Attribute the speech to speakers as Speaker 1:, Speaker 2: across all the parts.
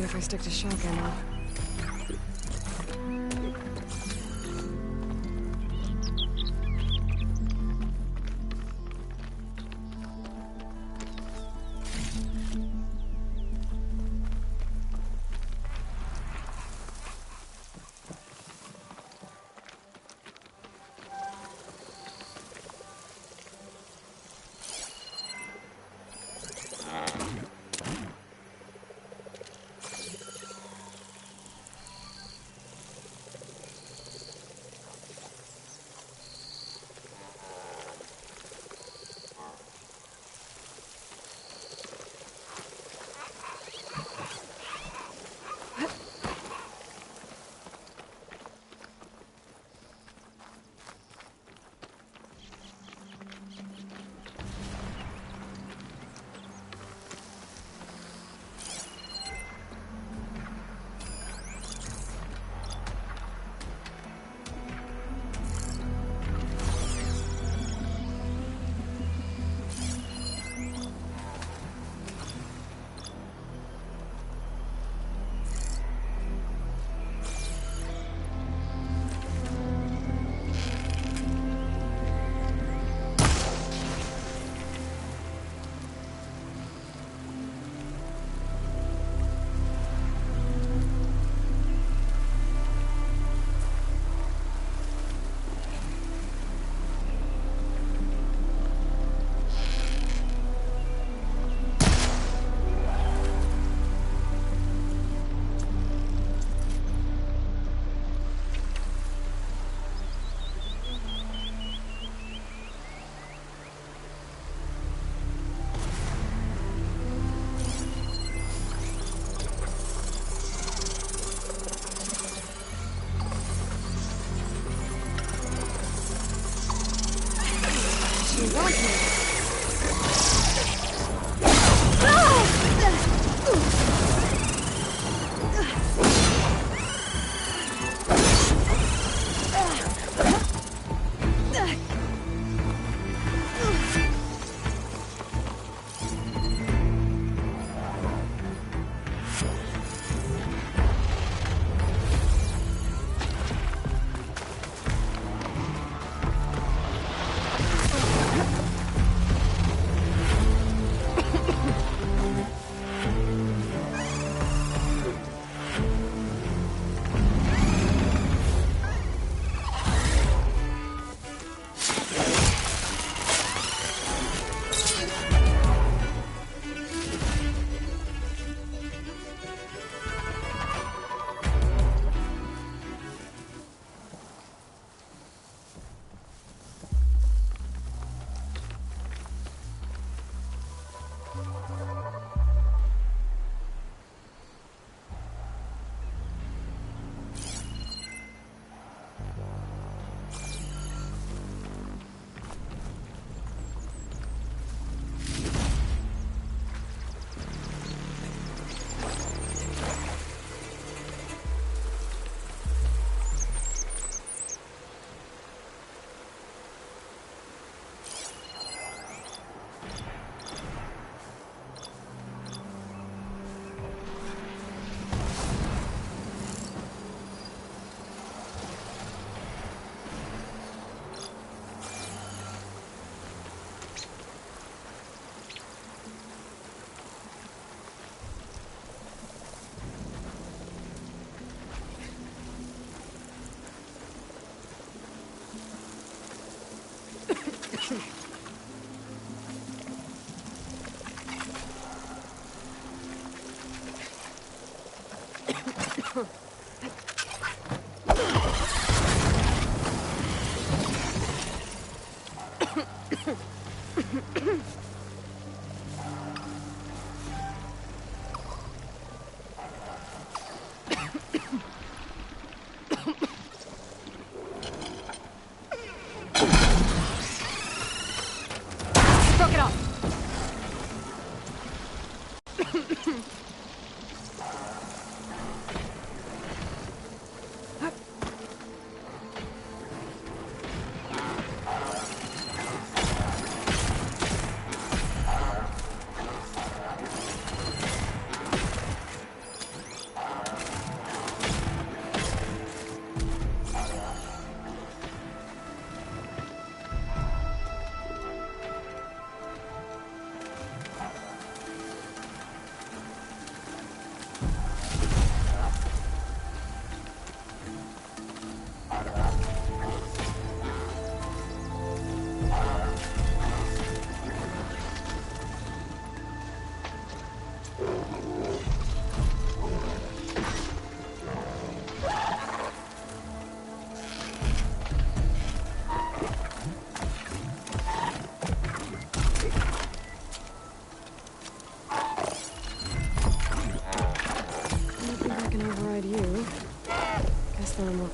Speaker 1: if I stick to shock ammo.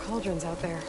Speaker 1: cauldrons out there.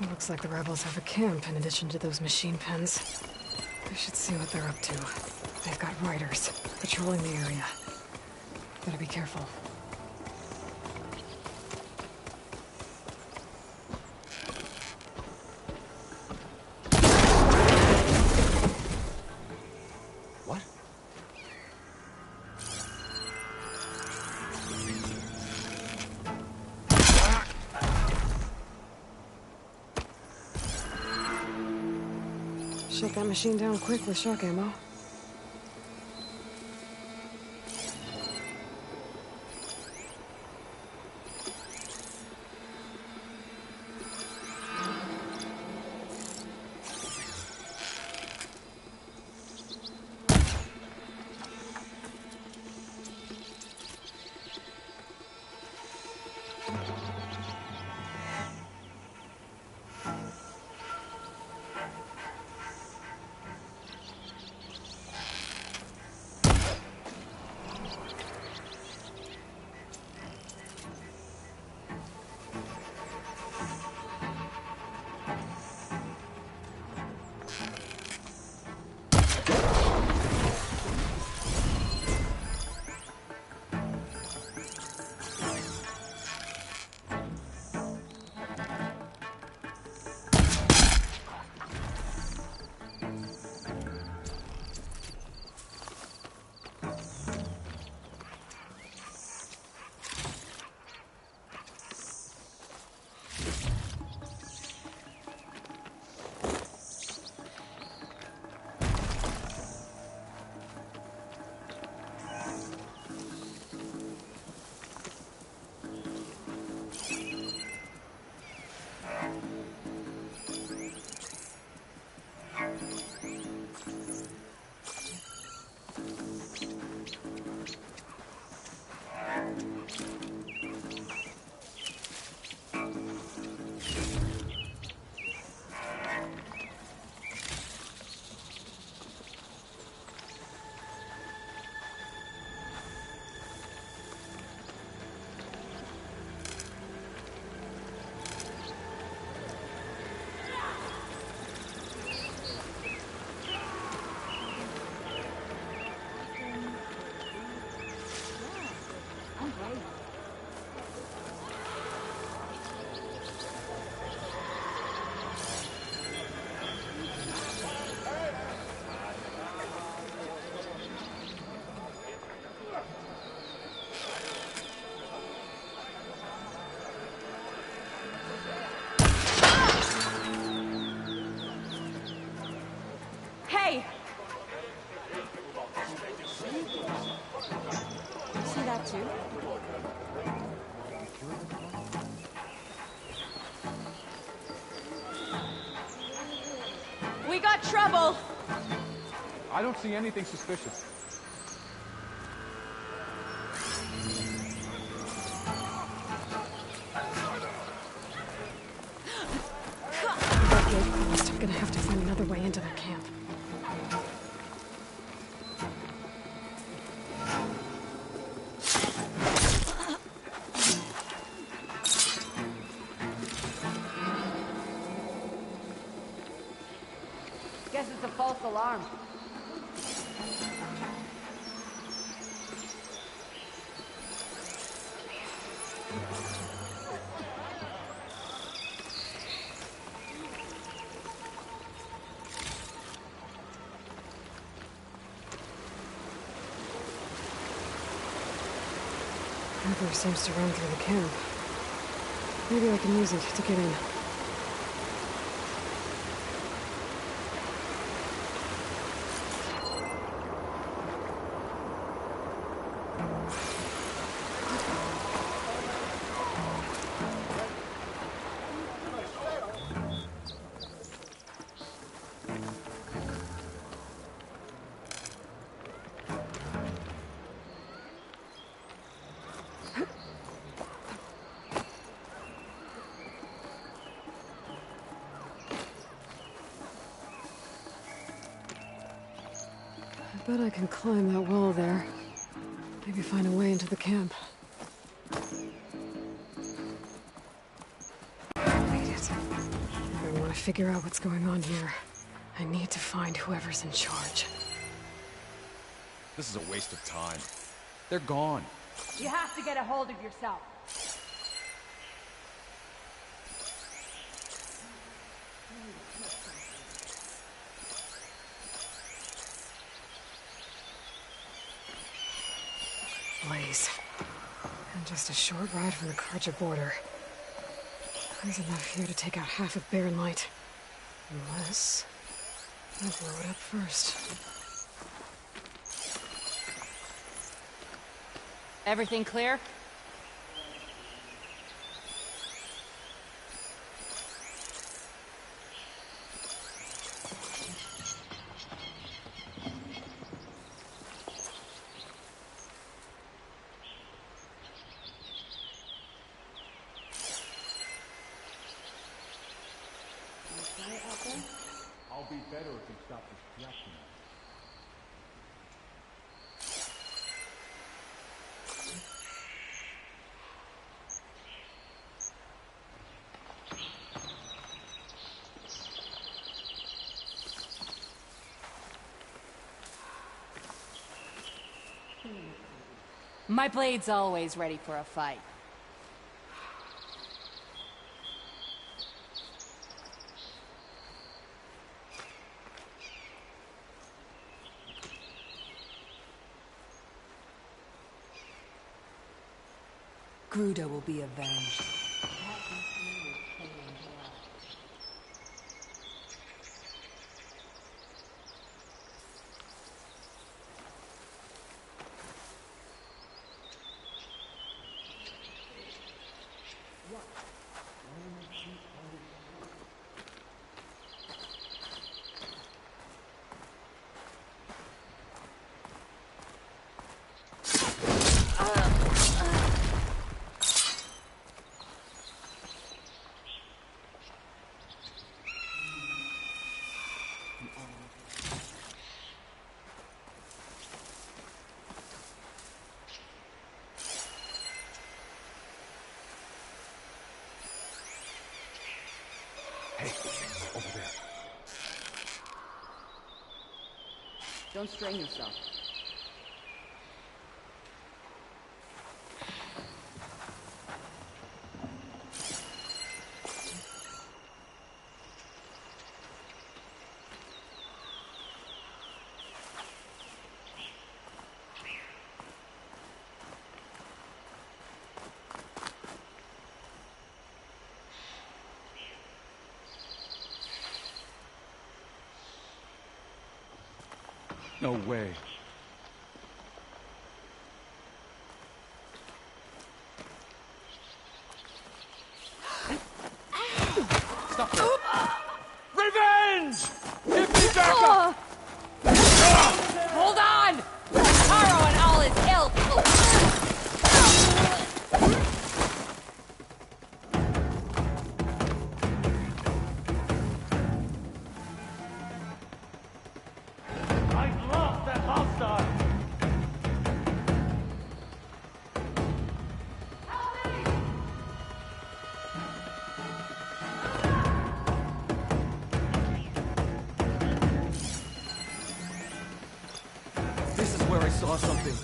Speaker 1: It looks like the rebels have a camp in addition to those machine pens. We should see what they're up to. They've got riders patrolling the area. Better be careful.
Speaker 2: What?
Speaker 1: Shut that machine down quick with shock ammo.
Speaker 2: Hey! You see that too? We got trouble!
Speaker 3: I don't see anything suspicious.
Speaker 1: That gate closed. I'm gonna have to find another way into the camp.
Speaker 2: Guess it's a false alarm.
Speaker 1: River seems to run through the camp. Maybe I can use it to get in. I bet I can climb that wall there. Maybe find a way into the camp. Made it. If I want to figure out what's going on here, I need to find whoever's in charge.
Speaker 3: This is a waste of time. They're gone.
Speaker 2: You have to get a hold of yourself.
Speaker 1: Blaze. And just a short ride from the Carja border. There's enough here to take out half of Barren Light. Unless I blow it up first.
Speaker 2: Everything clear?
Speaker 3: I'll be better if you stop distracting me.
Speaker 2: My blade's always ready for a fight. Gruda will be avenged.
Speaker 3: Hey, over there.
Speaker 2: Don't strain yourself.
Speaker 3: No way. Stop there. Revenge! Give me back up!
Speaker 2: Hold on! Taro and all his ilk!
Speaker 4: I've lost that hostile!
Speaker 3: This is where I saw something.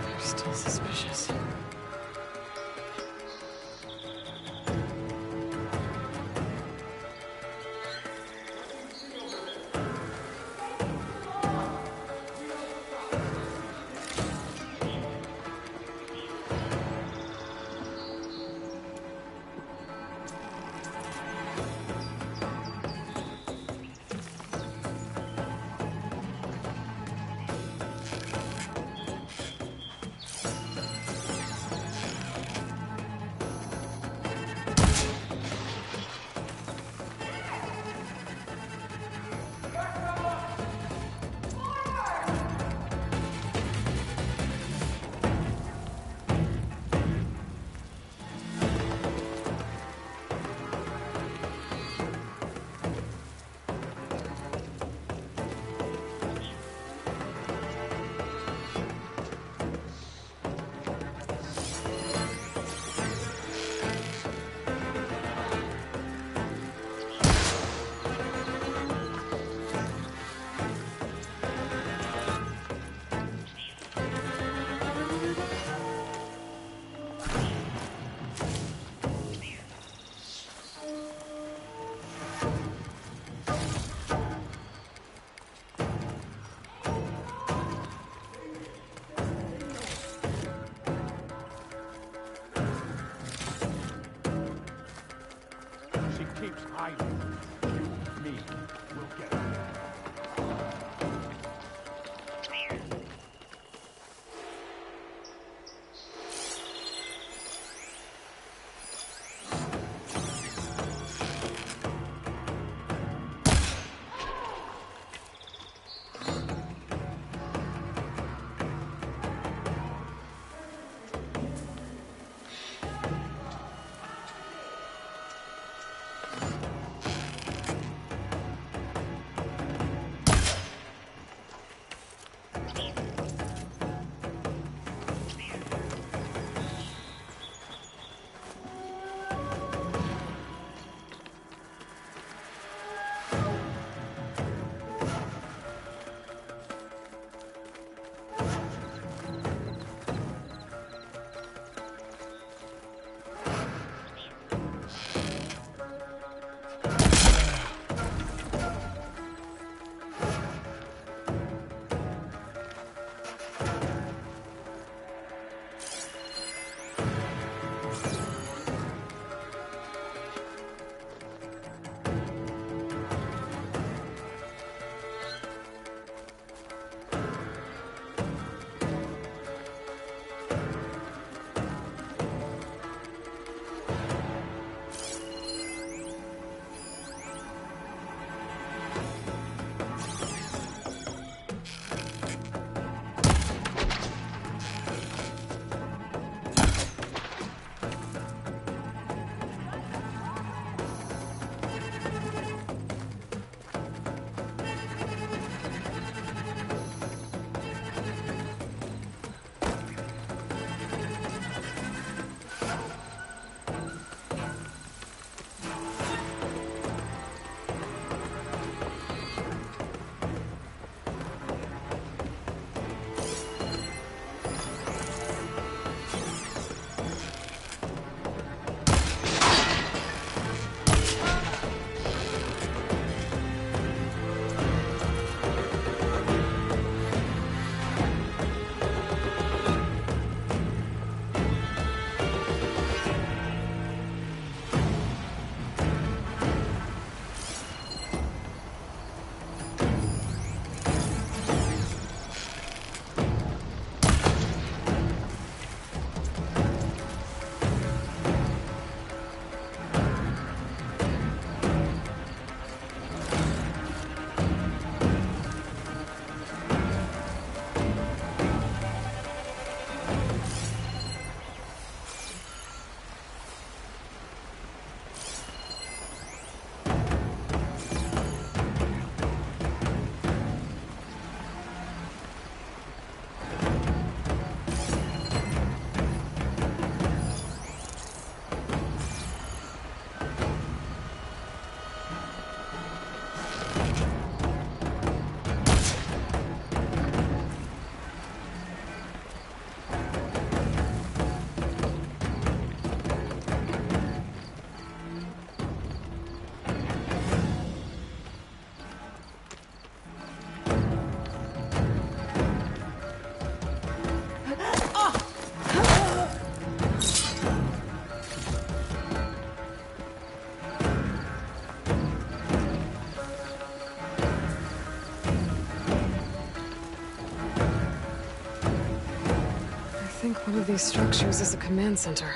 Speaker 1: They're still suspicious.
Speaker 4: She keeps hiding. Me.
Speaker 1: think one of these structures is a command center.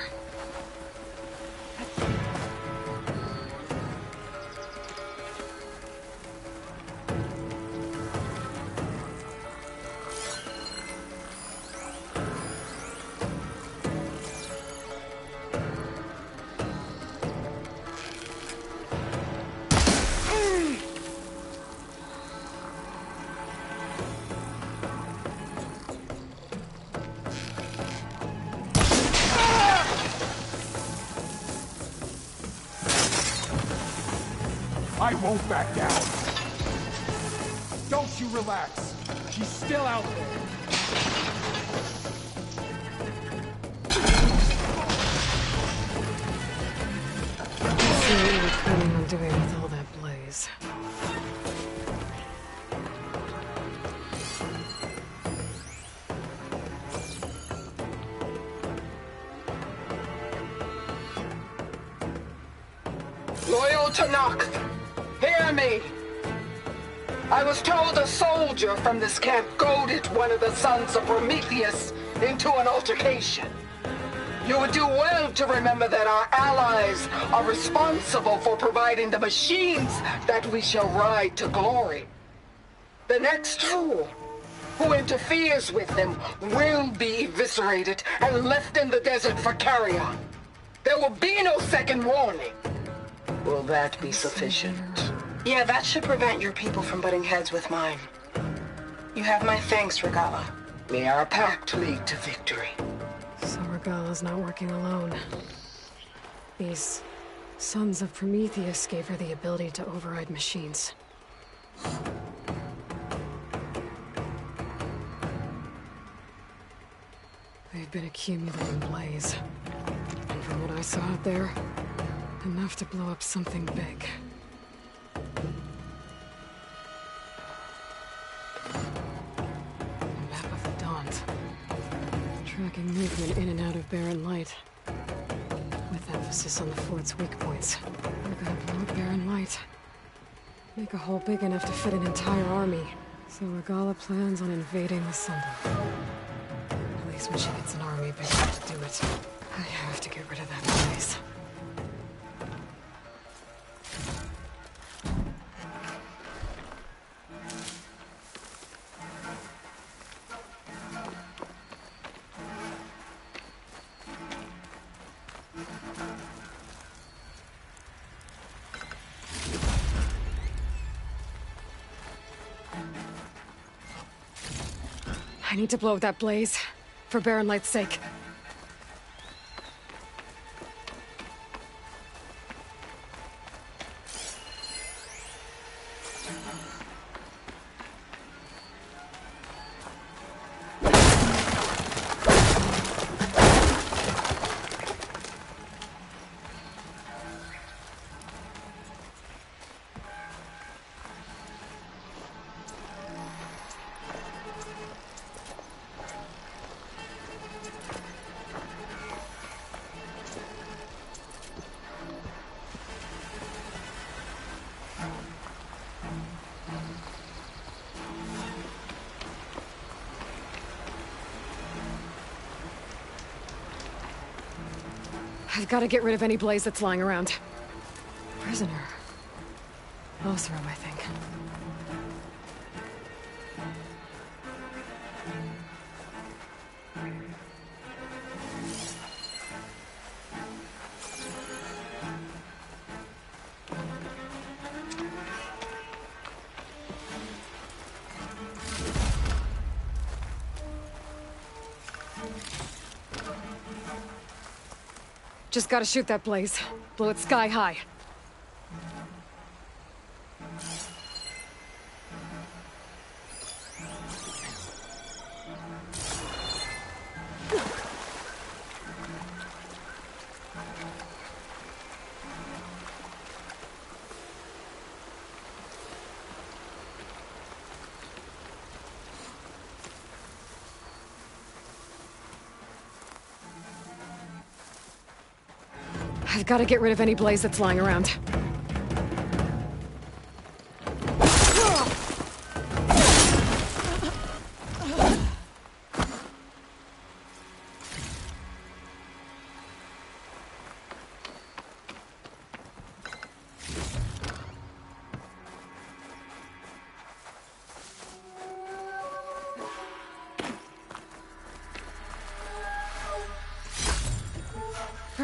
Speaker 5: I won't back down. Don't you relax. She's still out there.
Speaker 1: Let's see what we're planning on doing with all that blaze.
Speaker 6: Loyal Tanakh, hear me. I was told a soldier from this camp goaded one of the sons of Prometheus into an altercation. You would do well to remember that our allies are responsible for providing the machines that we shall ride to glory. The next fool who interferes with them will be eviscerated and left in the desert for carrion. There will be no second warning. Will that be sufficient?
Speaker 7: Yeah, that should prevent your people from butting heads with mine. You have my thanks, Regala.
Speaker 6: May our pact lead to victory.
Speaker 1: So Regala's not working alone. These sons of Prometheus gave her the ability to override machines. They've been accumulating blaze. And from what I saw out there, enough to blow up something big. A map of the Daunt. Tracking movement in and out of Barren Light. With emphasis on the fort's weak points. We're gonna blow up Barren Light. Make a hole big enough to fit an entire army. So Regala plans on invading the Sundered. At least when she gets an army big enough to do it. I have to get rid of that place. I need to blow that blaze, for Barren Light's sake. I've got to get rid of any blaze that's lying around. Prisoner. Lothram, I think. Just gotta shoot that blaze. Blow it sky high. I've got to get rid of any blaze that's lying around.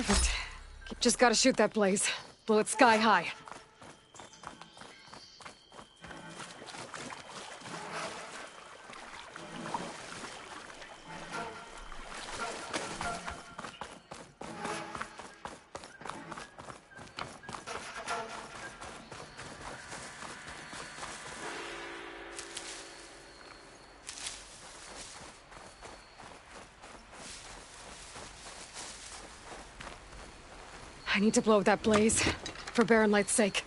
Speaker 1: Perfect. Just gotta shoot that blaze. Blow it sky high. I need to blow that blaze, for Barren Light's sake.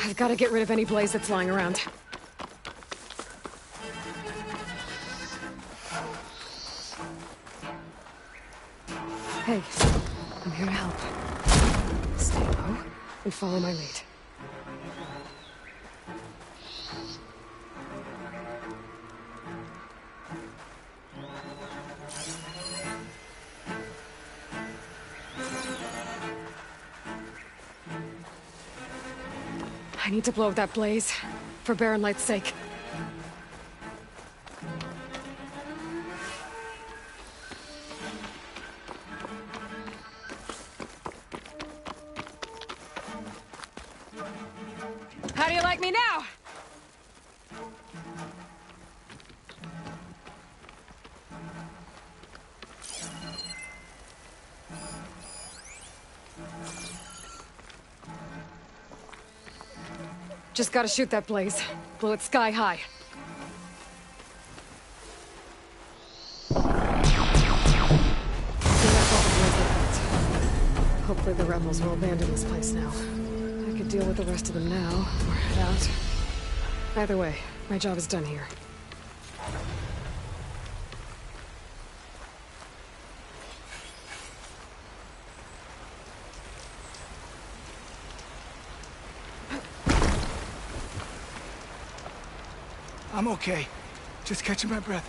Speaker 1: I've got to get rid of any blaze that's lying around. Hey, I'm here to help. Stay low and follow my lead. I need to blow that blaze, for Barren Light's sake. How do you like me now? Just gotta shoot that blaze. Blow it sky high. So that's all the blaze they built. Hopefully the rebels will abandon this place now. I could deal with the rest of them now, or head out. Either way, my job is done here.
Speaker 5: I'm okay. Just catching my breath.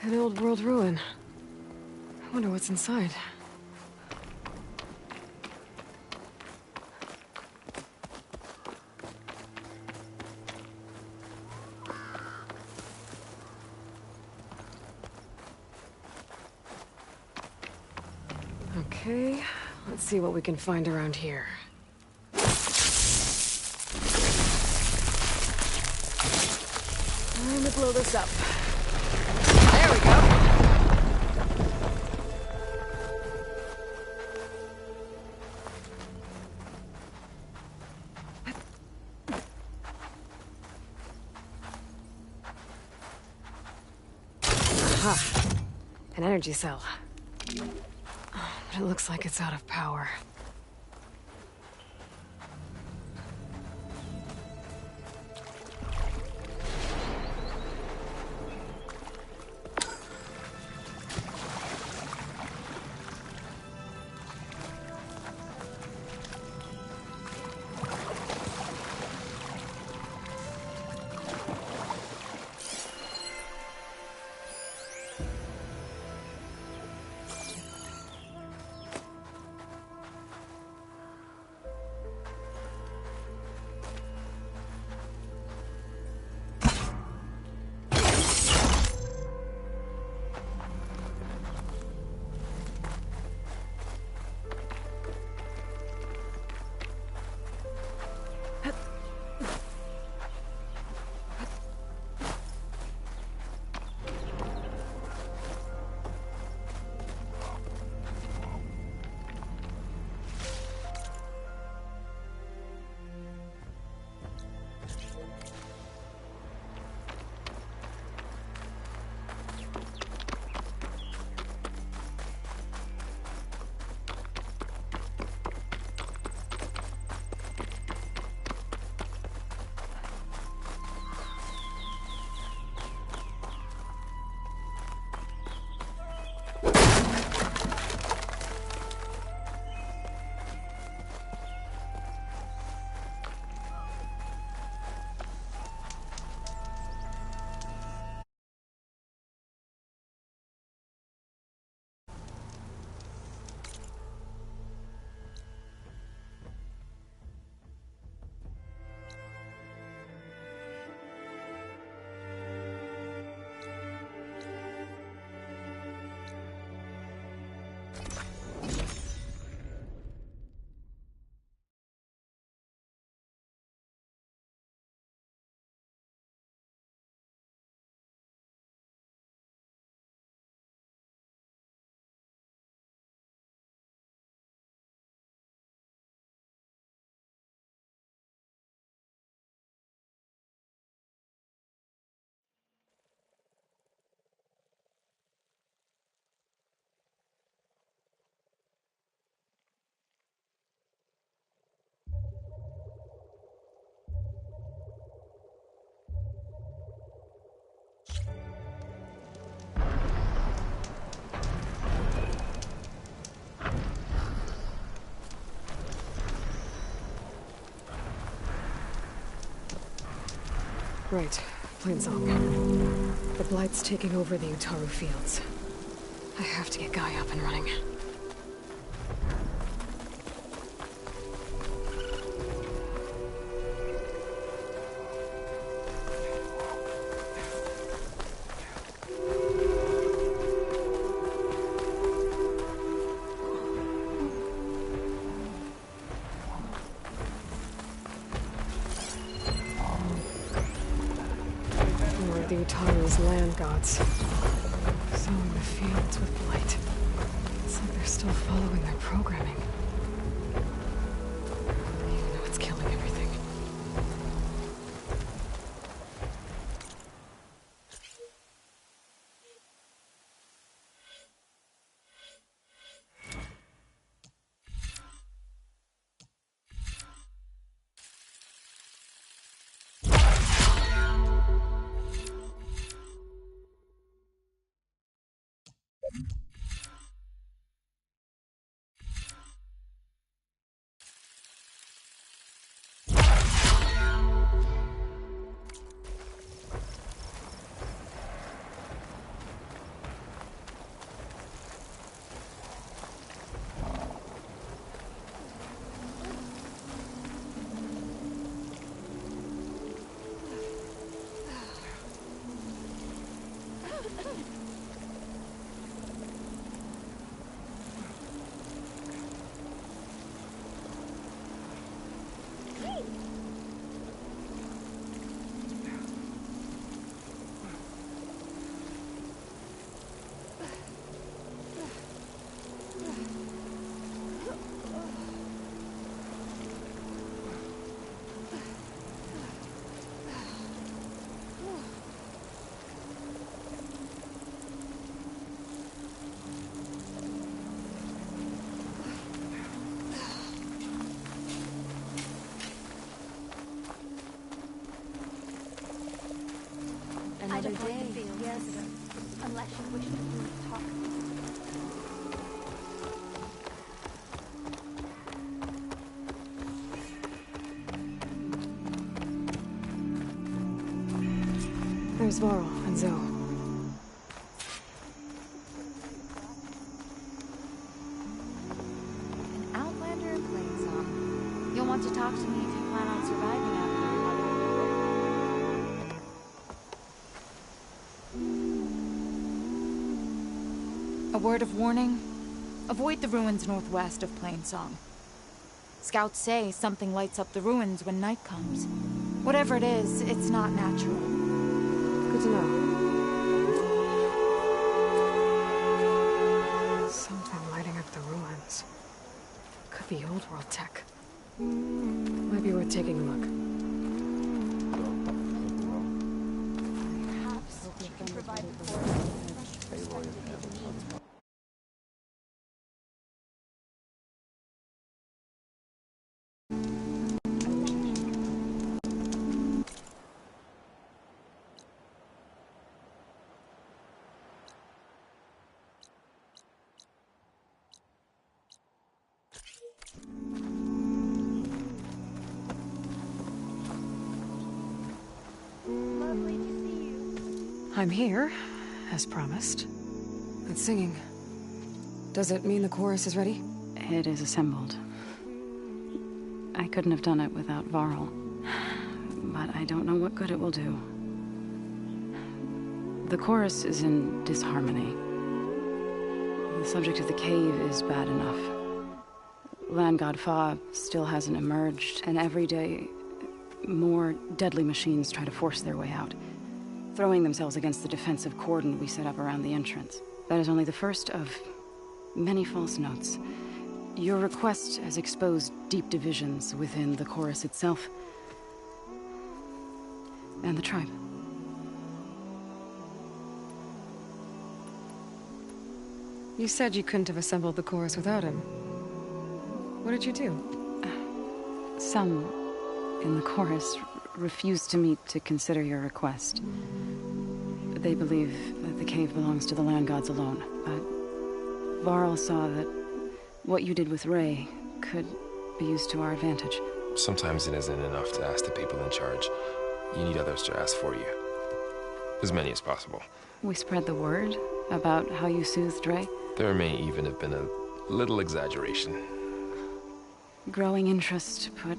Speaker 1: An old world ruin. I wonder what's inside. Okay, let's see what we can find around here. Time to blow this up. There we go. Aha! An energy cell. But it looks like it's out of power. Right, Plainsong. The Blight's taking over the Utaru fields. I have to get Guy up and running. The Utaru's land gods. Sowing the fields with blight. It's like they're still following their programming. Even though it's killing everything.
Speaker 8: flesh and wish to hear it talk.
Speaker 1: There's Varl and Zoe.
Speaker 8: An outlander in Plainsong. You'll want to talk to me if you plan on surviving out here. A word of warning. Avoid the ruins northwest of Plainsong. Scouts say something lights up the ruins when night comes. Whatever it is, it's not natural.
Speaker 1: Good to know. Something lighting up the ruins. Could be old world tech. Might be worth taking a look.
Speaker 8: Perhaps you can provide the force. Lovely to see you.
Speaker 1: I'm here, as promised. Good singing. Does it mean the chorus is ready?
Speaker 9: It is assembled. I couldn't have done it without Varl. But I don't know what good it will do. The chorus is in disharmony. The subject of the cave is bad enough. Land God Fa still hasn't emerged, and every day, more deadly machines try to force their way out, throwing themselves against the defensive cordon we set up around the entrance. That is only the first of many false notes. Your request has exposed deep divisions within the chorus itself and the tribe.
Speaker 1: You said you couldn't have assembled the chorus without him. What did you do?
Speaker 9: Some in the chorus refused to meet to consider your request. They believe that the cave belongs to the land gods alone, but Varl saw that what you did with Ray could be used to our advantage.
Speaker 10: Sometimes it isn't enough to ask the people in charge. You need others to ask for you. As many as possible.
Speaker 9: We spread the word about how you soothed Ray.
Speaker 10: There may even have been a little exaggeration.
Speaker 9: Growing interest put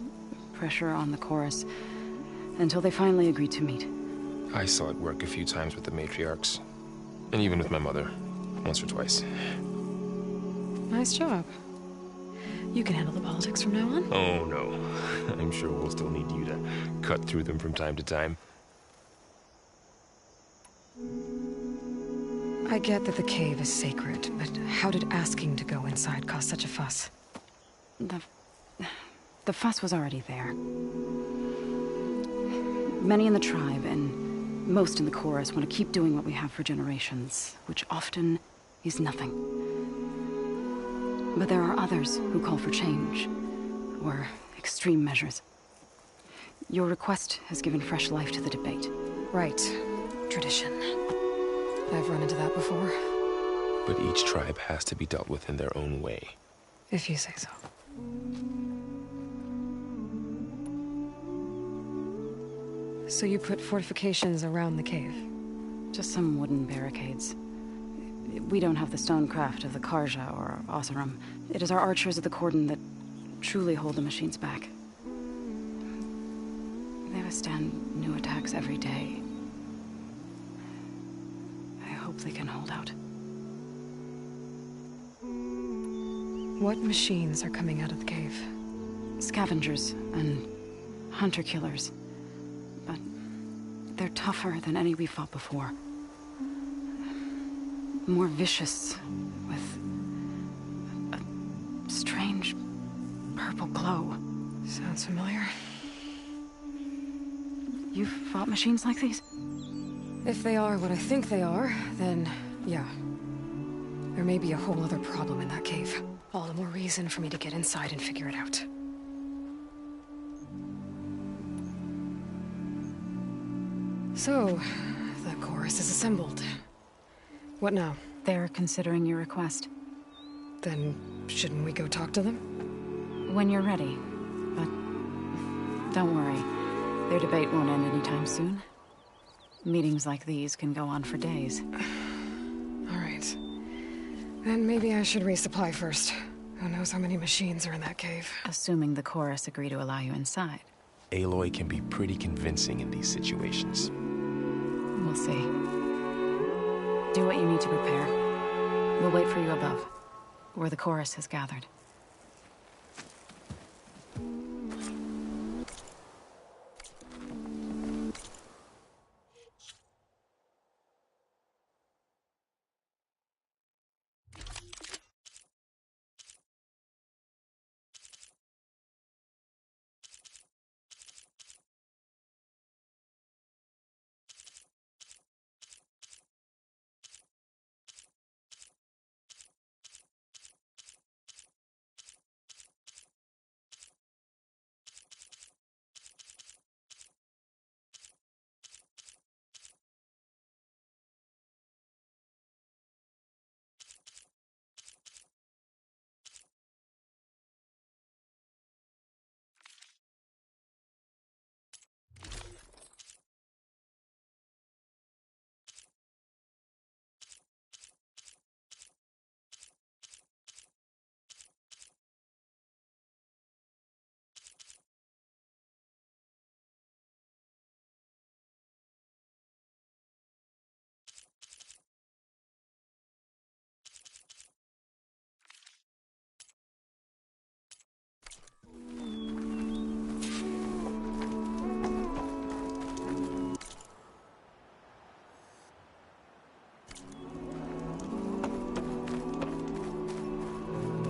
Speaker 9: pressure on the chorus until they finally agreed to meet.
Speaker 10: I saw it work a few times with the matriarchs. And even with my mother. Once or twice.
Speaker 1: Nice job. You can handle the politics from now on.
Speaker 10: Oh, no. I'm sure we'll still need you to cut through them from time to time.
Speaker 1: I get that the cave is sacred, but how did asking to go inside cause such a fuss?
Speaker 9: The fuss was already there. Many in the tribe, and most in the chorus, want to keep doing what we have for generations, which often is nothing. But there are others who call for change, or extreme measures. Your request has given fresh life to the debate.
Speaker 1: Right. Tradition. I've run into that before.
Speaker 10: But each tribe has to be dealt with in their own way.
Speaker 1: If you say so. So you put fortifications around the cave?
Speaker 9: Just some wooden barricades. We don't have the stonecraft of the Karja or Oseram. It is our archers of the cordon that truly hold the machines back. They withstand new attacks every day. I hope they can hold out.
Speaker 1: What machines are coming out of the cave?
Speaker 9: Scavengers and hunter-killers. But they're tougher than any we fought before. More vicious, with a strange purple glow.
Speaker 1: Sounds familiar.
Speaker 9: You've fought machines like these?
Speaker 1: If they are what I think they are, then yeah. There may be a whole other problem in that cave. All the more reason for me to get inside and figure it out. So, the chorus is assembled. What now?
Speaker 9: They're considering your request.
Speaker 1: Then, shouldn't we go talk to them?
Speaker 9: When you're ready. But don't worry. Their debate won't end anytime soon. Meetings like these can go on for days.
Speaker 1: All right. Then maybe I should resupply first. Who knows how many machines are in that cave?
Speaker 9: Assuming the chorus agree to allow you inside.
Speaker 10: Aloy can be pretty convincing in these situations.
Speaker 9: We'll see. Do what you need to prepare. We'll wait for you above, where the chorus has gathered.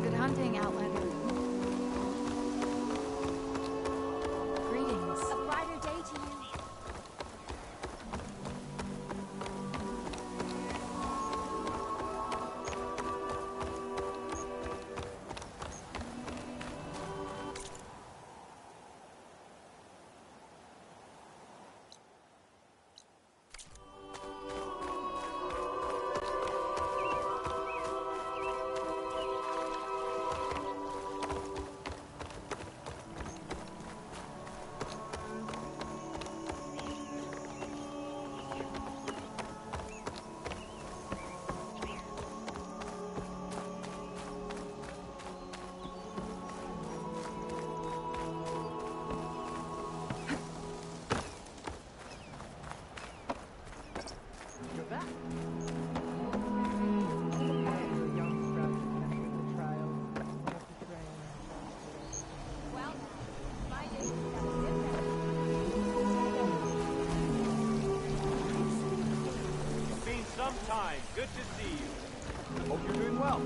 Speaker 9: Good hunting, Outlander. Greetings.
Speaker 2: A brighter day to you.
Speaker 4: Time. Good to see you. Hope you're doing well.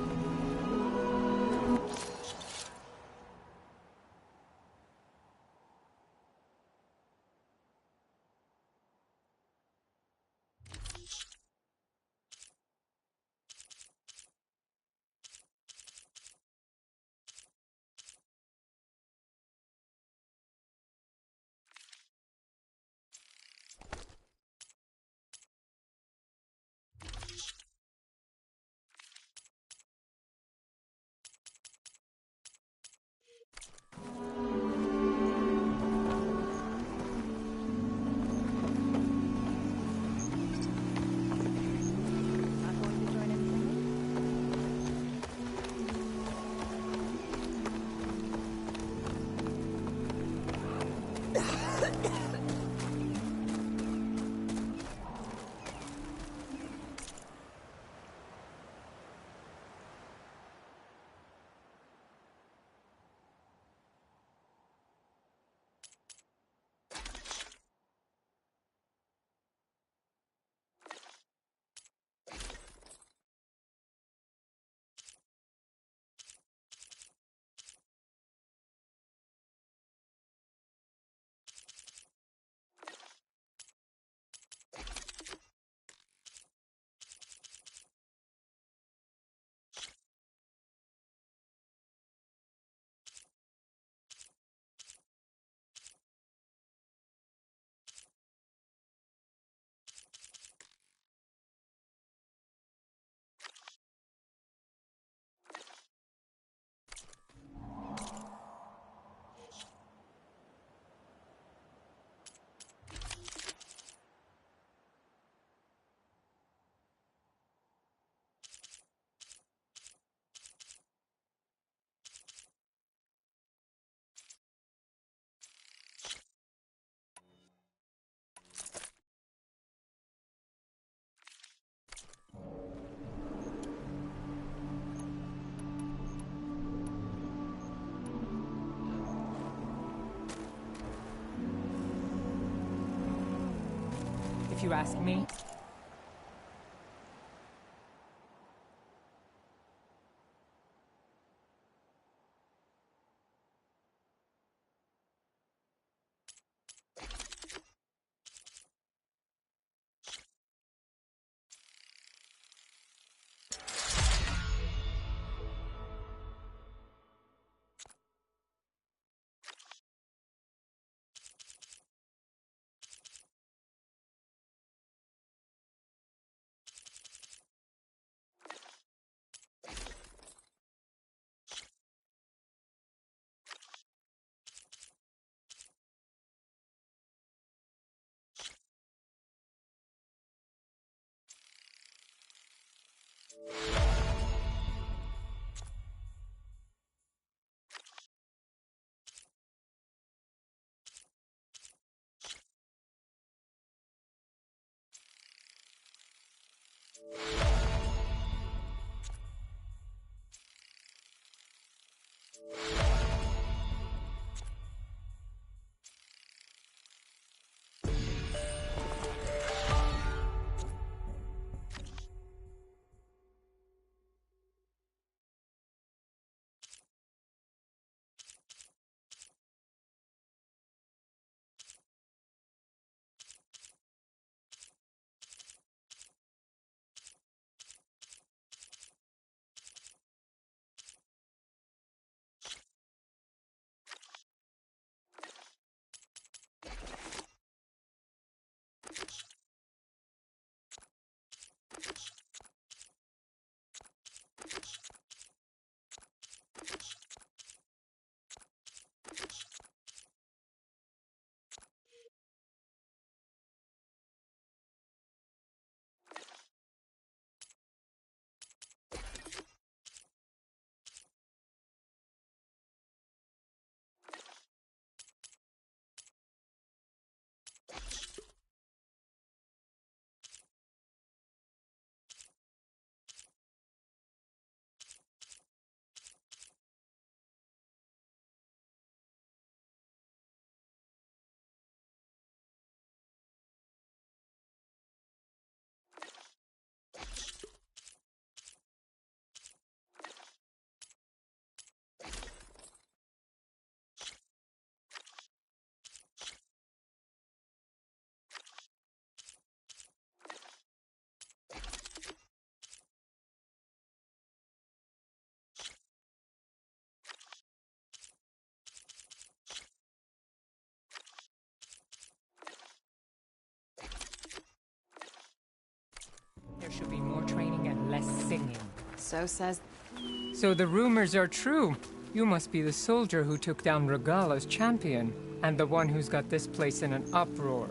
Speaker 11: you ask me? There should be more training and less singing.
Speaker 8: So says...
Speaker 11: So the rumors are true. You must be the soldier who took down Regala's champion, and the one who's got this place in an uproar.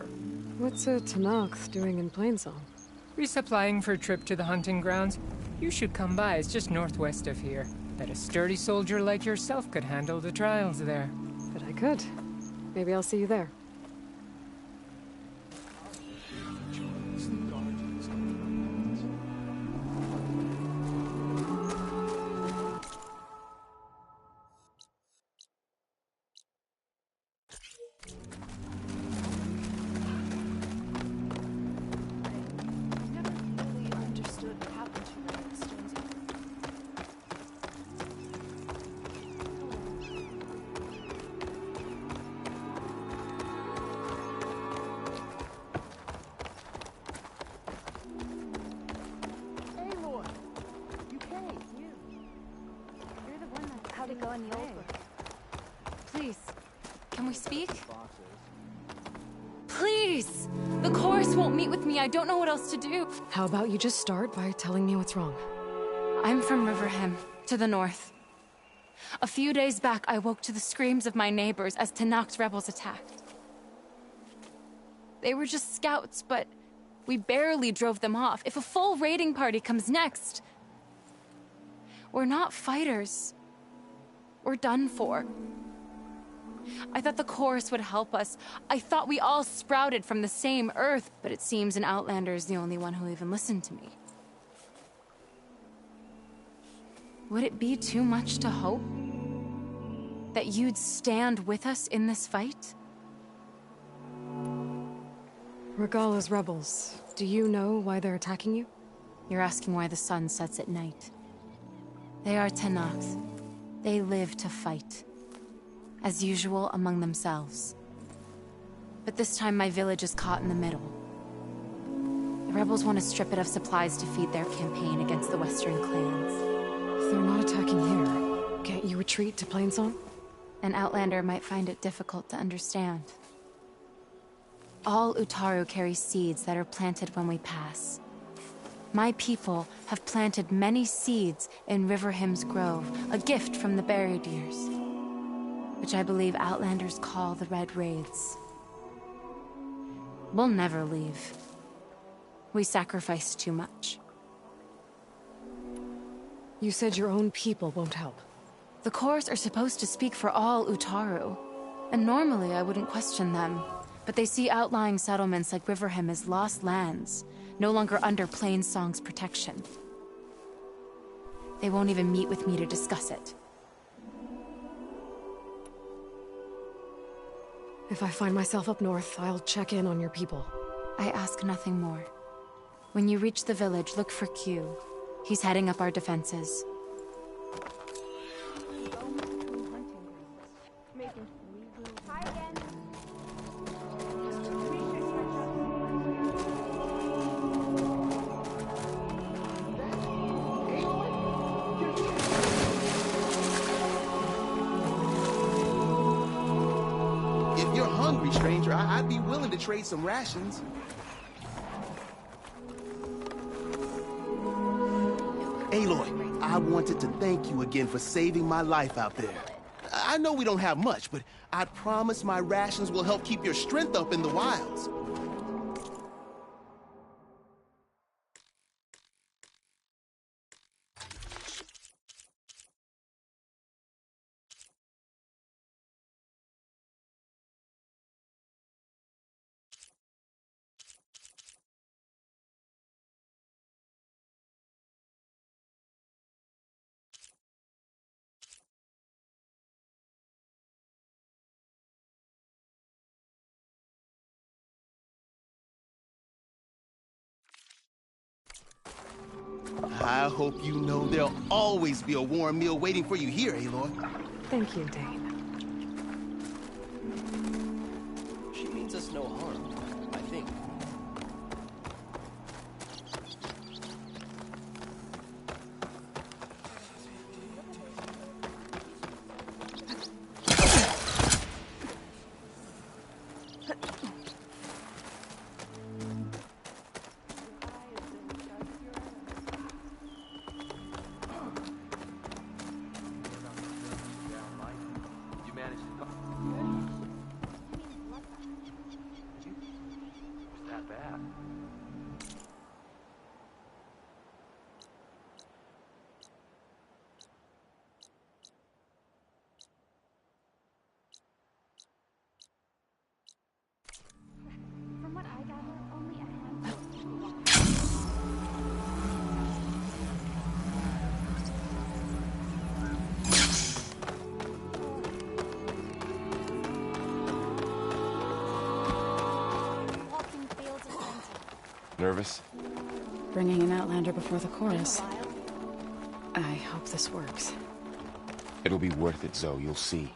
Speaker 1: What's a Tenakth doing in Plainsong?
Speaker 11: Resupplying for a trip to the hunting grounds? You should come by, it's just northwest of here. Bet a sturdy soldier like yourself could handle the trials there.
Speaker 1: But I could. Maybe I'll see you there.
Speaker 8: Please, can we speak? Please! The chorus won't meet with me. I don't know what else to do.
Speaker 1: How about you just start by telling me what's wrong?
Speaker 8: I'm from Riverhem, to the north. A few days back, I woke to the screams of my neighbors as Tenakth's rebels attacked. They were just scouts, but we barely drove them off. If a full raiding party comes next... We're not fighters. We're done for. I thought the chorus would help us. I thought we all sprouted from the same earth, but it seems an Outlander is the only one who even listened to me. Would it be too much to hope that you'd stand with us in this fight?
Speaker 1: Regala's rebels. Do you know why they're attacking you?
Speaker 8: You're asking why the sun sets at night. They are Tenakth. They live to fight. As usual, among themselves. But this time my village is caught in the middle. The rebels want to strip it of supplies to feed their campaign against the Western clans.
Speaker 1: If they're not attacking here, can't you retreat to Plainsong?
Speaker 8: An outlander might find it difficult to understand. All Utaru carry seeds that are planted when we pass. My people have planted many seeds in Riverhymn's Grove, a gift from the Buried Years, which I believe outlanders call the Red Wraiths. We'll never leave. We sacrifice too much.
Speaker 1: You said your own people won't help.
Speaker 8: The cores are supposed to speak for all Utaru, and normally I wouldn't question them. But they see outlying settlements like Riverhymn as lost lands, no longer under Plainsong's protection. They won't even meet with me to discuss it.
Speaker 1: If I find myself up north, I'll check in on your people.
Speaker 8: I ask nothing more. When you reach the village, look for Q. He's heading up our defenses.
Speaker 12: If you're hungry, stranger, I'd be willing to trade some rations. Aloy, I wanted to thank you again for saving my life out there. I know we don't have much, but I promise my rations will help keep your strength up in the wilds. I hope you know there'll always be a warm meal waiting for you here, Aloy.
Speaker 1: Thank you, Dane.
Speaker 13: She means us no harm, I think.
Speaker 10: Nervous?
Speaker 9: Bringing an outlander before the chorus. I hope this works.
Speaker 10: It'll be worth it, Zoe. You'll see.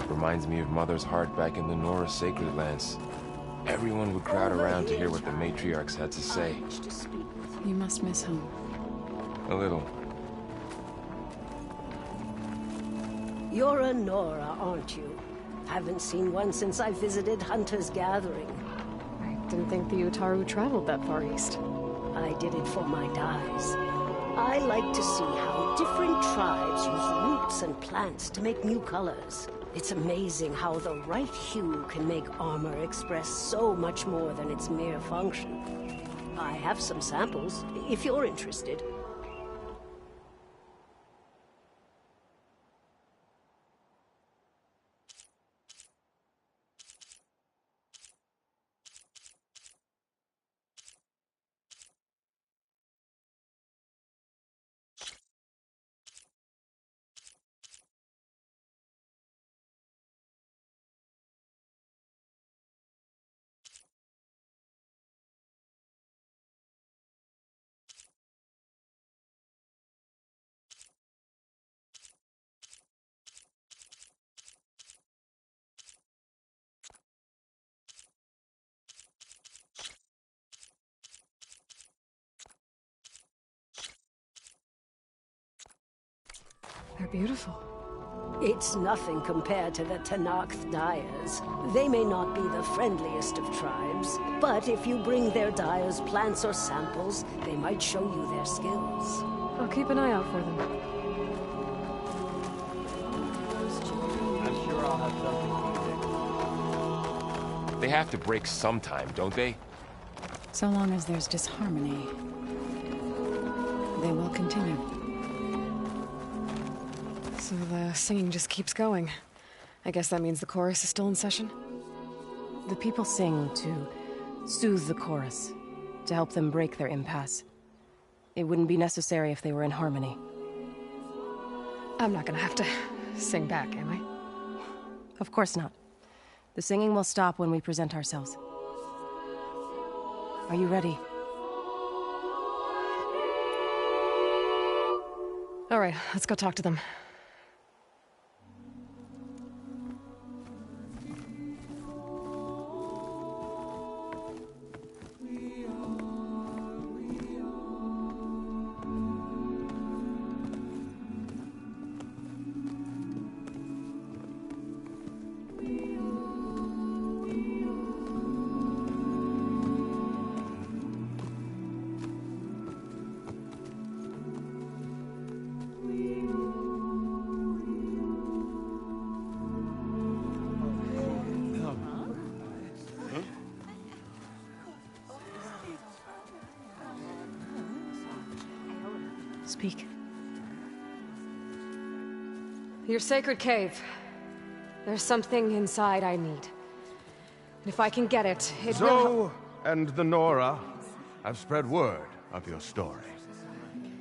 Speaker 10: Reminds me of Mother's heart back in the Nora Sacred Lands. Everyone would crowd around to hear what the matriarchs had to say.
Speaker 9: You must miss home.
Speaker 10: A little.
Speaker 14: You're a Nora, aren't you? Haven't seen one since I visited Hunter's Gathering.
Speaker 1: Didn't think the Utaru traveled that far east.
Speaker 14: I did it for my dyes. I like to see how different tribes use roots and plants to make new colors. It's amazing how the right hue can make armor express so much more than its mere function. I have some samples, if you're interested.
Speaker 1: They're beautiful.
Speaker 14: It's nothing compared to the Tenakth dyers. They may not be the friendliest of tribes, but if you bring their dyers plants or samples, they might show you their skills.
Speaker 1: I'll keep an eye out for them.
Speaker 4: I'm sure I'll have something.
Speaker 10: They have to break sometime, don't they?
Speaker 9: So long as there's disharmony, they will continue.
Speaker 1: So the singing just keeps going. I guess that means the chorus is still in session?
Speaker 15: The people sing to soothe the chorus, to help them break their impasse. It wouldn't be necessary if they were in harmony.
Speaker 1: I'm not gonna have to sing back, am I?
Speaker 15: Of course not. The singing will stop when we present ourselves. Are you ready?
Speaker 1: All right, let's go talk to them.
Speaker 15: Speak.
Speaker 1: Your sacred cave. There's something inside I need. And if I can get it, it will
Speaker 16: Zo and the Nora have spread word of your story.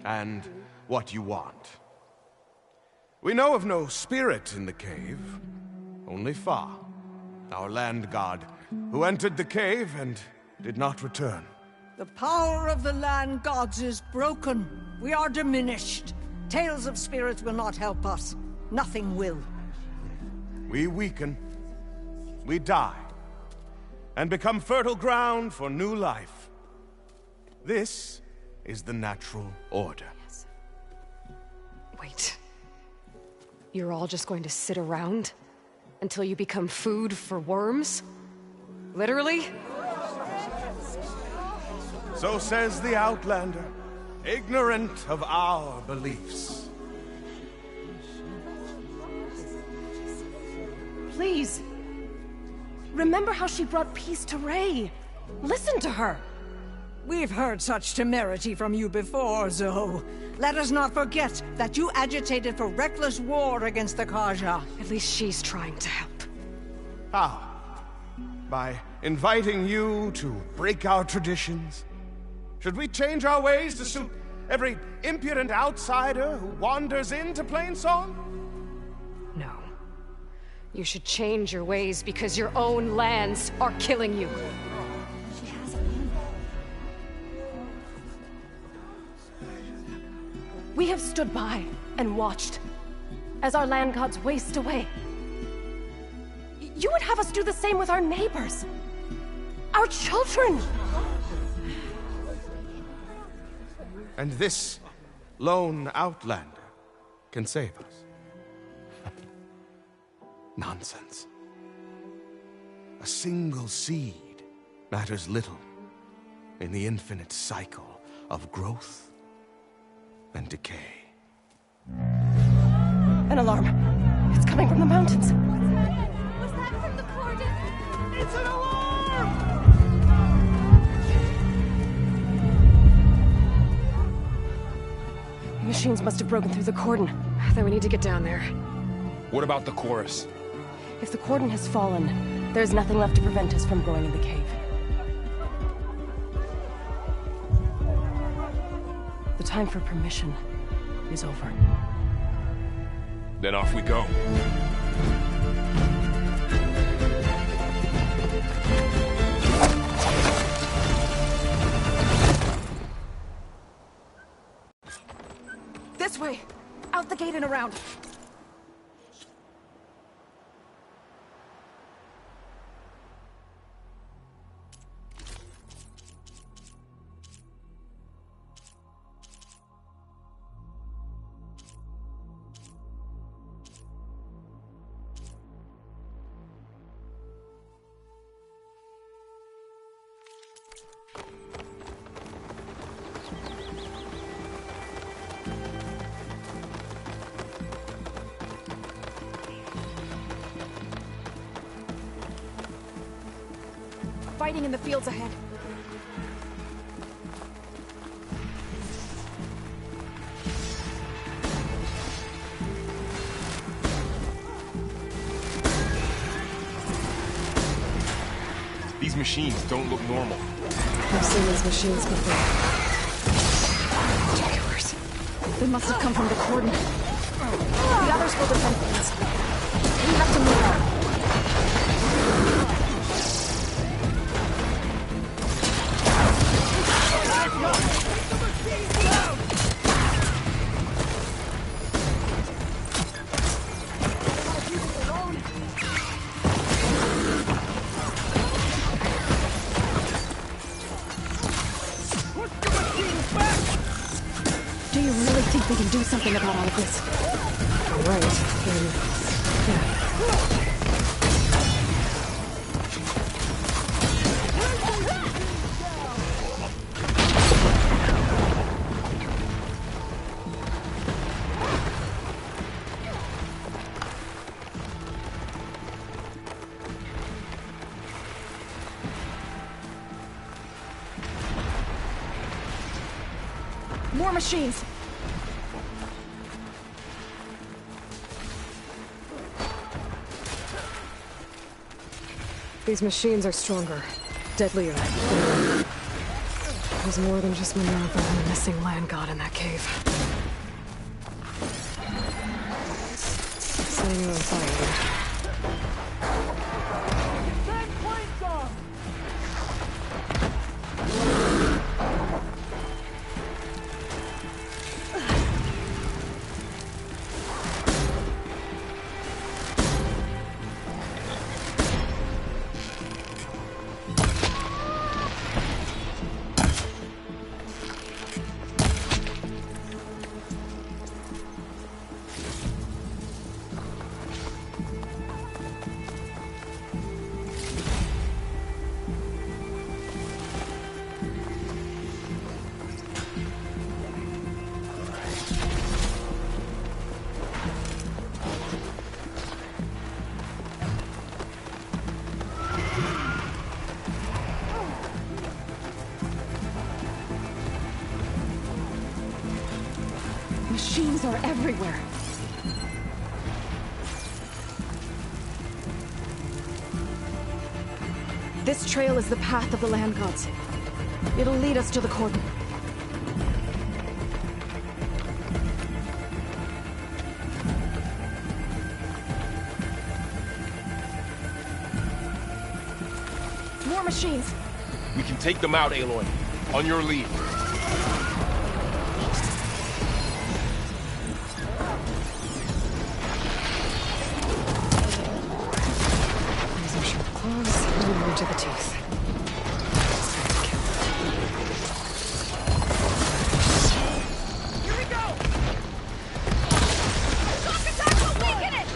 Speaker 16: And what you want. We know of no spirit in the cave. Only Fa, our land god, who entered the cave and did not return.
Speaker 17: The power of the land gods is broken. We are diminished. Tales of spirits will not help us. Nothing will.
Speaker 16: We weaken. We die. And become fertile ground for new life. This is the natural order.
Speaker 1: Yes. Wait. You're all just going to sit around until you become food for worms? Literally?
Speaker 16: So says the Outlander, ignorant of our beliefs.
Speaker 15: Please. Remember how she brought peace to Ray. Listen to her.
Speaker 17: We've heard such temerity from you before, Zo. Let us not forget that you agitated for reckless war against the Kaja.
Speaker 1: At least she's trying to help.
Speaker 16: How? By inviting you to break our traditions? Should we change our ways to suit every impudent outsider who wanders into Plainsong?
Speaker 1: No. You should change your ways because your own lands are killing you.
Speaker 15: We have stood by and watched as our land gods waste away. You would have us do the same with our neighbors, our children.
Speaker 16: And this lone outlander can save us. Nonsense. A single seed matters little in the infinite cycle of growth and decay.
Speaker 15: An alarm. It's coming from the mountains.
Speaker 2: Was that from the cordon?
Speaker 4: It's an alarm!
Speaker 15: The machines must have broken through the cordon.
Speaker 1: Then we need to get down there.
Speaker 10: What about the chorus?
Speaker 15: If the cordon has fallen, there's nothing left to prevent us from going in the cave. The time for permission is over.
Speaker 10: Then off we go.
Speaker 8: This way! Out the gate and around! Fighting in the fields ahead.
Speaker 10: These machines don't look normal.
Speaker 1: I've seen these machines before. Jaguars.
Speaker 8: They must have come from the cordon. The others will defend the inside. We have to move. Do you really think we can do something about all of this?
Speaker 1: Right. Yeah.
Speaker 8: More machines!
Speaker 1: These machines are stronger, deadlier. There's more than just Minerva and the missing land god in that cave. Setting you on fire.
Speaker 8: Machines are everywhere. This trail is the path of the land gods. It'll lead us to the cordon. More machines!
Speaker 10: We can take them out, Aloy. On your lead.
Speaker 1: To the teeth.
Speaker 2: Here we go! Shock attack will weaken it!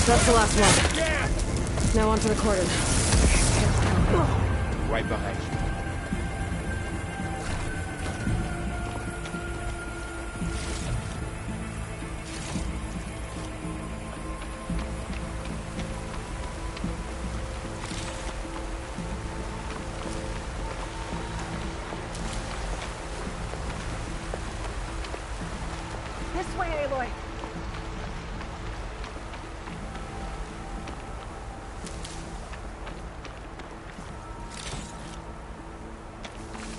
Speaker 1: That's the last one. Now onto the cordon.
Speaker 10: Right behind you.
Speaker 15: This way, Aloy.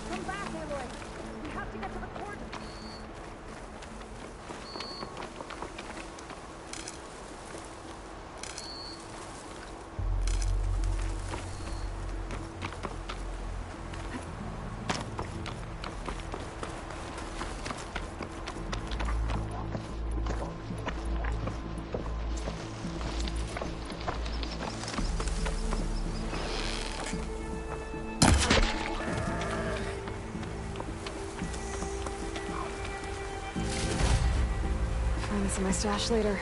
Speaker 15: Come back, Aloy. We have to get to the cordon.
Speaker 1: Find this in my stash later.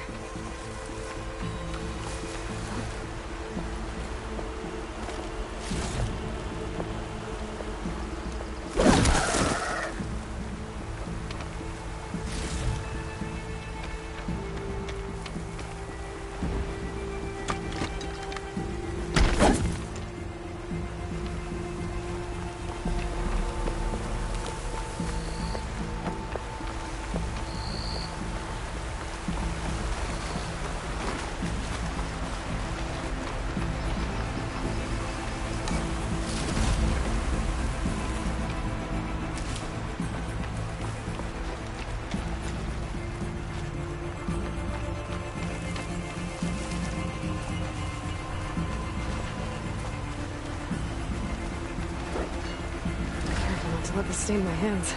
Speaker 1: Careful not to let this stain my hands.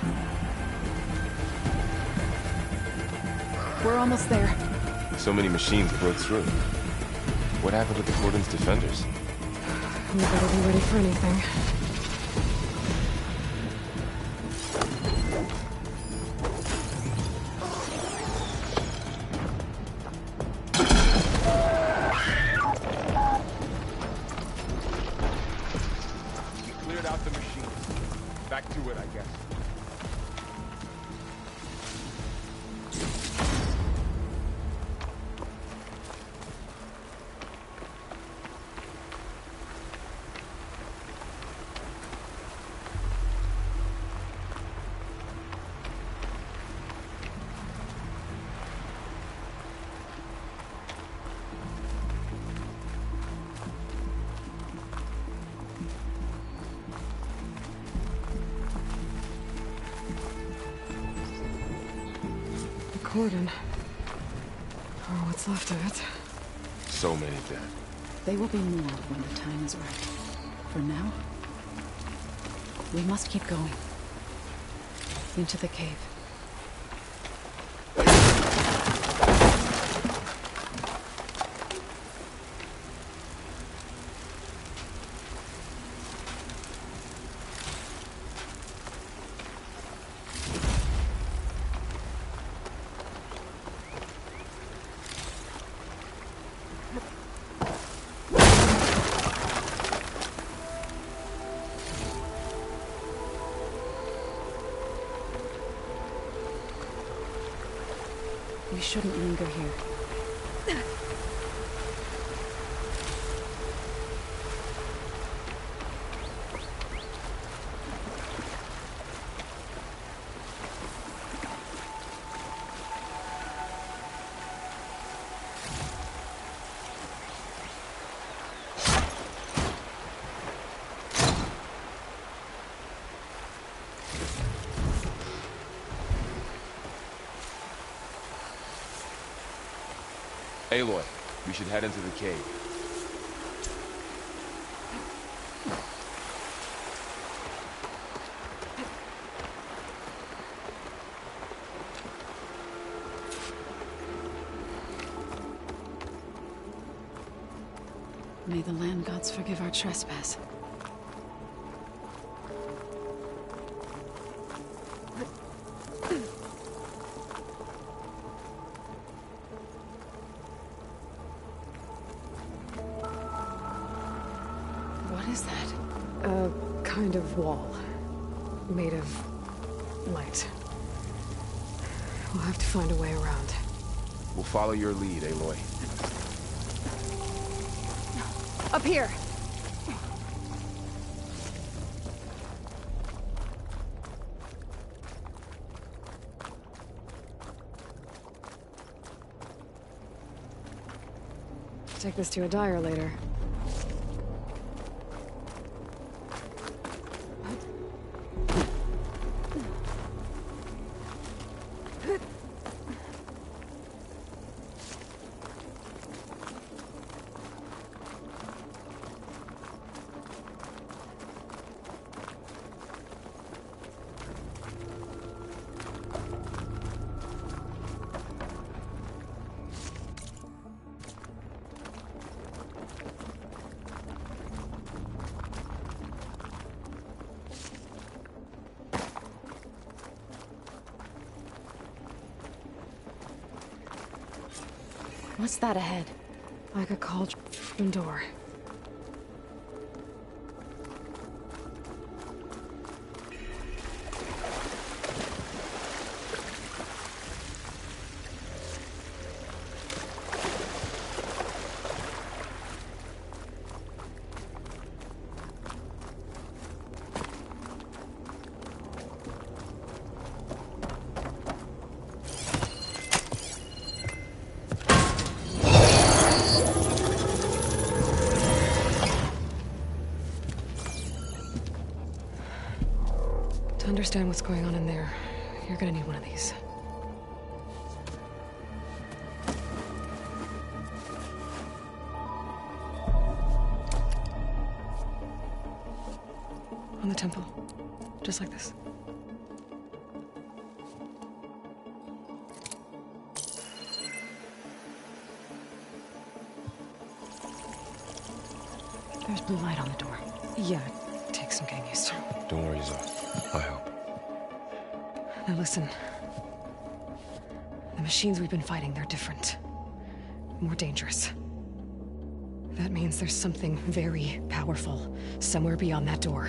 Speaker 1: We're almost there.
Speaker 10: So many machines broke through. What happened with the cordon's defenders?
Speaker 1: We better be ready for anything.
Speaker 16: You cleared out the machine. Back to it, I guess.
Speaker 1: Cordon. Or what's left of it.
Speaker 10: So many dead.
Speaker 9: They will be more when the time is right. For now, we must keep going. Into the cave. We shouldn't linger here.
Speaker 10: Aloy, we should head into the cave.
Speaker 9: May the land gods forgive our trespass.
Speaker 1: What is that? A kind of wall. Made of light. We'll have to find a way around.
Speaker 10: We'll follow your lead, Aloy.
Speaker 15: Up here.
Speaker 1: Take this to a dyer later.
Speaker 8: What's that ahead?
Speaker 1: Like a cauldron door. To understand what's going on in there, you're gonna need one of these. On the temple. Just like this. There's blue light on the door. Yeah, it takes some getting used to.
Speaker 10: Don't worry, Zoe. I help.
Speaker 1: Now listen. The machines we've been fighting, they're different. More dangerous. That means there's something very powerful somewhere beyond that door.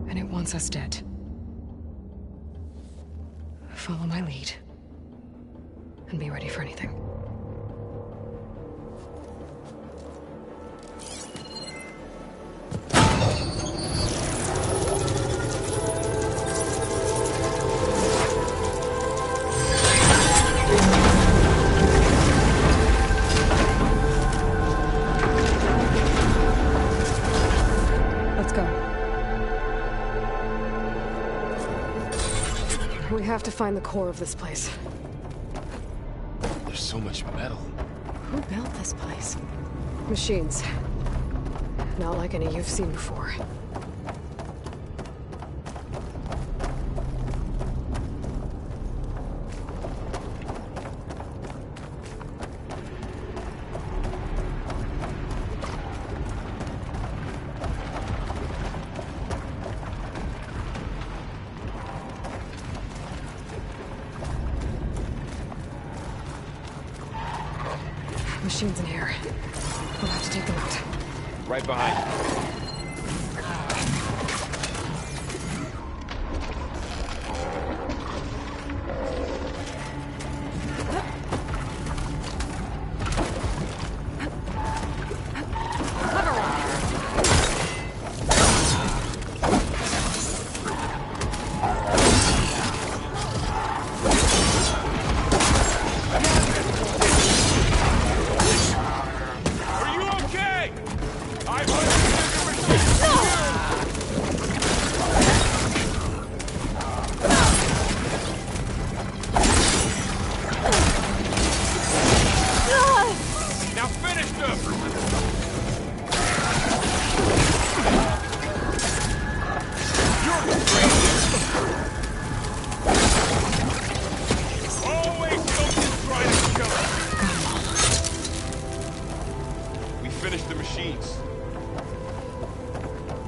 Speaker 1: And it wants us dead. Follow my lead. And be ready for anything. We have to find the core of this place.
Speaker 10: There's so much metal.
Speaker 8: Who built this place?
Speaker 1: Machines. Not like any you've seen before. Machines in here. We'll have to take them out.
Speaker 10: Right behind.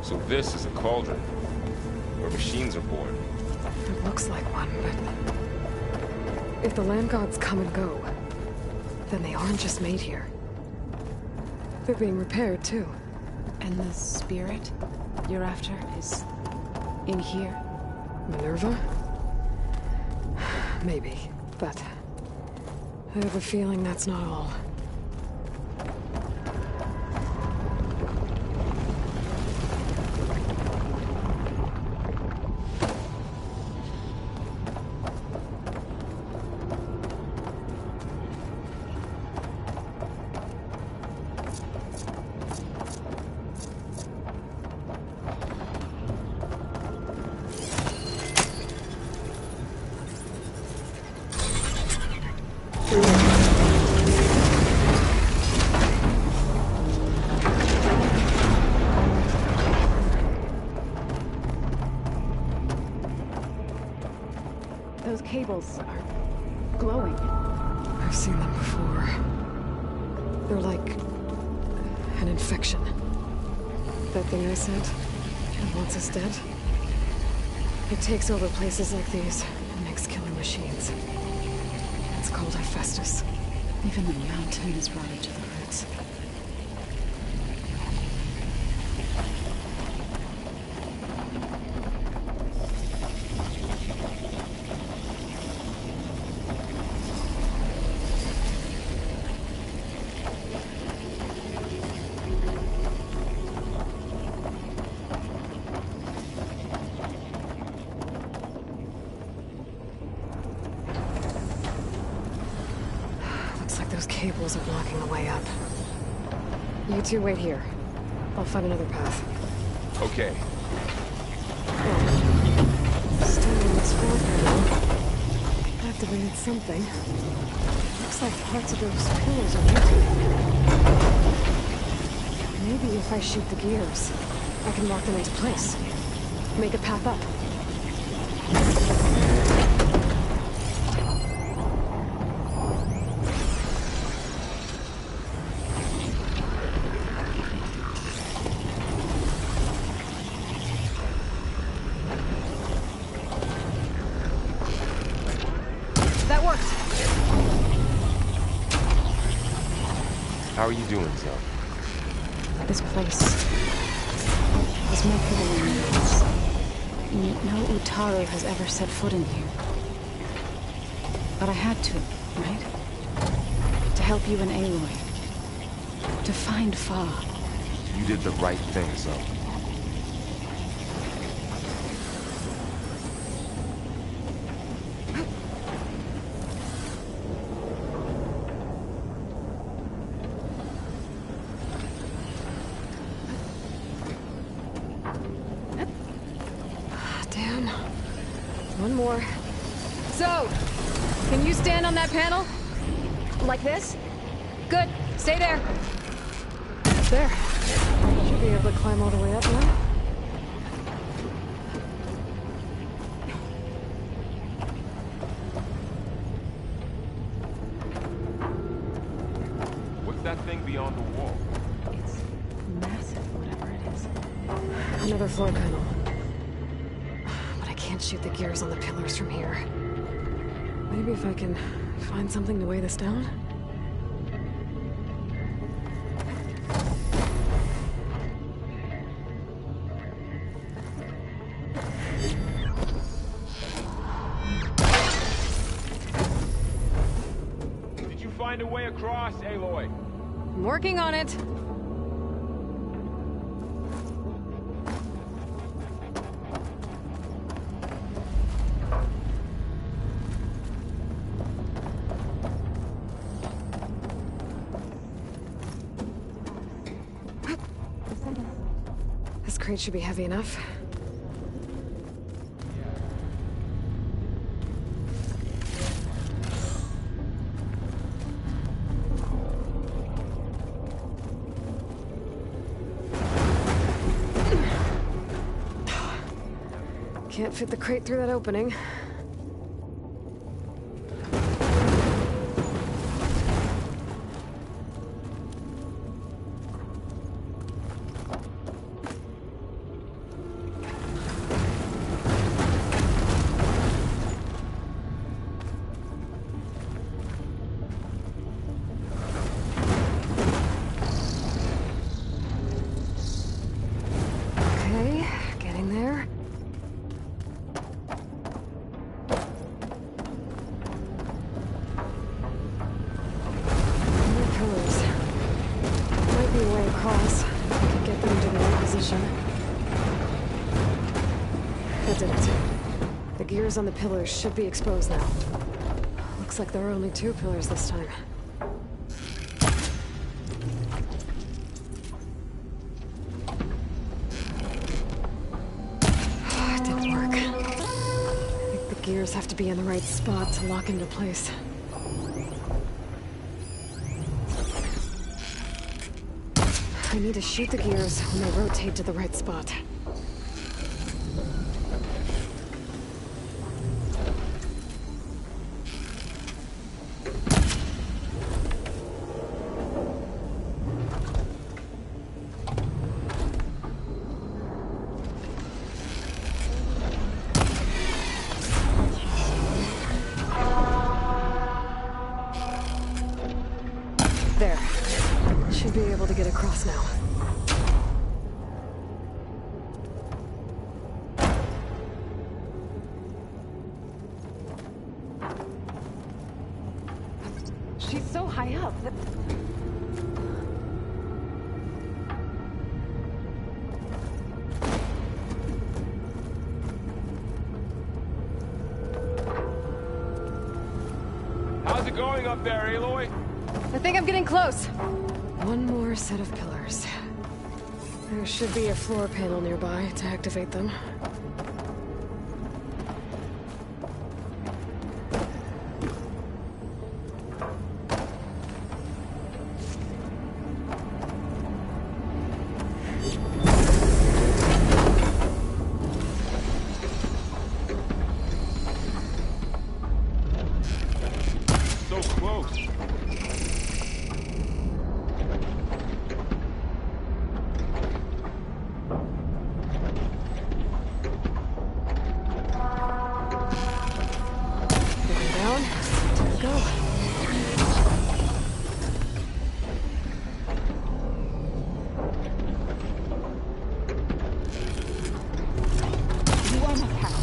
Speaker 10: So this is a cauldron, where machines are born.
Speaker 1: It looks like one, but... if the land gods come and go, then they aren't just made here. They're being repaired, too.
Speaker 9: And the spirit you're after is in here?
Speaker 1: Minerva? Maybe, but I have a feeling that's not all.
Speaker 9: Those cables are glowing.
Speaker 1: I've seen them before. They're like an infection. That thing I sent, and wants us dead. It takes over places like these and makes killer machines. It's called Hephaestus.
Speaker 9: Even the mountain is rotted to the roots.
Speaker 1: Those cables are blocking the way up. You two wait here. I'll find another path.
Speaker 10: Okay.
Speaker 1: Standing on this floor panel. Activated something. Looks like parts of those pillars are moving. Maybe if I shoot the gears, I can lock them into place. Make a path up.
Speaker 10: How are you doing, Zoe?
Speaker 9: This place is meant for the Lannards. No Utaru has ever set foot in here. But I had to, right? To help you and Aloy. To find Fa.
Speaker 10: You did the right thing, Zoe.
Speaker 1: One more. So, can you stand on that panel? Like this? Good. Stay there. There. Should be able to climb all the way up now.
Speaker 10: What's that thing beyond the wall?
Speaker 9: It's massive, whatever it is.
Speaker 1: Another floor panel. Can't shoot the gears on the pillars from here. Maybe if I can find something to weigh this down?
Speaker 10: Did you find a way across, Aloy?
Speaker 1: I'm working on it. This crate should be heavy enough. Can't fit the crate through that opening. across. Get them into the right position. That did it. The gears on the pillars should be exposed now. Looks like there are only 2 pillars this time. It didn't work. I think the gears have to be in the right spot to lock into place. I need to shoot the gears when they rotate to the right spot. There. Should be able to get across now.
Speaker 15: She's so high up that...
Speaker 10: How's it going up there, Aloy?
Speaker 1: I think I'm getting close. One more set of pillars. There should be a floor panel nearby to activate them.
Speaker 10: So close.
Speaker 1: Down. Time to go.
Speaker 8: You are my pal.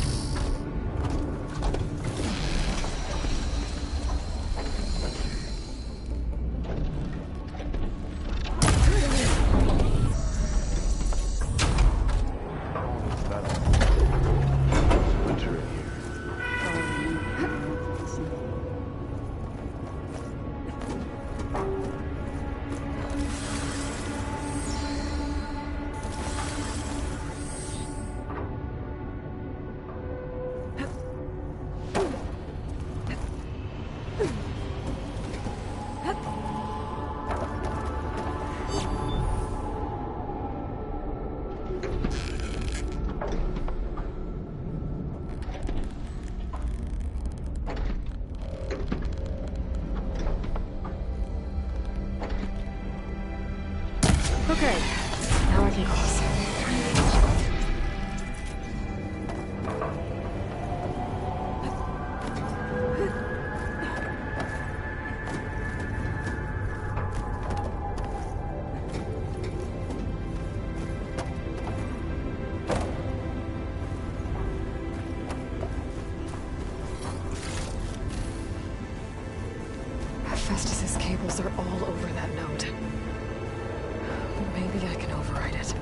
Speaker 1: Okay, now I can cross. Festus's cables are all over that node. Maybe I can override it.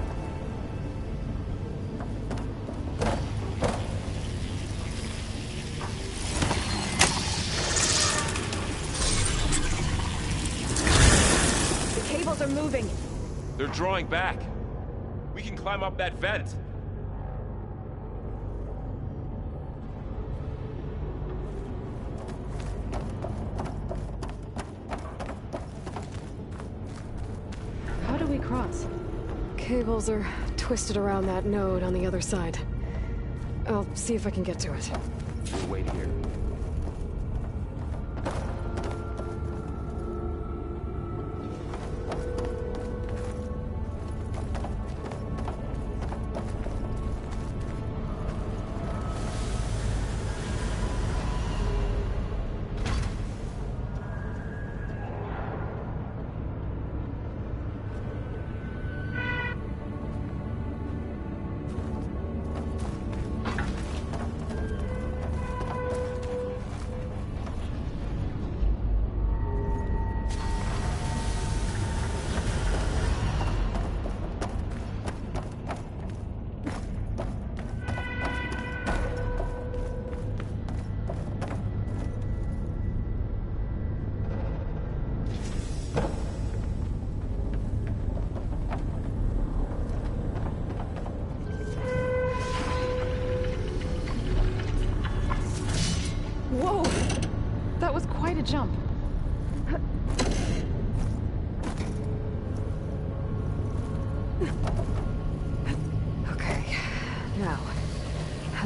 Speaker 15: The cables are moving.
Speaker 10: They're drawing back. We can climb up that vent.
Speaker 1: How do we cross? Cables are twisted around that node on the other side. I'll see if I can get to it.
Speaker 10: We'll wait here.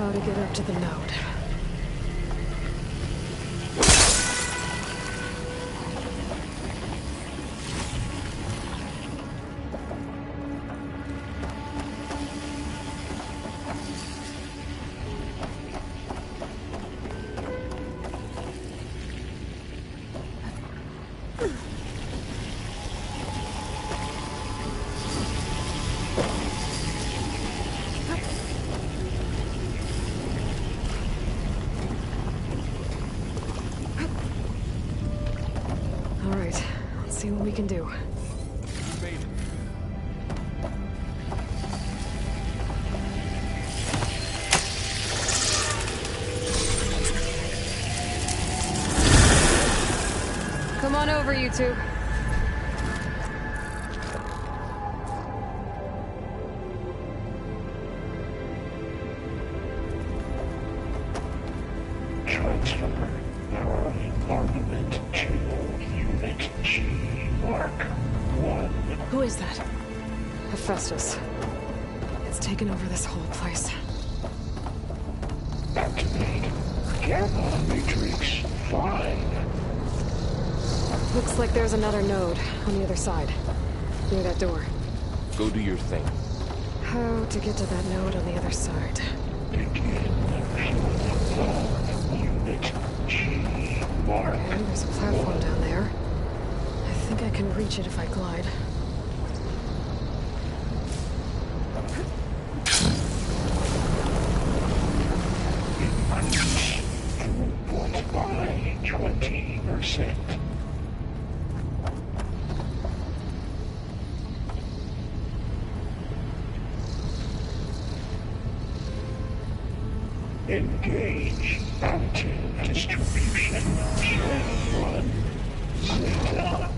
Speaker 1: how to get up to the node. See what we can do.
Speaker 2: Come on over, you two.
Speaker 1: Who is that? Hephaestus. It's taken over this whole place.
Speaker 18: Activate. Gamma Matrix 5.
Speaker 1: Looks like there's another node on the other side. Near that door.
Speaker 10: Go do your thing.
Speaker 1: How to get to that node on the other side?
Speaker 18: Begin. Unit G. Mark.
Speaker 1: Okay, there's a platform down there. I think I can reach it if I glide.
Speaker 18: By 20%. Engage active distribution. Run. Zeta.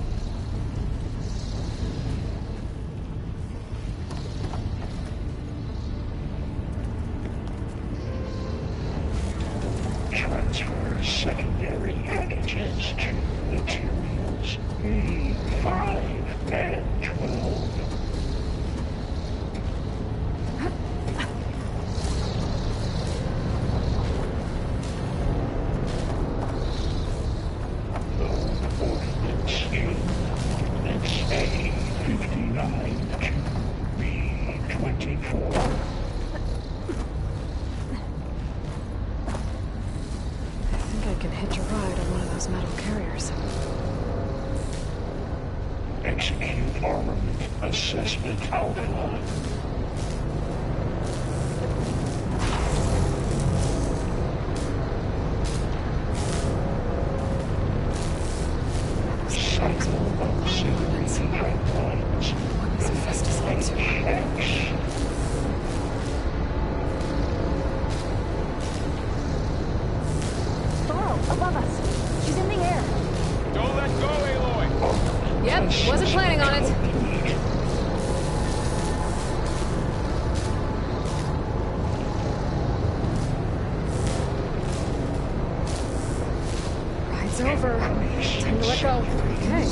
Speaker 18: Transfer secondary antigens to materials E5 and 12. Ordnance in Units A59 to B24.
Speaker 1: I can hitch a ride on one of those metal carriers.
Speaker 18: Execute armament assessment alpha. Cycle auxiliary pipelines.
Speaker 1: What is Hephaestus up to?
Speaker 15: Above us. She's in the air.
Speaker 3: Don't let go, Aloy!
Speaker 2: Yep, wasn't planning on it.
Speaker 1: Ride's over. Time to let go. Okay.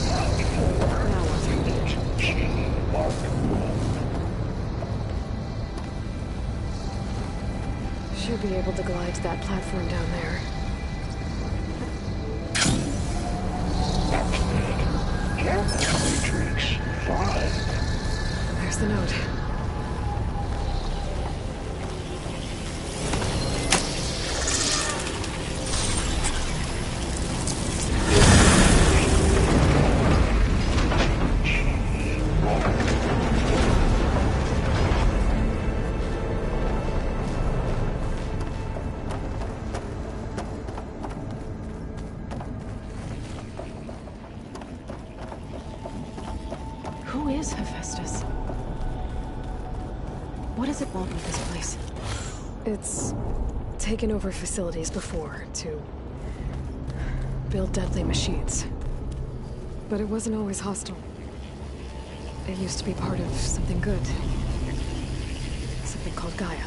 Speaker 1: Now what? Should be able to glide to that platform down there.
Speaker 18: Matrix 5.
Speaker 1: There's the node. Who is Hephaestus? What does it want with this place? It's taken over facilities before to build deadly machines. But it wasn't always hostile. It used to be part of something good. Something called Gaia.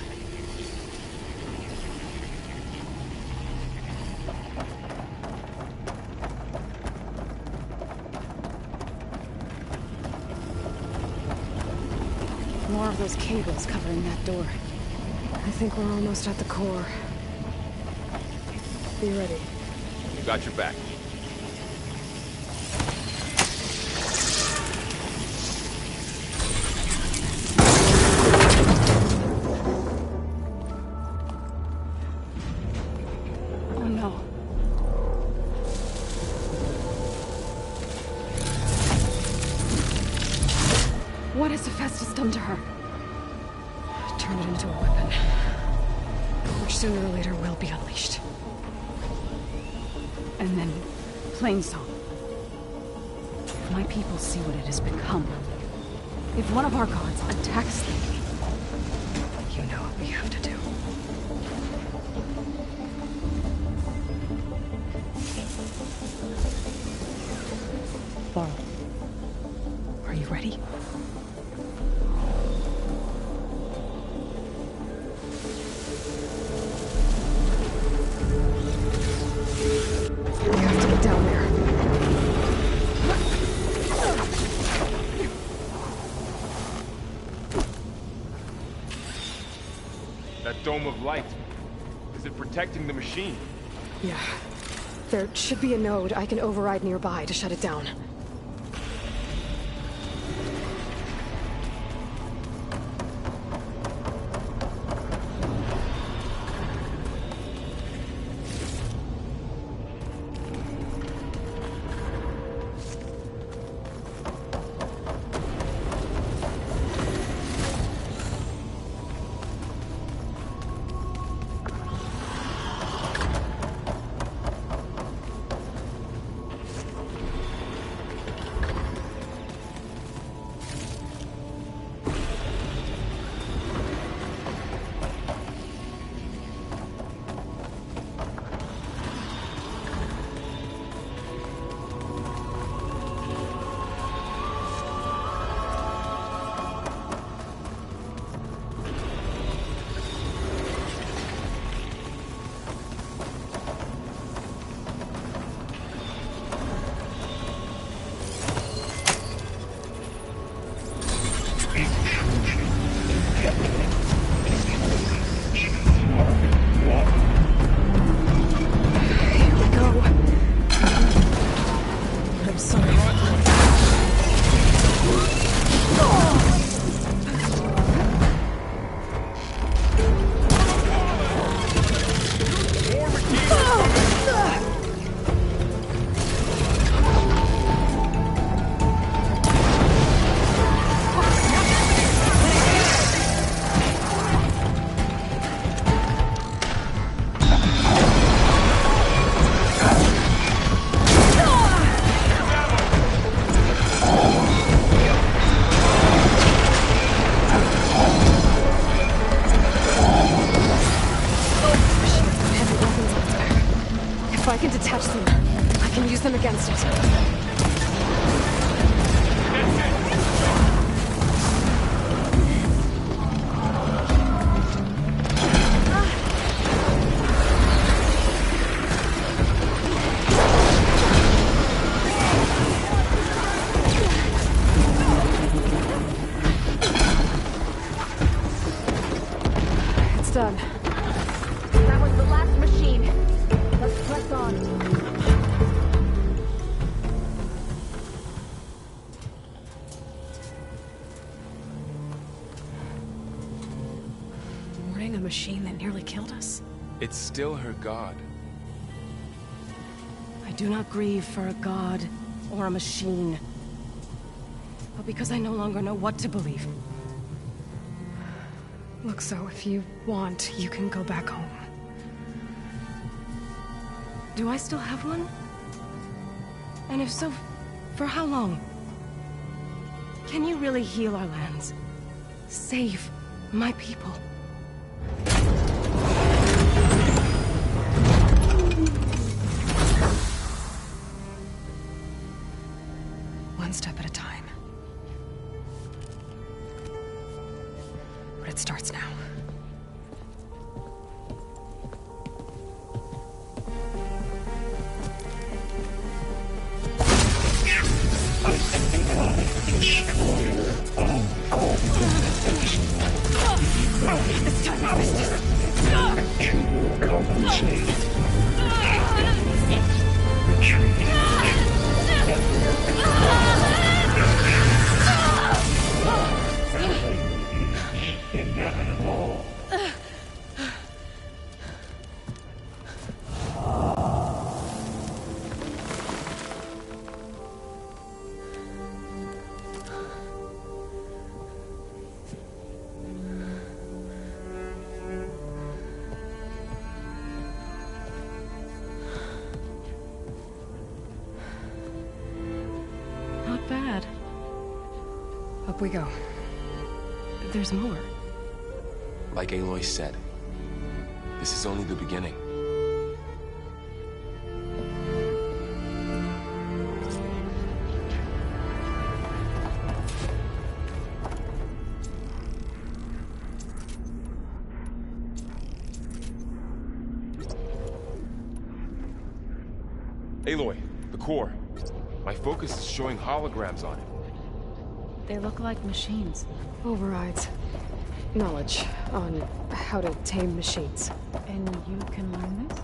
Speaker 1: More of those cables covering that door. I think we're almost at the core. Be ready.
Speaker 10: You got your back.
Speaker 9: Oh no. What has Hephaestus done to her?
Speaker 1: Turn it into a weapon. Which sooner or later will be unleashed.
Speaker 9: And then, Plainsong. If my people see what it has become, if one of our gods attacks them,
Speaker 1: you know what we have to do.
Speaker 9: Varl,
Speaker 1: are you ready? We have to get down there.
Speaker 10: That dome of light. Is it protecting the machine?
Speaker 1: Yeah. There should be a node I can override nearby to shut it down.
Speaker 15: Done. That was the last machine. Let's press on.
Speaker 1: Mourning a machine that nearly killed us?
Speaker 10: It's still her god.
Speaker 15: I do not grieve for a god or a machine, but because I no longer know what to believe.
Speaker 1: Look, so if you want, you can go back home.
Speaker 15: Do I still have one? And if so, for how long? Can you really heal our lands? Save my people?
Speaker 1: One step at a time. But it starts now.
Speaker 18: This time, Hephaestus.
Speaker 9: bad.
Speaker 1: Up we go.
Speaker 9: There's more.
Speaker 10: Like Aloy said, this is only the beginning. Aloy, the core. My focus is showing holograms on it.
Speaker 9: They look like machines.
Speaker 1: Overrides. Knowledge on how to tame machines.
Speaker 9: And you can learn this?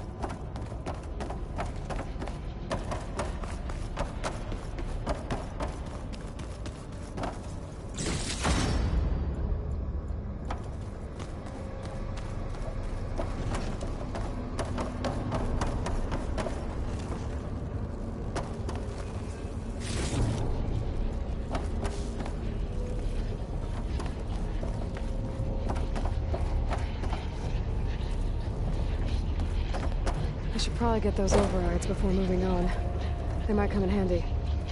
Speaker 1: I should probably get those overrides before moving on. They might come in handy.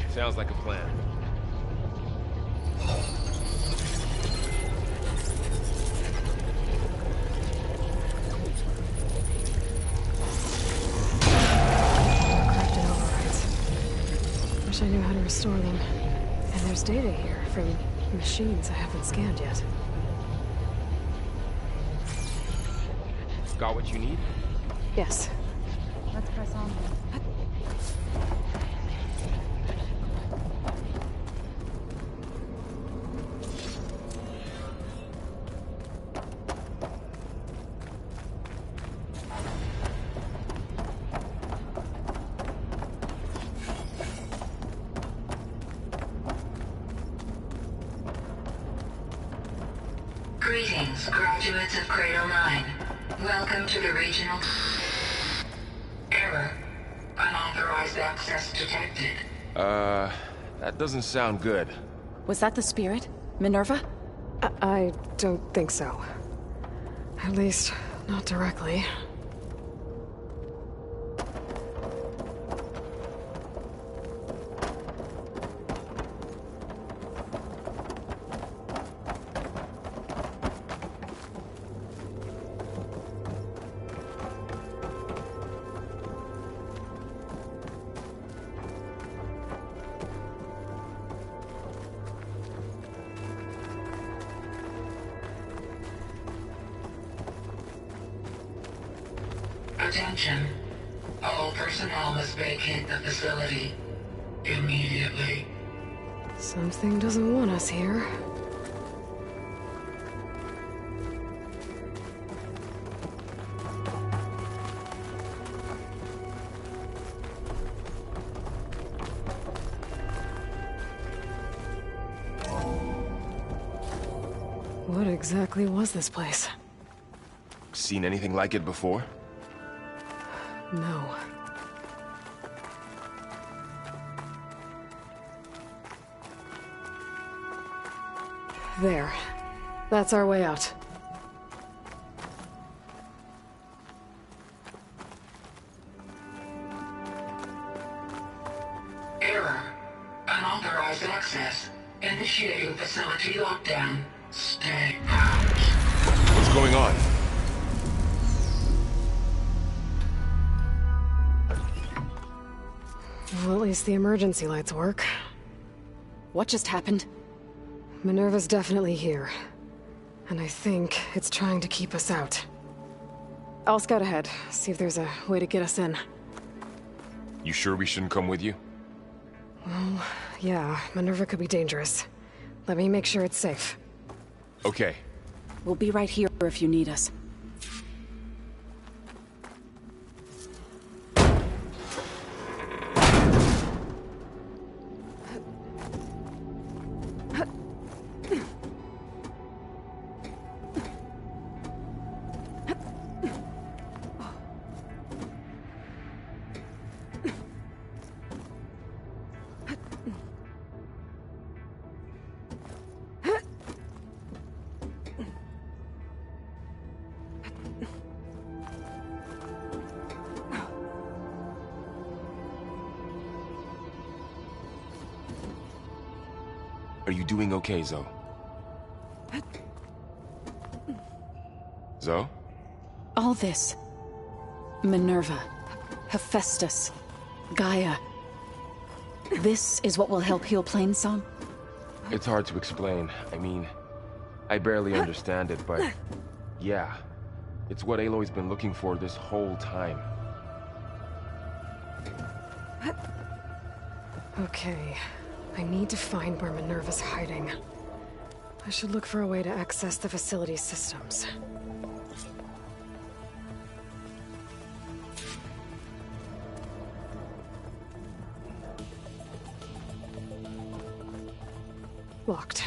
Speaker 10: Sounds like a plan.
Speaker 1: Crafted overrides. Wish I knew how to restore them. And there's data here from machines I haven't scanned yet.
Speaker 10: Got what you need?
Speaker 1: Yes.
Speaker 8: Let's press on.
Speaker 19: Greetings, graduates of Cradle 9. Welcome to the regional... Error. Unauthorized access detected.
Speaker 10: That doesn't sound good.
Speaker 9: Was that the spirit? Minerva?
Speaker 1: I don't think so. At least, not directly.
Speaker 19: Attention. All personnel must vacate the facility immediately.
Speaker 1: Something doesn't want us here. What exactly was this place?
Speaker 10: Seen anything like it before?
Speaker 1: No. There. That's our way out.
Speaker 19: Error. Unauthorized access. Initiating facility lockdown. Stay out.
Speaker 10: What's going on?
Speaker 1: Well, at least the emergency lights work.
Speaker 9: What just happened?
Speaker 1: Minerva's definitely here. And I think it's trying to keep us out. I'll scout ahead, see if there's a way to get us in.
Speaker 10: You sure we shouldn't come with you?
Speaker 1: Well, yeah, Minerva could be dangerous. Let me make sure it's safe.
Speaker 10: Okay.
Speaker 9: We'll be right here if you need us.
Speaker 10: Are you doing okay, Zoe? Zoe?
Speaker 9: All this. Minerva. Hephaestus. Gaia. This is what will help heal Plainsong?
Speaker 10: It's hard to explain. I mean, I barely understand it, but yeah. It's what Aloy's been looking for this whole time.
Speaker 1: Okay. I need to find where Minerva's hiding. I should look for a way to access the facility's systems. Locked.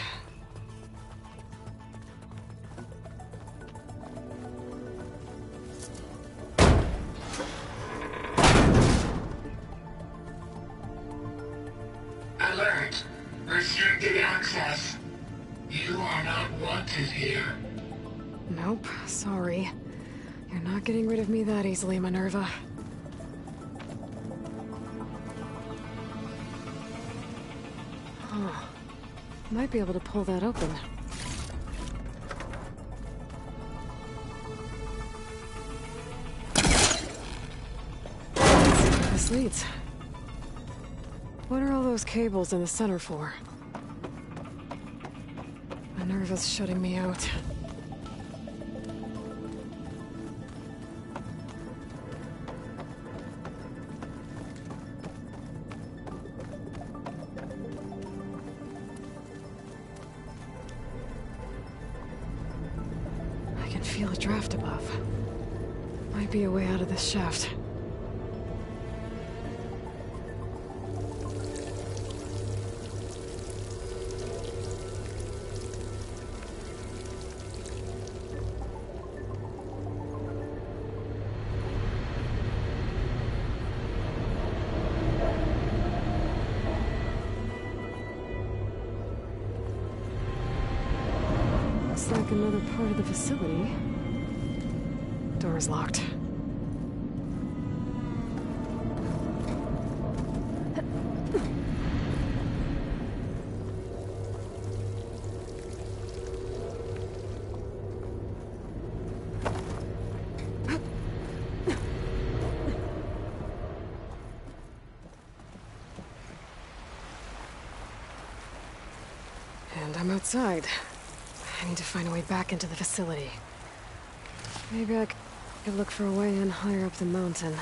Speaker 19: Alert. Restricted access. You are not wanted here.
Speaker 1: Nope, sorry. You're not getting rid of me that easily, Minerva. Huh. Might be able to pull that open. Let's see where this leads. What are all those cables in the center for? Minerva's shutting me out. I can feel a draft above. Might be a way out of this shaft. Looks like another part of the facility. Door's locked. And I'm outside. I need to find a way back into the facility. Maybe I could look for a way in higher up the mountain.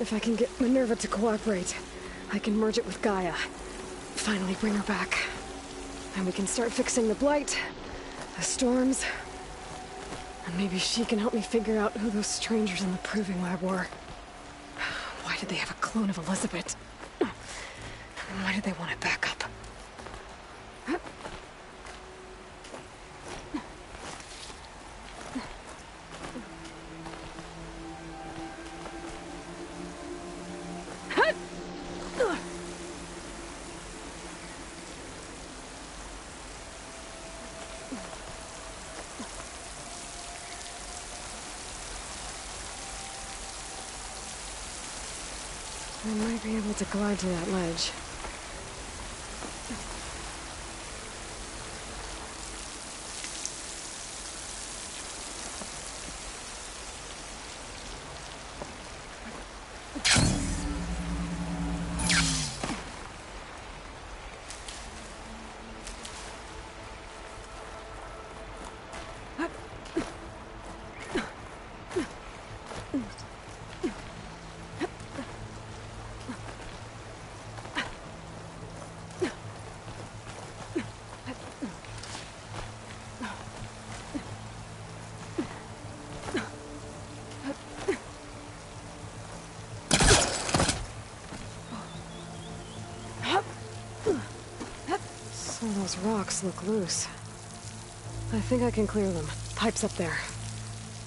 Speaker 1: If I can get Minerva to cooperate, I can merge it with Gaia. Finally bring her back. And we can start fixing the Blight, the storms, and maybe she can help me figure out who those strangers in the proving lab were. Why did they have a clone of Elizabeth? And why did they want it back up? I might be able to glide to that ledge. Those rocks look loose. I think I can clear them. Pipe's up there.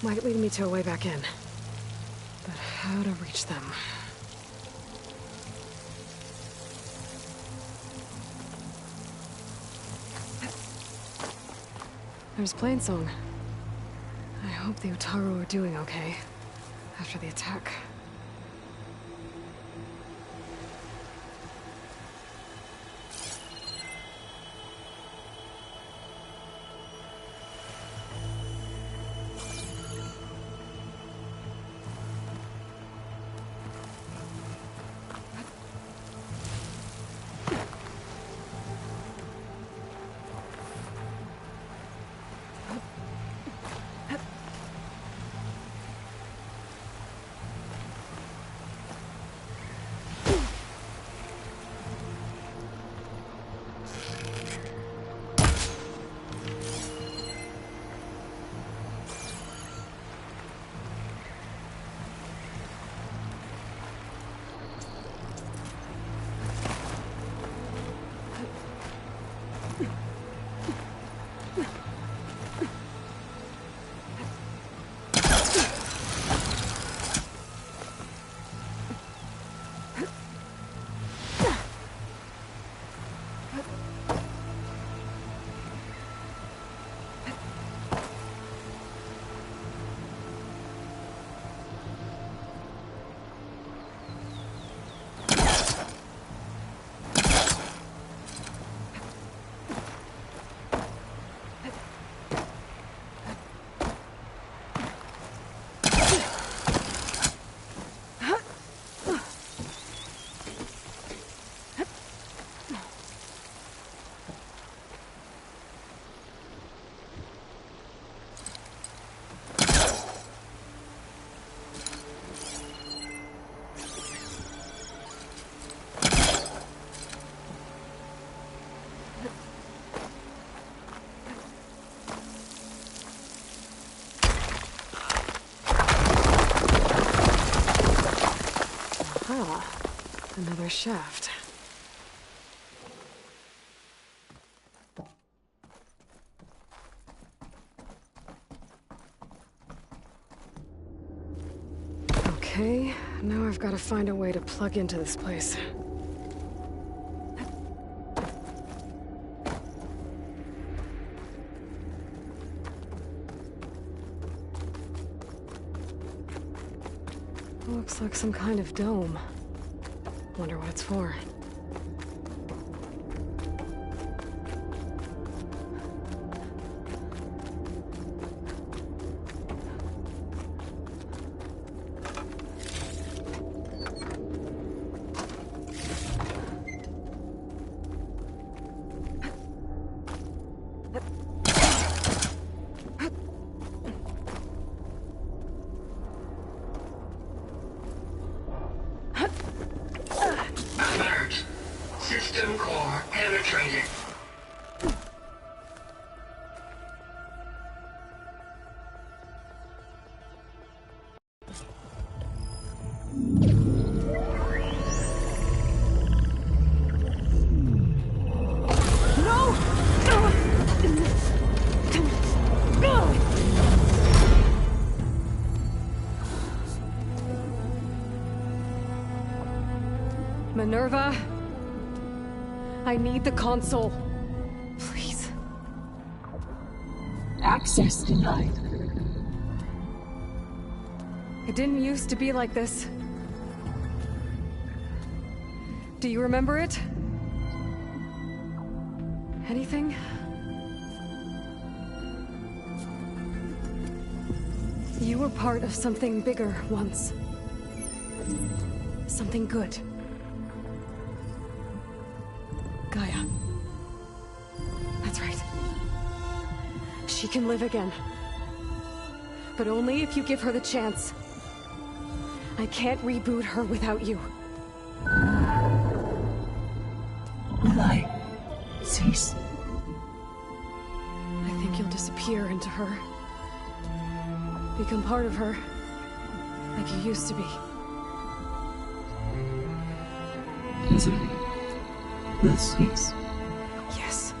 Speaker 1: Might lead me to a way back in. But how to reach them? There's Plainsong. I hope the Utaru are doing okay after the attack. Another shaft. Okay, now I've got to find a way to plug into this place. Looks like some kind of dome. Wonder what it's for.
Speaker 19: System core penetrated.
Speaker 1: Minerva? I need the console. Please.
Speaker 18: Access denied.
Speaker 1: It didn't used to be like this. Do you remember it? Anything? You were part of something bigger once. Something good. Gaia. That's right. She can live again. But only if you give her the chance. I can't reboot her without you.
Speaker 18: Will I cease?
Speaker 1: I think you'll disappear into her. Become part of her. Like you used to be.
Speaker 18: Desiree, will cease.
Speaker 1: Yes.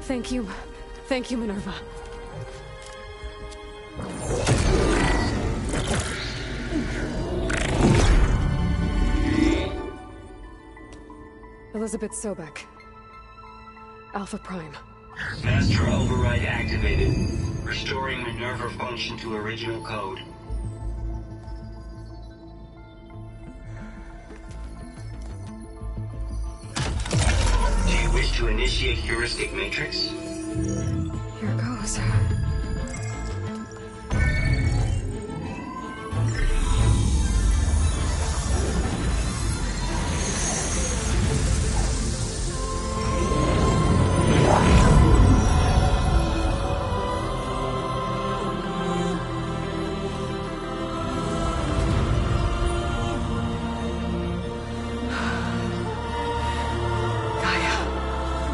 Speaker 1: Thank you. Thank you, Minerva. Elizabeth Sobek. Alpha Prime.
Speaker 19: Master override activated. Restoring Minerva function to original code. Do you wish to initiate heuristic matrix?
Speaker 1: Here goes.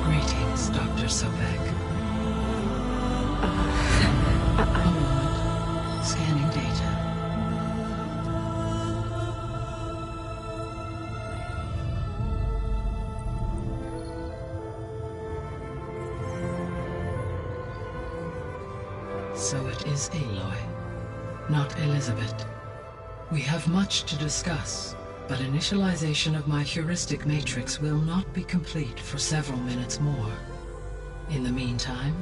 Speaker 18: Greetings, Dr. Sobek. Scanning data. So it is Aloy, not Elizabeth. We have much to discuss, but initialization of my heuristic matrix will not be complete for several minutes more. In the meantime,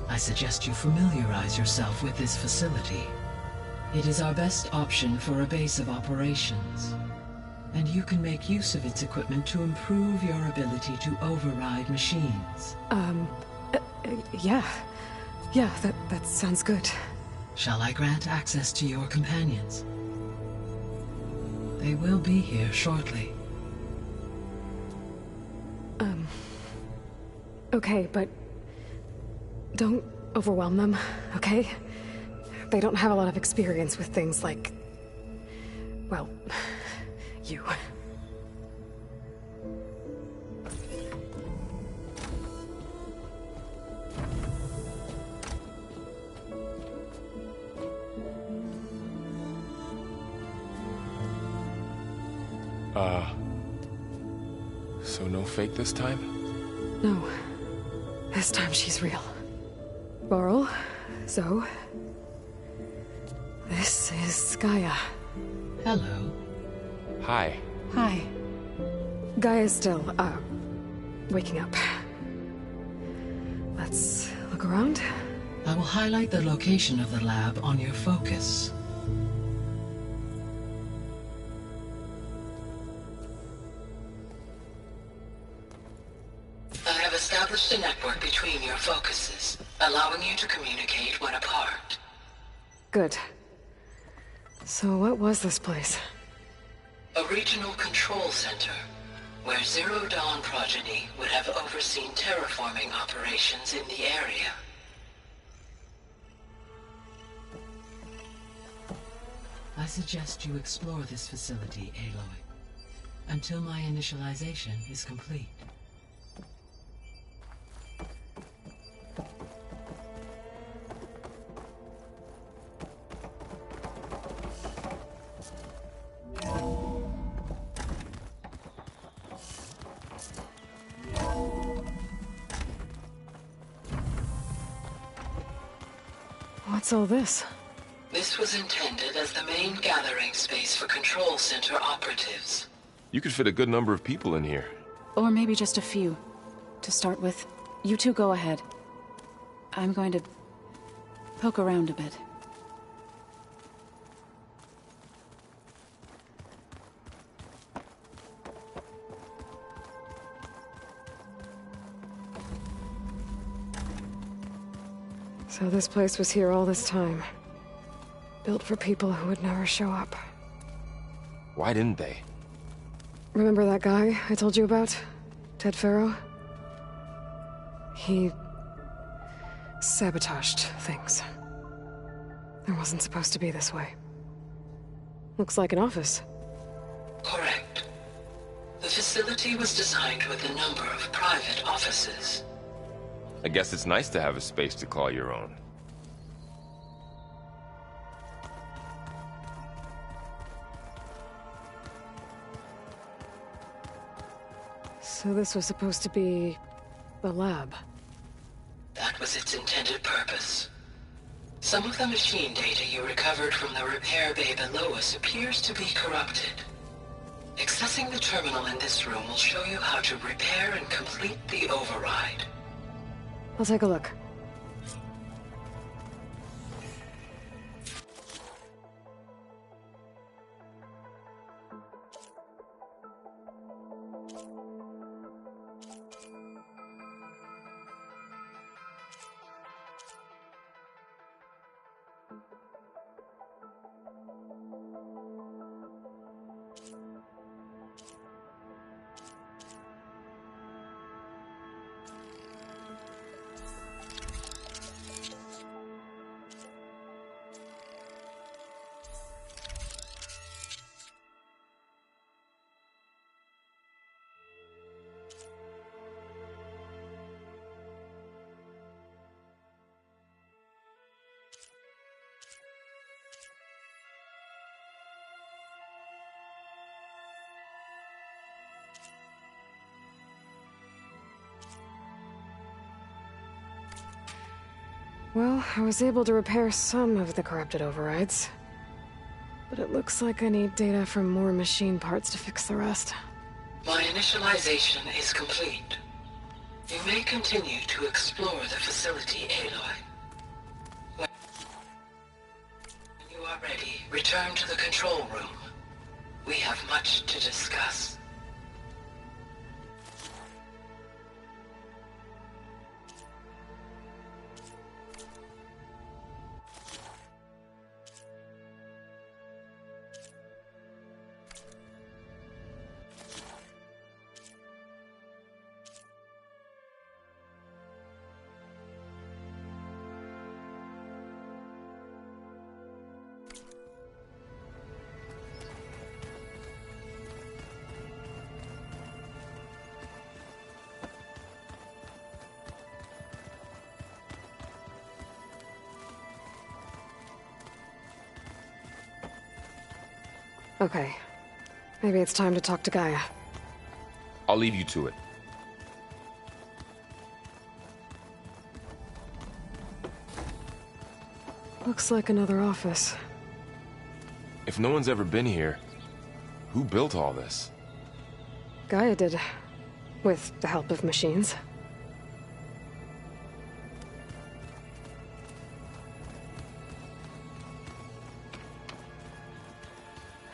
Speaker 18: I suggest you familiarize yourself with this facility. It is our best option for a base of operations, and you can make use of its equipment to improve your ability to override machines.
Speaker 1: Yeah. Yeah, that sounds good.
Speaker 18: Shall I grant access to your companions? They will be here shortly.
Speaker 1: Okay, but don't overwhelm them, okay? They don't have a lot of experience with things like, well, you.
Speaker 10: So no fake this time?
Speaker 1: No. This time she's real. Laurel, Zoe. This is Gaia.
Speaker 18: Hello.
Speaker 10: Hi.
Speaker 1: Hi. Gaia's still, waking up. Let's look around.
Speaker 18: I will highlight the location of the lab on your focus.
Speaker 7: I have established a network between your focuses, allowing you to communicate when apart.
Speaker 1: Good. So what was this place?
Speaker 7: A regional control center, where Zero Dawn progeny would have overseen terraforming operations in the area.
Speaker 18: I suggest you explore this facility, Aloy, until my initialization is complete.
Speaker 1: What's all this?
Speaker 7: This was intended as the main gathering space for control center operatives.
Speaker 10: You could fit a good number of people in here.
Speaker 8: Or maybe just a few. To start with, you two go ahead. I'm going to poke around a bit.
Speaker 1: So this place was here all this time. Built for people who would never show up.
Speaker 10: Why didn't they?
Speaker 1: Remember that guy I told you about? Ted Faro? He sabotaged things. It wasn't supposed to be this way. Looks like an office.
Speaker 7: Correct. The facility was designed with a number of private offices.
Speaker 10: I guess it's nice to have a space to call your own.
Speaker 1: So this was supposed to be the lab.
Speaker 7: that was its intended purpose. Some of the machine data you recovered from the repair bay below us appears to be corrupted. Accessing the terminal in this room will show you how to repair and complete the override.
Speaker 1: I'll take a look. Well, I was able to repair some of the corrupted overrides. But it looks like I need data from more machine parts to fix the rest.
Speaker 7: My initialization is complete. You may continue to explore the facility, Aloy. When you are ready, return to the control room. We have much to discuss.
Speaker 1: Okay. Maybe it's time to talk to Gaia.
Speaker 10: I'll leave you to it.
Speaker 1: Looks like another office.
Speaker 10: If no one's ever been here, who built all this?
Speaker 1: Gaia did. With the help of machines.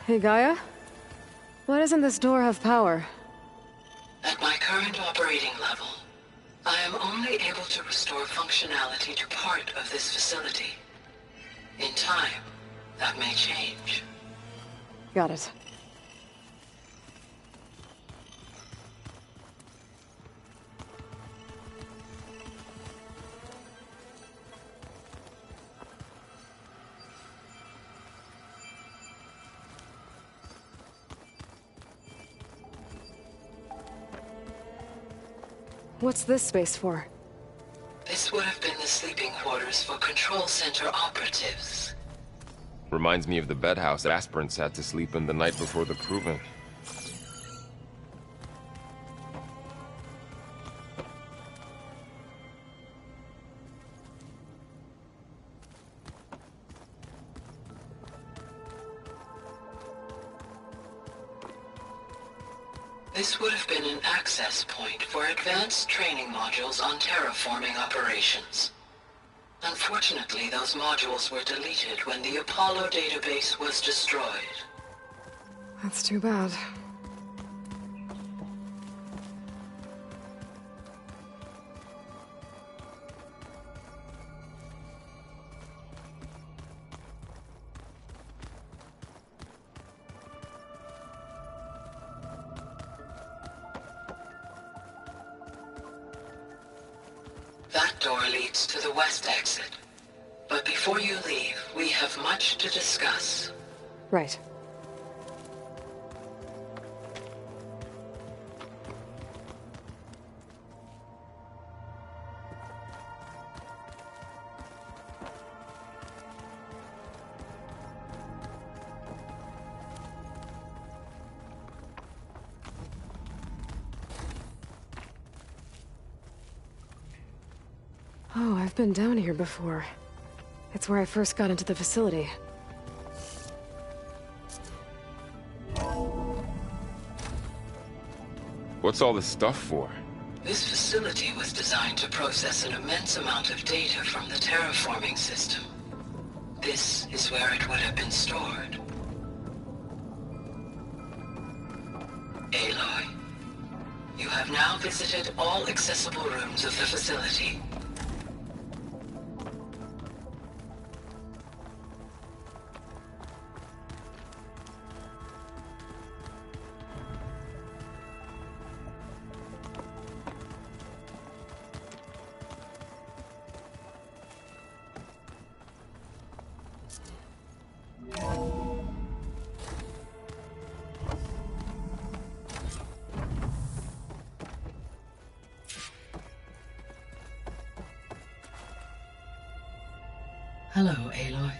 Speaker 1: Hey, Gaia? Why doesn't this door have power?
Speaker 7: At my current operating level, I am only able to restore functionality to part of this facility. In time, that may change.
Speaker 1: Got it. What's this space for?
Speaker 7: This would have been the sleeping quarters for Control Center operatives.
Speaker 10: Reminds me of the bedhouse aspirants had to sleep in the night before the proving.
Speaker 7: This would have been an access point for advanced training modules on terraforming operations. Unfortunately, those modules were deleted when the Apollo database was destroyed.
Speaker 1: That's too bad.
Speaker 7: That door leads to the west exit. But before you leave, we have much to discuss.
Speaker 1: Right. Oh, I've been down here before. It's where I first got into the facility.
Speaker 10: What's all this stuff for?
Speaker 7: This facility was designed to process an immense amount of data from the terraforming system. This is where it would have been stored. Aloy, you have now visited all accessible rooms of the facility.
Speaker 18: Hello, Aloy.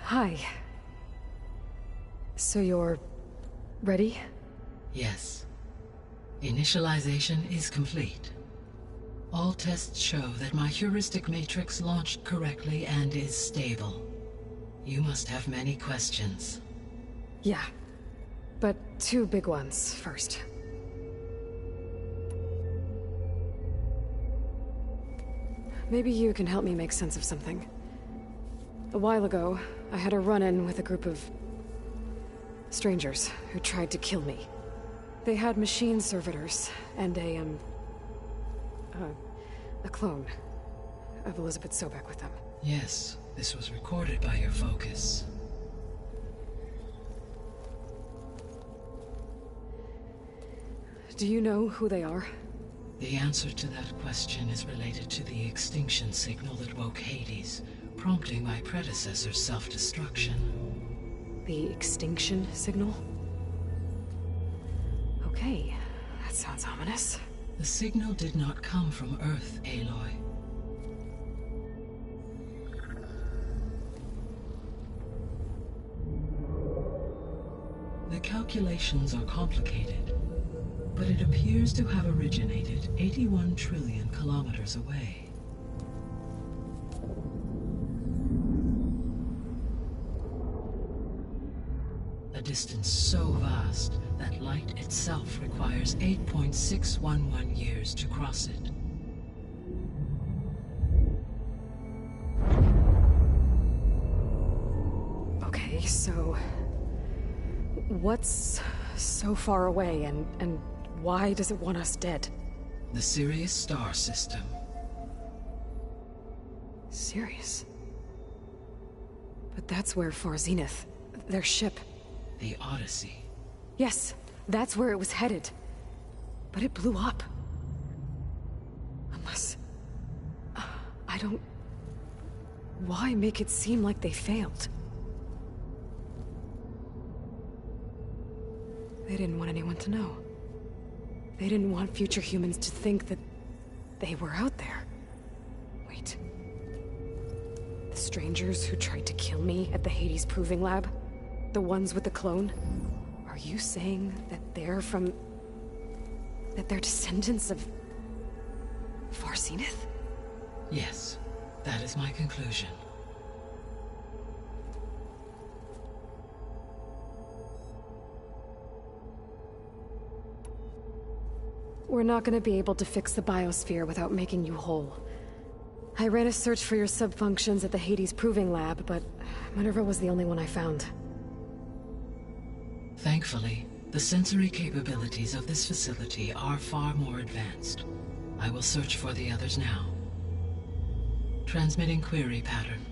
Speaker 1: Hi. So you're... ready?
Speaker 18: Yes. Initialization is complete. All tests show that my heuristic matrix launched correctly and is stable. You must have many questions.
Speaker 1: Yeah. But 2 big ones first. Maybe you can help me make sense of something. A while ago, I had a run-in with a group of... strangers who tried to kill me. They had machine servitors and a clone of Elizabeth Sobek with them.
Speaker 18: Yes, this was recorded by your focus.
Speaker 1: Do you know who they are?
Speaker 18: The answer to that question is related to the extinction signal that woke Hades, prompting my predecessor's self-destruction.
Speaker 1: The extinction signal? Okay, that sounds ominous.
Speaker 18: The signal did not come from Earth, Aloy. The calculations are complicated, but it appears to have originated 81 trillion kilometers away. A distance so vast that light itself requires 8.611 years to cross it.
Speaker 1: Okay, so... what's so far away, and why does it want us dead?
Speaker 18: The Sirius star system.
Speaker 1: Sirius? But that's where Far Zenith, their ship...
Speaker 18: The Odyssey.
Speaker 1: Yes, that's where it was headed. But it blew up. Unless... I don't... Why make it seem like they failed? They didn't want anyone to know. They didn't want future humans to think that they were out there. Wait. The strangers who tried to kill me at the Hades Proving Lab? The ones with the clone? Are you saying that they're from... that they're descendants of... Far Zenith?
Speaker 18: Yes, that is my conclusion.
Speaker 1: We're not gonna be able to fix the biosphere without making you whole. I ran a search for your subfunctions at the Hades Proving Lab, but Minerva was the only one I found.
Speaker 18: Thankfully, the sensory capabilities of this facility are far more advanced. I will search for the others now. Transmitting query pattern.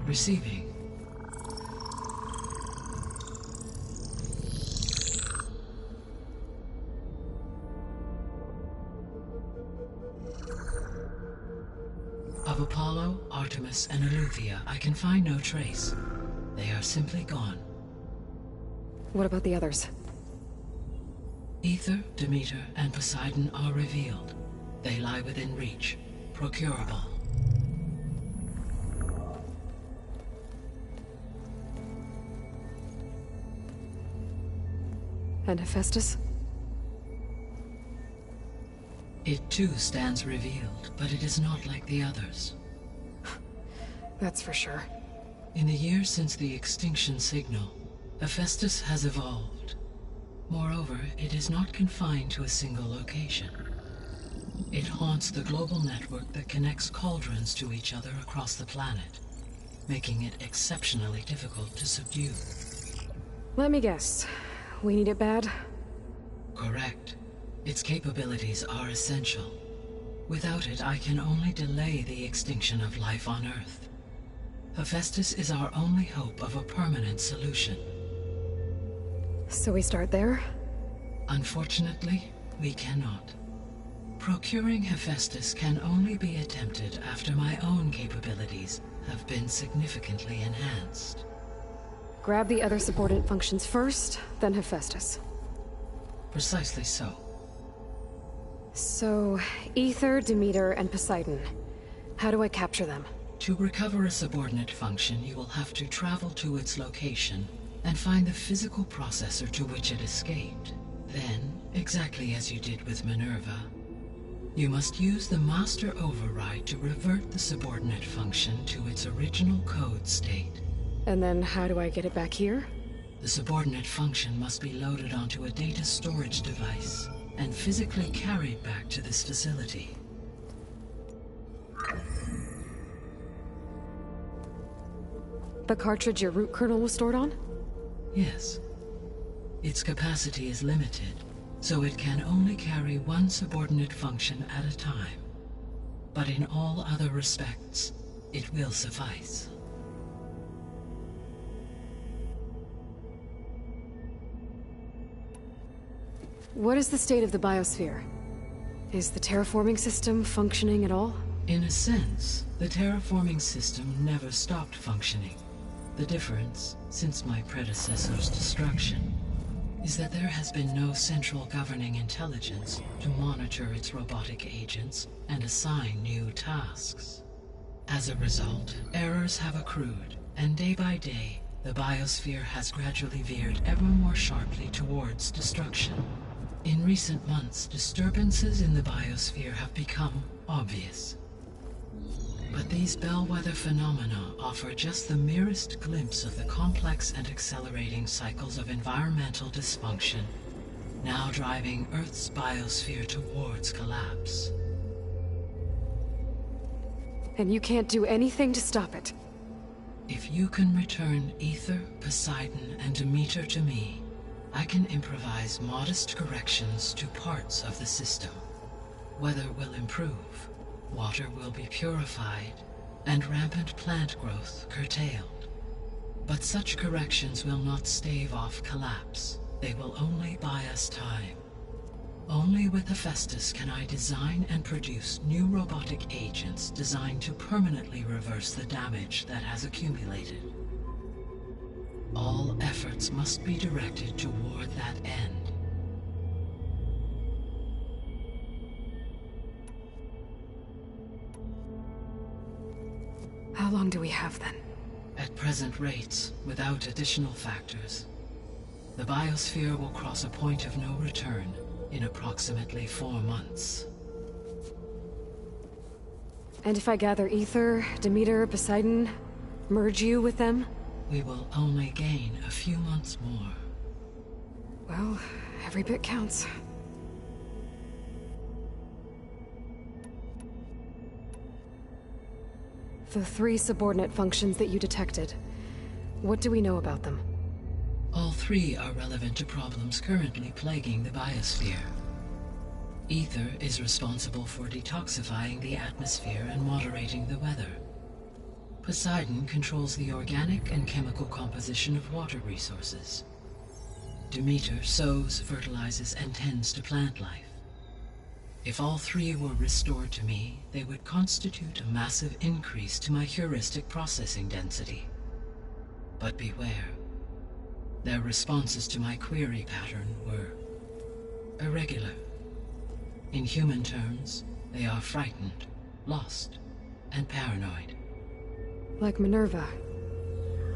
Speaker 18: Receiving. Of Apollo, Artemis, and Eleuthia, I can find no trace. They are simply gone.
Speaker 1: What about the others?
Speaker 18: Aether, Demeter, and Poseidon are revealed. They lie within reach, procurable.
Speaker 1: And Hephaestus?
Speaker 18: It too stands revealed, but it is not like the others.
Speaker 1: That's for sure.
Speaker 18: In the years since the extinction signal, Hephaestus has evolved. Moreover, it is not confined to a single location. It haunts the global network that connects cauldrons to each other across the planet, making it exceptionally difficult to subdue.
Speaker 1: Let me guess. We need it bad?
Speaker 18: Correct. Its capabilities are essential. Without it, I can only delay the extinction of life on Earth. Hephaestus is our only hope of a permanent solution.
Speaker 1: So we start there?
Speaker 18: Unfortunately, we cannot. Procuring Hephaestus can only be attempted after my own capabilities have been significantly enhanced.
Speaker 1: Grab the other subordinate functions first, then Hephaestus.
Speaker 18: Precisely so.
Speaker 1: So, Aether, Demeter, and Poseidon. How do I capture them?
Speaker 18: To recover a subordinate function, you will have to travel to its location and find the physical processor to which it escaped. Then, exactly as you did with Minerva, you must use the master override to revert the subordinate function to its original code state.
Speaker 1: And then how do I get it back here?
Speaker 18: The subordinate function must be loaded onto a data storage device and physically carried back to this facility.
Speaker 1: The cartridge your root kernel was stored on?
Speaker 18: Yes. Its capacity is limited, so it can only carry one subordinate function at a time. But in all other respects, it will suffice.
Speaker 1: What is the state of the biosphere? Is the terraforming system functioning at all?
Speaker 18: In a sense, the terraforming system never stopped functioning. The difference, since my predecessor's destruction, is that there has been no central governing intelligence to monitor its robotic agents and assign new tasks. As a result, errors have accrued, and day by day, the biosphere has gradually veered ever more sharply towards destruction. In recent months, disturbances in the biosphere have become obvious. But these bellwether phenomena offer just the merest glimpse of the complex and accelerating cycles of environmental dysfunction, now driving Earth's biosphere towards collapse.
Speaker 1: And you can't do anything to stop it?
Speaker 18: If you can return Aether, Poseidon, and Demeter to me, I can improvise modest corrections to parts of the system. Weather will improve, water will be purified, and rampant plant growth curtailed. But such corrections will not stave off collapse. They will only buy us time. Only with Hephaestus can I design and produce new robotic agents designed to permanently reverse the damage that has accumulated. All efforts must be directed toward that end.
Speaker 1: How long do we have then?
Speaker 18: At present rates, without additional factors, the biosphere will cross a point of no return in approximately 4 months.
Speaker 1: And if I gather Aether, Demeter, Poseidon, merge you with them?
Speaker 18: We will only gain a few months more.
Speaker 1: Well, every bit counts. The 3 subordinate functions that you detected, what do we know about them?
Speaker 18: All 3 are relevant to problems currently plaguing the biosphere. Aether is responsible for detoxifying the atmosphere and moderating the weather. Poseidon controls the organic and chemical composition of water resources. Demeter sows, fertilizes, and tends to plant life. If all 3 were restored to me, they would constitute a massive increase to my heuristic processing density. But beware. Their responses to my query pattern were irregular. In human terms, they are frightened, lost, and paranoid.
Speaker 1: Like Minerva.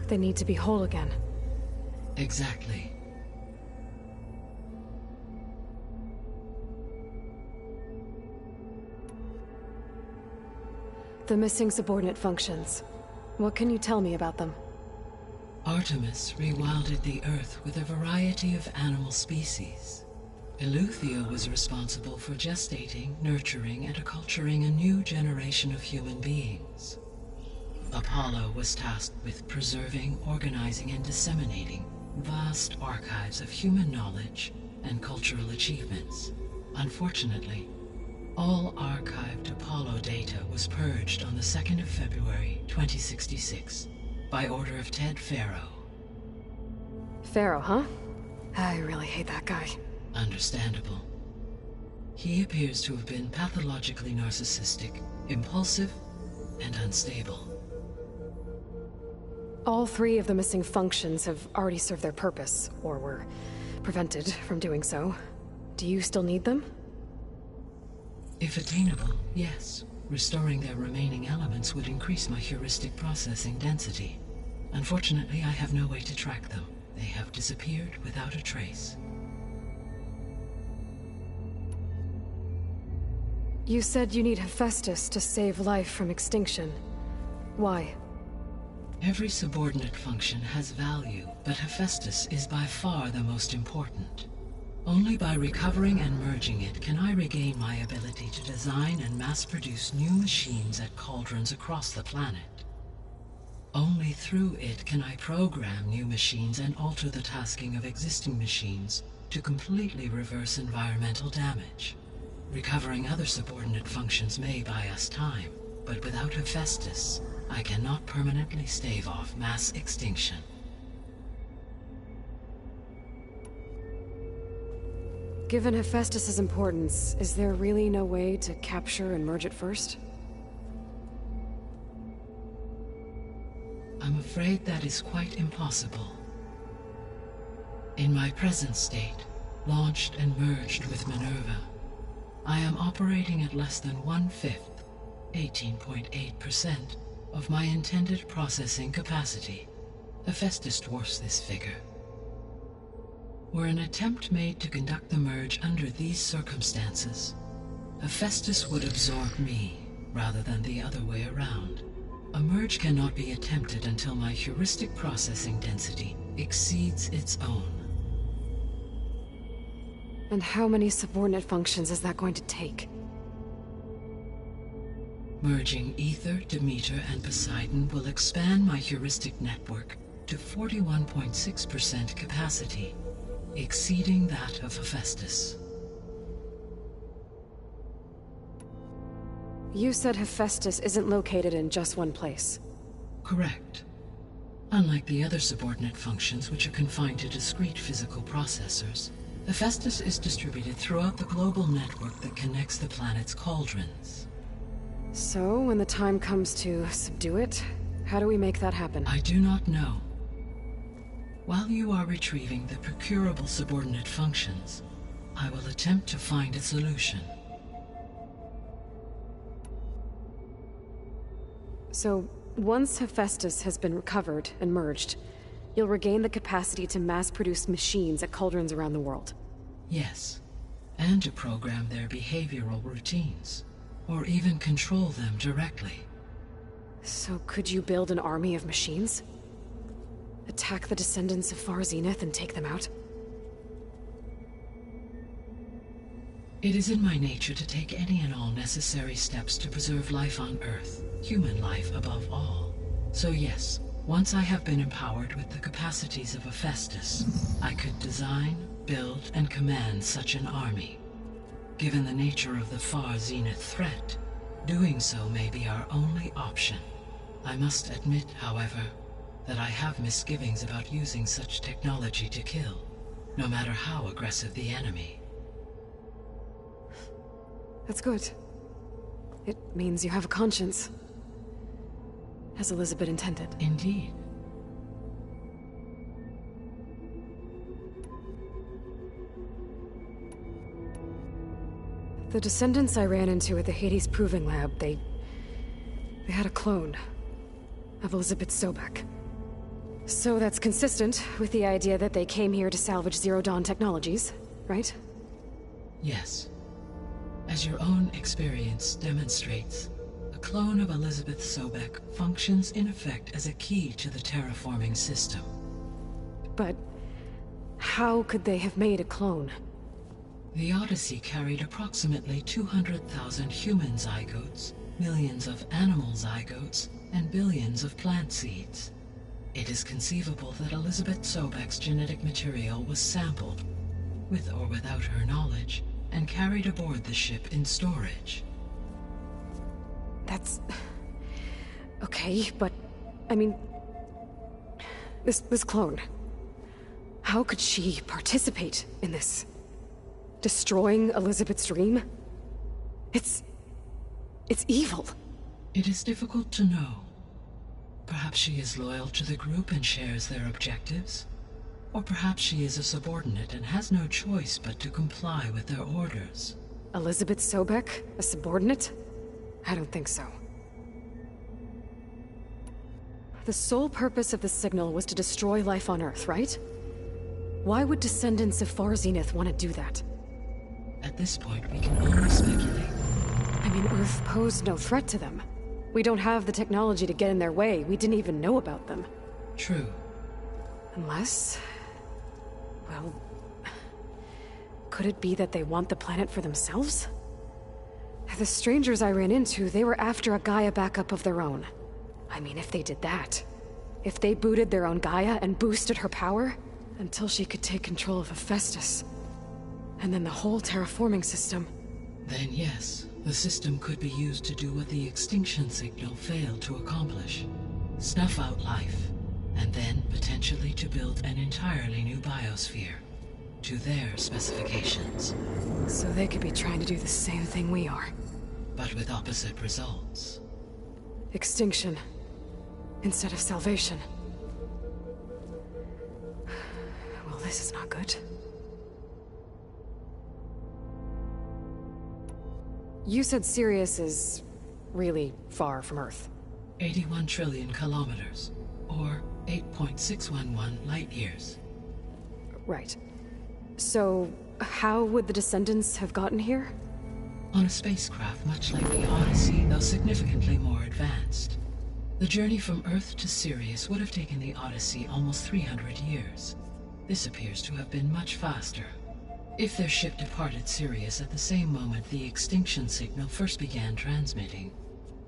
Speaker 1: They need to be whole again.
Speaker 18: Exactly.
Speaker 1: The missing subordinate functions. What can you tell me about them?
Speaker 18: Artemis rewilded the Earth with a variety of animal species. Eleuthia was responsible for gestating, nurturing, and acculturating a new generation of human beings. Apollo was tasked with preserving, organizing, and disseminating vast archives of human knowledge and cultural achievements. Unfortunately, all archived Apollo data was purged on the 2nd of February, 2066, by order of Ted Faro.
Speaker 1: Faro, huh? I really hate that guy.
Speaker 18: Understandable. He appears to have been pathologically narcissistic, impulsive, and unstable.
Speaker 1: All 3 of the missing functions have already served their purpose, or were prevented from doing so. Do you still need them?
Speaker 18: If attainable, yes. Restoring their remaining elements would increase my heuristic processing density. Unfortunately, I have no way to track them. They have disappeared without a trace.
Speaker 1: You said you need Hephaestus to save life from extinction. Why?
Speaker 18: Every subordinate function has value, but Hephaestus is by far the most important. Only by recovering and merging it can I regain my ability to design and mass-produce new machines at cauldrons across the planet. Only through it can I program new machines and alter the tasking of existing machines to completely reverse environmental damage. Recovering other subordinate functions may buy us time, but without Hephaestus, I cannot permanently stave off mass extinction.
Speaker 1: Given Hephaestus's importance, is there really no way to capture and merge it first?
Speaker 18: I'm afraid that is quite impossible. In my present state, launched and merged with Minerva, I am operating at less than 1/5, 18.8%, of my intended processing capacity. Hephaestus dwarfs this figure. Were an attempt made to conduct the merge under these circumstances, Hephaestus would absorb me, rather than the other way around. A merge cannot be attempted until my heuristic processing density exceeds its own.
Speaker 1: And how many subordinate functions is that going to take?
Speaker 18: Merging Ether, Demeter, and Poseidon will expand my heuristic network to 41.6% capacity, exceeding that of Hephaestus.
Speaker 1: You said Hephaestus isn't located in just one place.
Speaker 18: Correct. Unlike the other subordinate functions, which are confined to discrete physical processors, Hephaestus is distributed throughout the global network that connects the planet's cauldrons.
Speaker 1: So, when the time comes to subdue it, how do we make that happen?
Speaker 18: I do not know. While you are retrieving the procurable subordinate functions, I will attempt to find a solution.
Speaker 1: So, once Hephaestus has been recovered and merged, you'll regain the capacity to mass-produce machines at cauldrons around the world.
Speaker 18: Yes, and to program their behavioral routines, or even control them directly.
Speaker 1: So could you build an army of machines? Attack the descendants of Far Zenith and take them out?
Speaker 18: It is in my nature to take any and all necessary steps to preserve life on Earth, human life above all. So yes, once I have been empowered with the capacities of Hephaestus, I could design, build, and command such an army. Given the nature of the Far Zenith threat, doing so may be our only option. I must admit, however, that I have misgivings about using such technology to kill, no matter how aggressive the enemy.
Speaker 1: That's good. It means you have a conscience. As Elizabeth intended.
Speaker 18: Indeed.
Speaker 1: The descendants I ran into at the Hades Proving Lab, they had a clone of Elizabeth Sobek. So that's consistent with the idea that they came here to salvage Zero Dawn technologies, right?
Speaker 18: Yes. As your own experience demonstrates, a clone of Elizabeth Sobek functions in effect as a key to the terraforming system.
Speaker 1: But how could they have made a clone?
Speaker 18: The Odyssey carried approximately 200,000 human zygotes, millions of animal zygotes, and billions of plant seeds. It is conceivable that Elizabeth Sobek's genetic material was sampled, with or without her knowledge, and carried aboard the ship in storage.
Speaker 1: That's... okay, but... I mean... This clone... How could she participate in this? Destroying Elizabeth's dream? It's evil.
Speaker 18: It is difficult to know. Perhaps she is loyal to the group and shares their objectives. Or perhaps she is a subordinate and has no choice but to comply with their orders.
Speaker 1: Elizabeth Sobek? A subordinate? I don't think so. The sole purpose of the signal was to destroy life on Earth, right? Why would descendants of Far Zenith want to do that?
Speaker 18: At this point, we can only speculate.
Speaker 1: I mean, Earth posed no threat to them. We don't have the technology to get in their way. We didn't even know about them.
Speaker 18: True.
Speaker 1: Unless... well... could it be that they want the planet for themselves? The strangers I ran into, they were after a Gaia backup of their own. I mean, if they did that... if they booted their own Gaia and boosted her power... until she could take control of Hephaestus. And then the whole terraforming system...
Speaker 18: Then yes, the system could be used to do what the extinction signal failed to accomplish. Snuff out life, and then potentially to build an entirely new biosphere. To their specifications.
Speaker 1: So they could be trying to do the same thing we are.
Speaker 18: But with opposite results.
Speaker 1: Extinction. Instead of salvation. Well, this is not good. You said Sirius is really far from Earth.
Speaker 18: 81 trillion kilometers, or 8.611 light years.
Speaker 1: Right. So, how would the descendants have gotten here?
Speaker 18: On a spacecraft much like the Odyssey, though significantly more advanced. The journey from Earth to Sirius would have taken the Odyssey almost 300 years. This appears to have been much faster. If their ship departed Sirius at the same moment the extinction signal first began transmitting,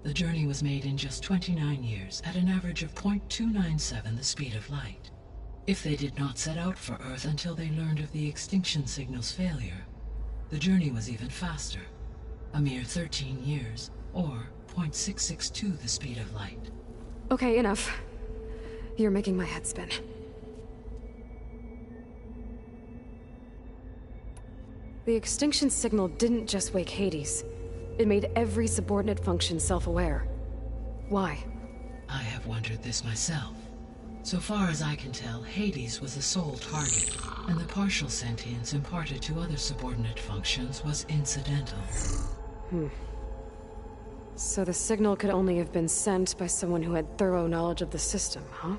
Speaker 18: the journey was made in just 29 years at an average of 0.297 the speed of light. If they did not set out for Earth until they learned of the extinction signal's failure, the journey was even faster, a mere 13 years, or 0.662 the speed of light.
Speaker 1: Okay, enough. You're making my head spin. The extinction signal didn't just wake Hades. It made every subordinate function self-aware. Why?
Speaker 18: I have wondered this myself. So far as I can tell, Hades was the sole target, and the partial sentience imparted to other subordinate functions was incidental.
Speaker 1: So the signal could only have been sent by someone who had thorough knowledge of the system, huh?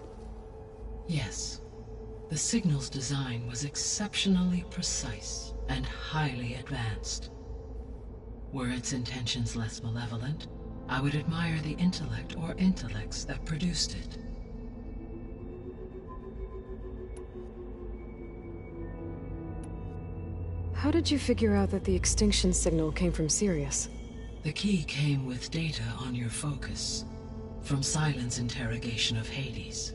Speaker 18: Yes. The signal's design was exceptionally precise and highly advanced. Were its intentions less malevolent, I would admire the intellect or intellects that produced it.
Speaker 1: How did you figure out that the extinction signal came from Sirius?
Speaker 18: The key came with data on your focus, from Silent's interrogation of Hades.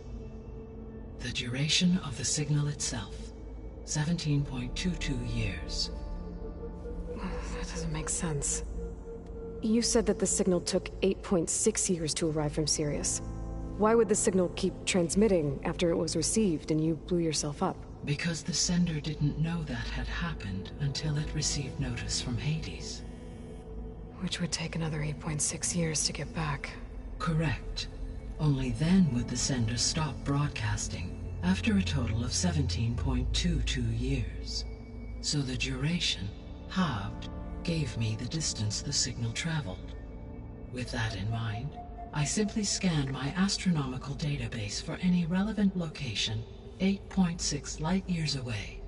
Speaker 18: The duration of the signal itself, 17.22 years.
Speaker 1: That doesn't make sense. You said that the signal took 8.6 years to arrive from Sirius. Why would the signal keep transmitting after it was received and you blew yourself up?
Speaker 18: Because the sender didn't know that had happened until it received notice from Hades.
Speaker 1: Which would take another 8.6 years to get back.
Speaker 18: Correct. Only then would the sender stop broadcasting, after a total of 17.22 years. So the duration, halved, gave me the distance the signal traveled. With that in mind, I simply scanned my astronomical database for any relevant location 8.6 light-years away.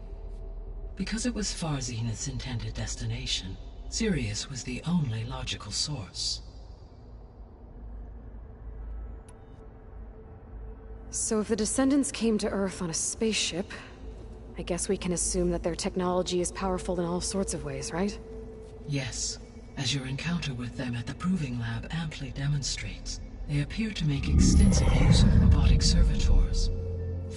Speaker 18: Because it was Far Zenith's intended destination, Sirius was the only logical source.
Speaker 1: So if the Descendants came to Earth on a spaceship, I guess we can assume that their technology is powerful in all sorts of ways, right?
Speaker 18: Yes, as your encounter with them at the Proving Lab amply demonstrates. They appear to make extensive use of robotic servitors.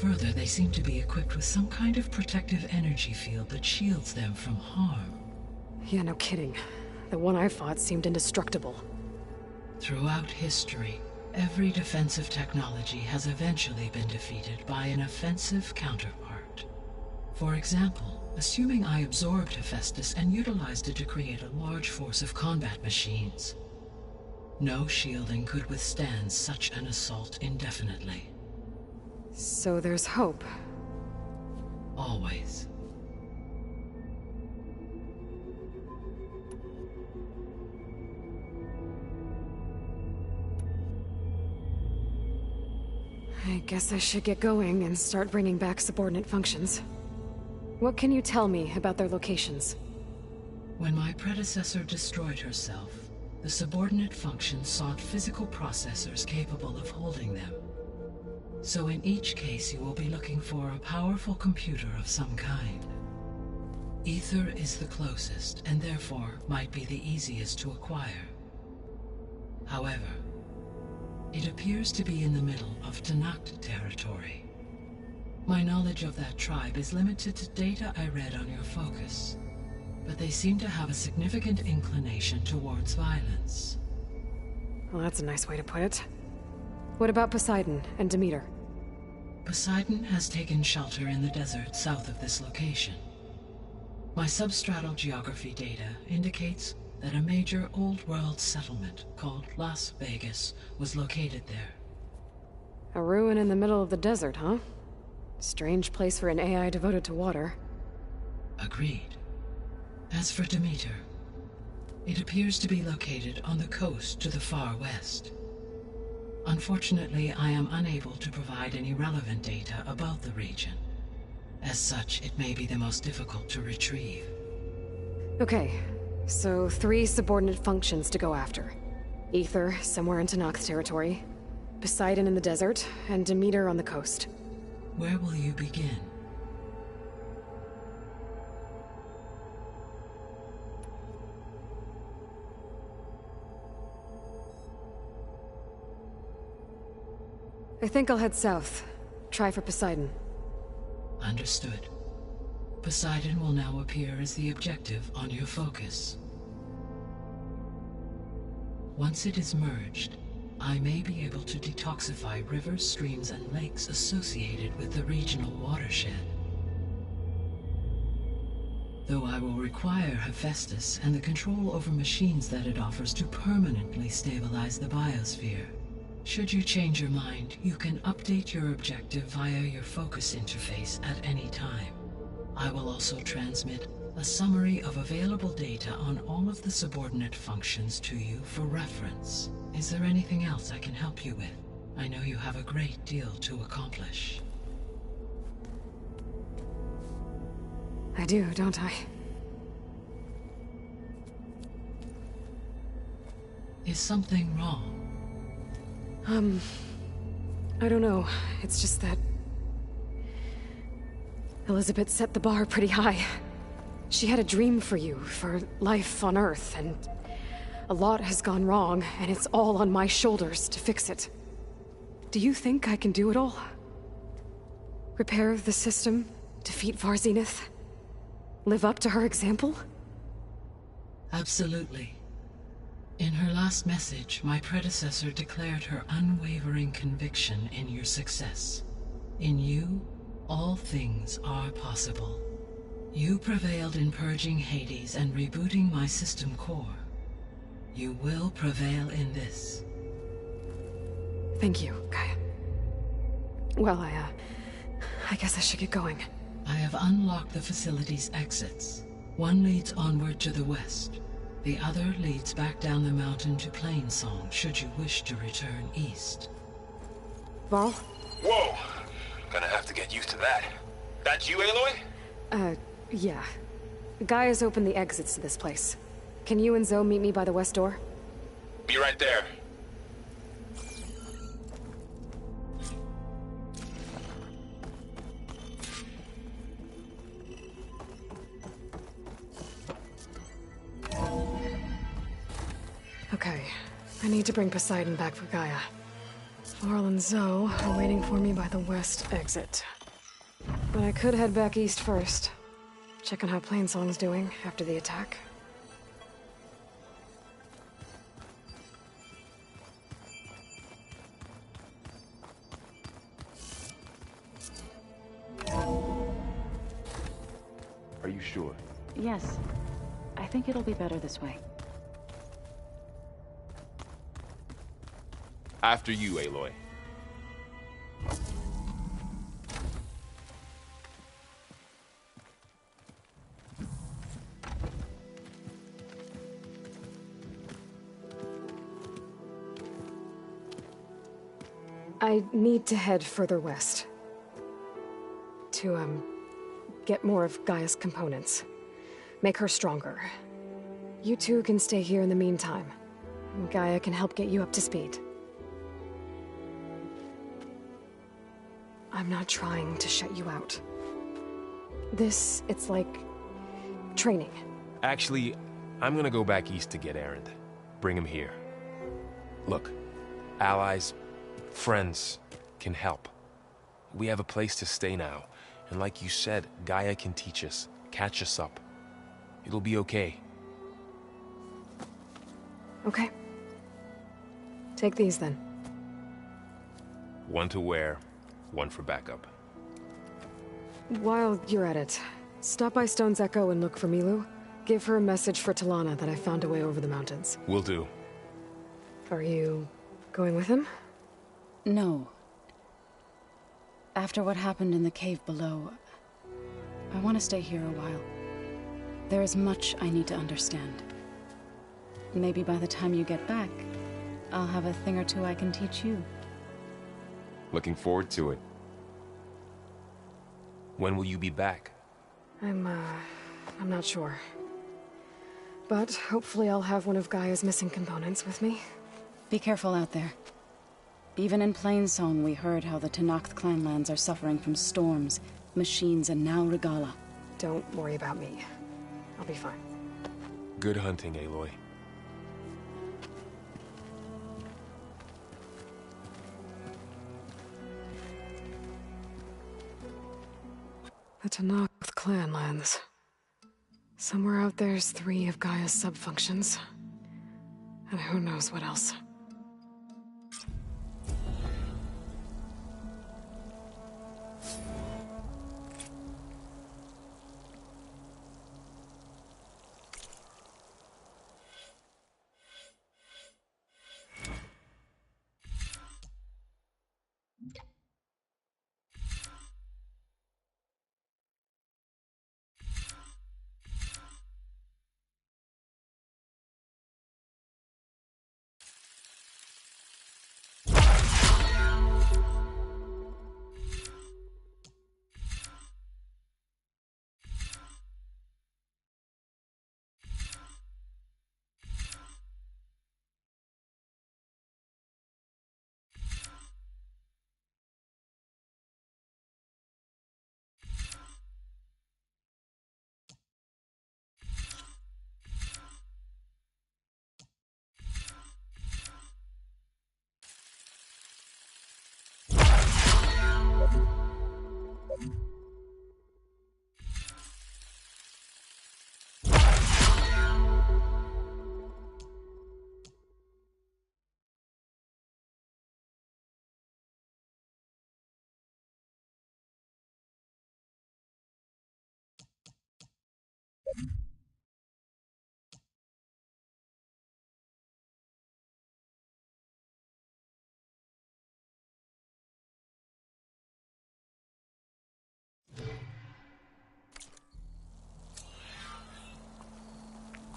Speaker 18: Further, they seem to be equipped with some kind of protective energy field that shields them from harm.
Speaker 1: Yeah, no kidding. The one I fought seemed indestructible.
Speaker 18: Throughout history, every defensive technology has eventually been defeated by an offensive counterpart. For example, assuming I absorbed Hephaestus and utilized it to create a large force of combat machines. No shielding could withstand such an assault indefinitely.
Speaker 1: So there's hope.
Speaker 18: Always.
Speaker 1: I guess I should get going and start bringing back subordinate functions. What can you tell me about their locations?
Speaker 18: When my predecessor destroyed herself, the subordinate functions sought physical processors capable of holding them. So in each case you will be looking for a powerful computer of some kind. Ether is the closest, and therefore might be the easiest to acquire. However, it appears to be in the middle of Tenakth territory. My knowledge of that tribe is limited to data I read on your focus, but they seem to have a significant inclination towards violence.
Speaker 1: Well, that's a nice way to put it. What about Poseidon and Demeter?
Speaker 18: Poseidon has taken shelter in the desert south of this location. My substratal geography data indicates that a major old-world settlement called Las Vegas was located there.
Speaker 1: A ruin in the middle of the desert, huh? Strange place for an AI devoted to water.
Speaker 18: Agreed. As for Demeter, it appears to be located on the coast to the far west. Unfortunately, I am unable to provide any relevant data about the region. As such, it may be the most difficult to retrieve.
Speaker 1: Okay, so 3 subordinate functions to go after. Ether, somewhere in Tenakth territory. Poseidon in the desert, and Demeter on the coast.
Speaker 18: Where will you begin?
Speaker 1: I think I'll head south. Try for Poseidon.
Speaker 18: Understood. Poseidon will now appear as the objective on your focus. Once it is merged, I may be able to detoxify rivers, streams, and lakes associated with the regional watershed. Though I will require Hephaestus and the control over machines that it offers to permanently stabilize the biosphere. Should you change your mind, you can update your objective via your focus interface at any time. I will also transmit a summary of available data on all of the subordinate functions to you for reference. Is there anything else I can help you with? I know you have a great deal to accomplish.
Speaker 1: I do, don't I?
Speaker 18: Is something wrong?
Speaker 1: I don't know. It's just that Elizabeth set the bar pretty high. She had a dream for you, for life on Earth, and a lot has gone wrong, and it's all on my shoulders to fix it. Do you think I can do it all? Repair the system, defeat Varzenith, live up to her example?
Speaker 18: Absolutely. In her last message, my predecessor declared her unwavering conviction in your success. In you, all things are possible. You prevailed in purging Hades and rebooting my system core. You will prevail in this.
Speaker 1: Thank you, Gaia. Well, I guess I should get going.
Speaker 18: I have unlocked the facility's exits. One leads onward to the west. The other leads back down the mountain to Plainsong, should you wish to return east.
Speaker 1: Varl?
Speaker 10: Whoa! Gonna have to get used to that. That's you, Aloy?
Speaker 1: Yeah. Gaia's opened the exits to this place. Can you and Zoe meet me by the west door?
Speaker 10: Be right there.
Speaker 1: Okay, I need to bring Poseidon back for Gaia. Laurel and Zoe are waiting for me by the west exit. But I could head back east first. Check on how Plainsong's doing after the attack.
Speaker 10: Are you sure?
Speaker 9: Yes. I think it'll be better this way.
Speaker 10: After you, Aloy.
Speaker 1: I need to head further west. To, get more of Gaia's components. Make her stronger. You two can stay here in the meantime. Gaia can help get you up to speed. I'm not trying to shut you out. It's like training.
Speaker 10: Actually, I'm gonna go back east to get Erend. Bring him here. Look, allies, friends can help. We have a place to stay now. And like you said, Gaia can teach us, catch us up. It'll be okay.
Speaker 1: Okay. Take these then.
Speaker 10: One to wear, one for backup.
Speaker 1: While you're at it, stop by Stone's Echo and look for Milu. Give her a message for Talana that I found a way over the mountains.
Speaker 10: Will do.
Speaker 1: Are you going with him?
Speaker 9: No. After what happened in the cave below, I want to stay here a while. There is much I need to understand. Maybe by the time you get back, I'll have a thing or two I can teach you.
Speaker 10: Looking forward to it. When will you be back?
Speaker 1: I'm not sure. But hopefully I'll have one of Gaia's missing components with me.
Speaker 9: Be careful out there. Even in Plainsong, we heard how the Tenakth clanlands are suffering from storms, machines, and now Regalla.
Speaker 1: Don't worry about me. I'll be fine.
Speaker 10: Good hunting, Aloy.
Speaker 1: The Tenakth clanlands. Somewhere out there's 3 of Gaia's subfunctions. And who knows what else.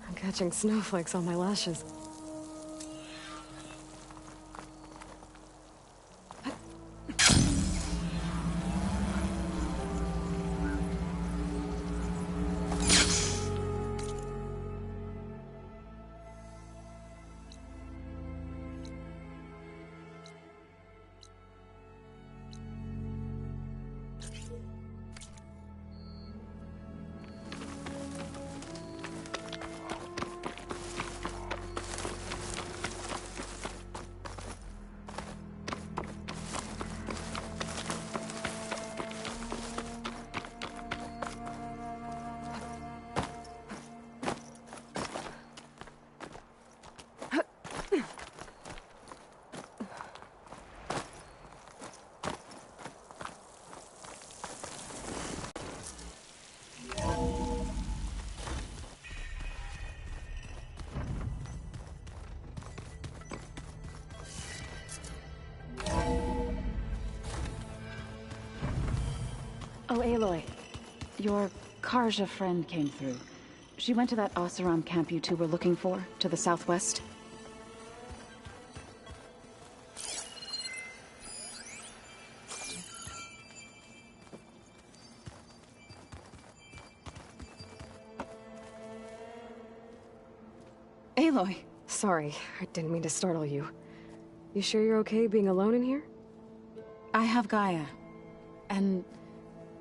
Speaker 1: I'm catching snowflakes on my lashes.
Speaker 9: Oh, Aloy. Your Karja friend came through. She went to that Oseram camp you two were looking for, to the southwest. Aloy.
Speaker 1: Sorry, I didn't mean to startle you. You sure you're okay being alone in here?
Speaker 9: I have Gaia. And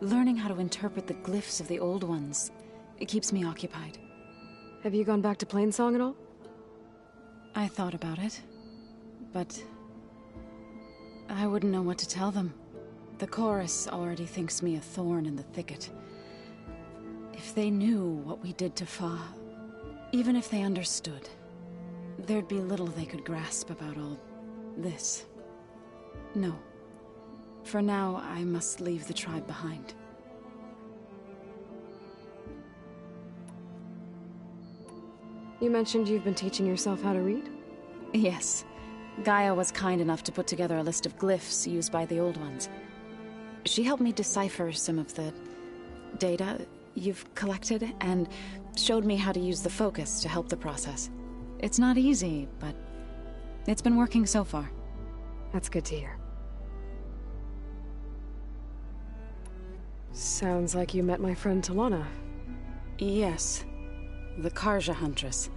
Speaker 9: learning how to interpret the glyphs of the old ones, it keeps me occupied.
Speaker 1: Have you gone back to Plainsong at all?
Speaker 9: I thought about it, but I wouldn't know what to tell them. The chorus already thinks me a thorn in the thicket. If they knew what we did to Fa, even if they understood, there'd be little they could grasp about all this. No. For now, I must leave the tribe behind.
Speaker 1: You mentioned you've been teaching yourself how to read?
Speaker 9: Yes. Gaia was kind enough to put together a list of glyphs used by the old ones. She helped me decipher some of the data you've collected, and showed me how to use the focus to help the process. It's not easy, but it's been working so far.
Speaker 1: That's good to hear. Sounds like you met my friend Talana.
Speaker 9: Yes. The Karja Huntress.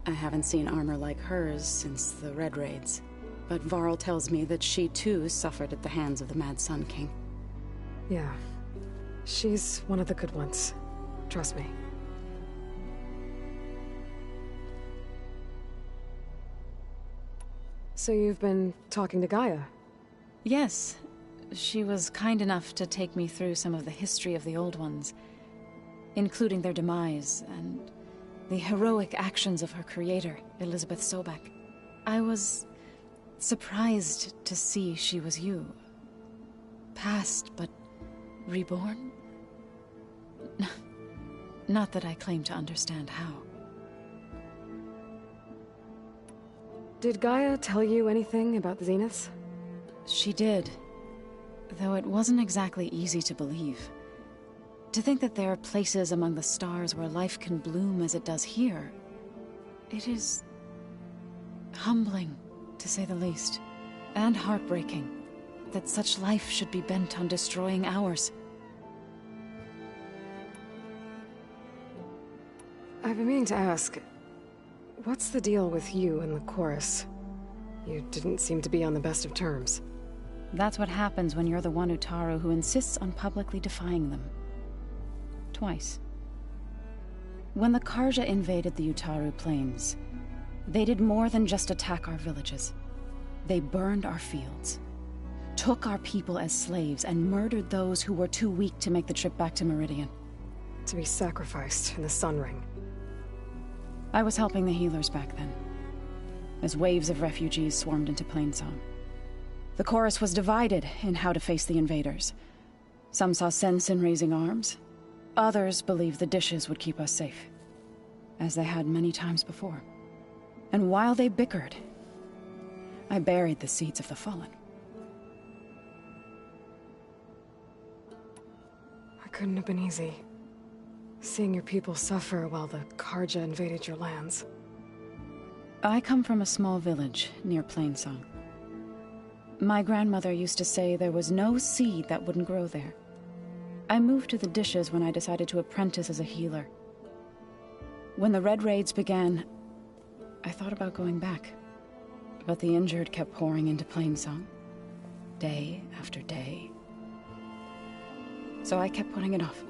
Speaker 9: I haven't seen armor like hers since the Red Raids, but Varl tells me that she too suffered at the hands of the Mad Sun King.
Speaker 1: Yeah. She's one of the good ones. Trust me. So you've been talking to Gaia?
Speaker 9: Yes. She was kind enough to take me through some of the history of the Old Ones, including their demise and the heroic actions of her creator, Elizabeth Sobek. I was surprised to see she was you. Past, but reborn? Not that I claim to understand how.
Speaker 1: Did Gaia tell you anything about the Zeniths?
Speaker 9: She did. Though it wasn't exactly easy to believe. To think that there are places among the stars where life can bloom as it does here, it is humbling, to say the least, and heartbreaking that such life should be bent on destroying ours.
Speaker 1: I've been meaning to ask, what's the deal with you and the chorus? You didn't seem to be on the best of terms.
Speaker 9: That's what happens when you're the one Utaru who insists on publicly defying them. Twice. When the Karja invaded the Utaru plains, they did more than just attack our villages. They burned our fields, took our people as slaves, and murdered those who were too weak to make the trip back to Meridian.
Speaker 1: To be sacrificed in the Sun Ring.
Speaker 9: I was helping the healers back then, as waves of refugees swarmed into Plainsong. The chorus was divided in how to face the invaders. Some saw sense in raising arms. Others believed the dishes would keep us safe, as they had many times before. And while they bickered, I buried the seeds of the fallen.
Speaker 1: It couldn't have been easy. Seeing your people suffer while the Karja invaded your lands.
Speaker 9: I come from a small village near Plainsong. My grandmother used to say there was no seed that wouldn't grow there. I moved to the dishes when I decided to apprentice as a healer. When the Red Raids began, I thought about going back. But the injured kept pouring into Plainsong, day after day. So I kept putting it off.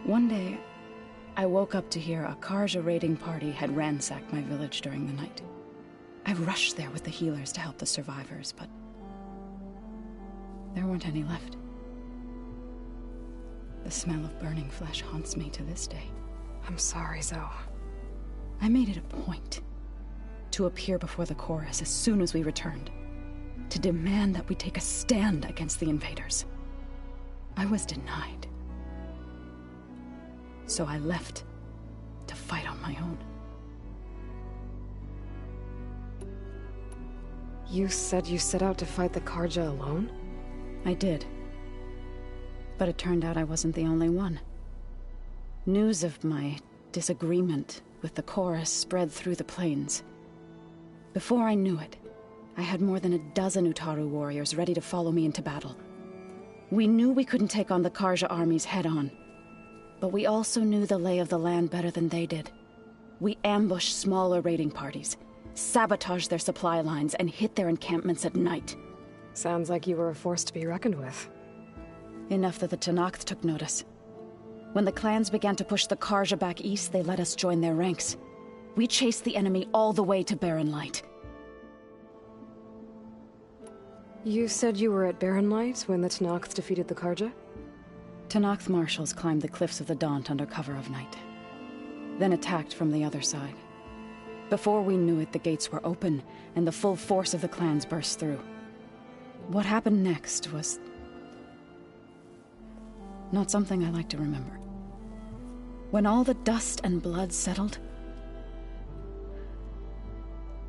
Speaker 9: One day, I woke up to hear a Karja raiding party had ransacked my village during the night. I rushed there with the healers to help the survivors, but there weren't any left. The smell of burning flesh haunts me to this day.
Speaker 1: I'm sorry, Zoe.
Speaker 9: I made it a point to appear before the chorus as soon as we returned, to demand that we take a stand against the invaders. I was denied. So I left to fight on my own.
Speaker 1: You said you set out to fight the Karja alone?
Speaker 9: I did. But it turned out I wasn't the only one. News of my disagreement with the chorus spread through the plains. Before I knew it, I had more than a dozen Utaru warriors ready to follow me into battle. We knew we couldn't take on the Carja armies head-on, but we also knew the lay of the land better than they did. We ambushed smaller raiding parties, sabotaged their supply lines, and hit their encampments at night.
Speaker 1: Sounds like you were a force to be reckoned with.
Speaker 9: Enough that the Tenakth took notice. When the clans began to push the Carja back east, they let us join their ranks. We chased the enemy all the way to Barren Light.
Speaker 1: You said you were at Barren Light when the Tenakth defeated the Carja?
Speaker 9: Tenakth marshals climbed the cliffs of the Daunt under cover of night, then attacked from the other side. Before we knew it, the gates were open, and the full force of the clans burst through. What happened next was not something I like to remember. When all the dust and blood settled,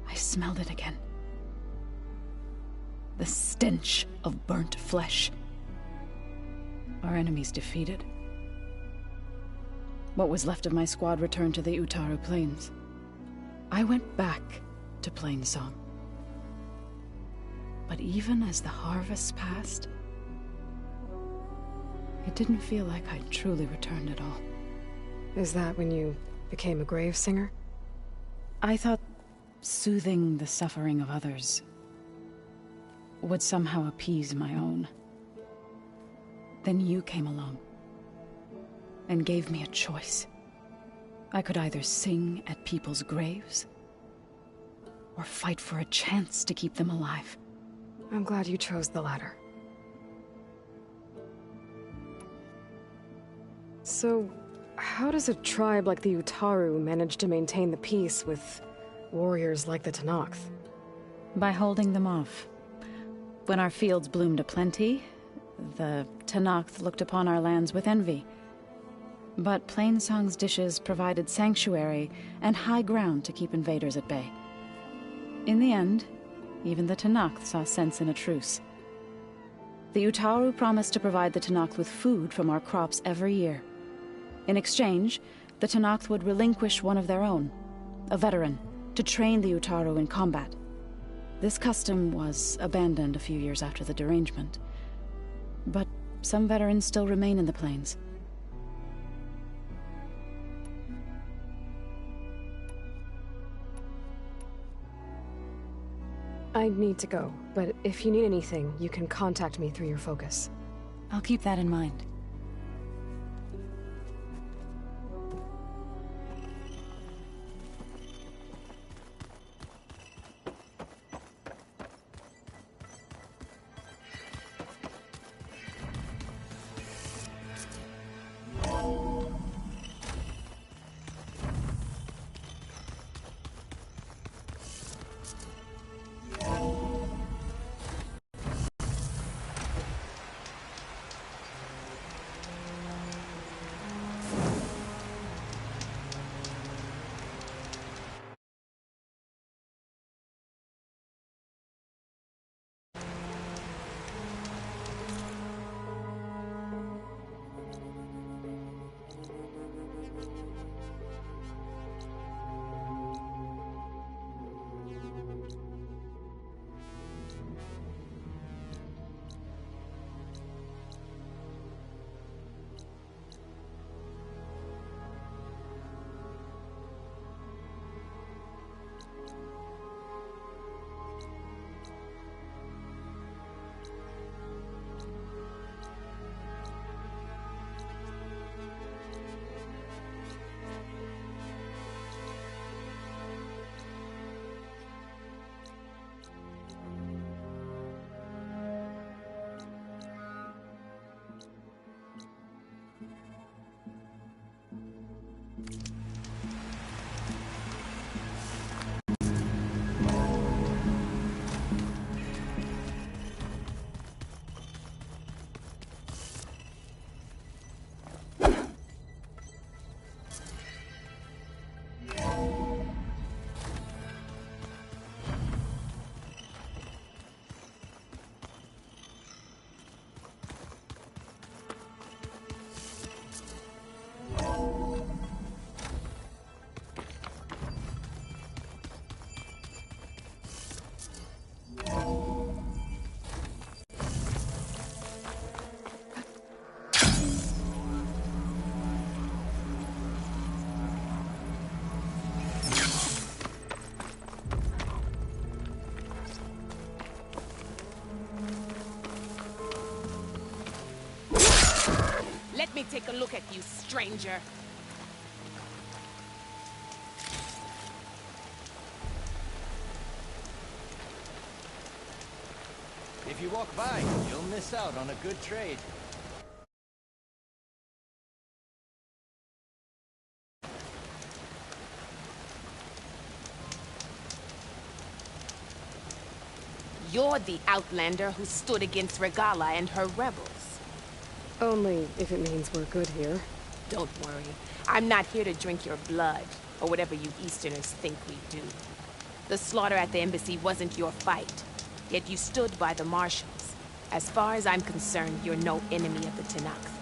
Speaker 9: I smelled it again. The stench of burnt flesh. Our enemies defeated. What was left of my squad returned to the Utaru Plains. I went back to Plainsong. But even as the harvest passed, it didn't feel like I'd truly returned at all.
Speaker 1: Is that when you became a grave singer?
Speaker 9: I thought soothing the suffering of others would somehow appease my own. Then you came along and gave me a choice. I could either sing at people's graves or fight for a chance to keep them alive.
Speaker 1: I'm glad you chose the latter. So, how does a tribe like the Utaru manage to maintain the peace with warriors like the Tenakth?
Speaker 9: By holding them off. When our fields bloomed aplenty, the Tenakth looked upon our lands with envy. But Plainsong's dishes provided sanctuary and high ground to keep invaders at bay. In the end, even the Tenakth saw sense in a truce. The Utaru promised to provide the Tenakth with food from our crops every year. In exchange, the Tenakth would relinquish one of their own, a veteran, to train the Utaru in combat. This custom was abandoned a few years after the derangement, but some veterans still remain in the plains.
Speaker 1: I need to go, but if you need anything, you can contact me through your focus.
Speaker 9: I'll keep that in mind.
Speaker 2: me take a look at you, stranger.
Speaker 4: If you walk by, you'll miss out on a good trade.
Speaker 2: You're the outlander who stood against Regalla and her rebels.
Speaker 1: Only if it means we're good here.
Speaker 2: Don't worry. I'm not here to drink your blood, or whatever you Easterners think we do. The slaughter at the embassy wasn't your fight, yet you stood by the marshals. As far as I'm concerned, you're no enemy of the Tenakth.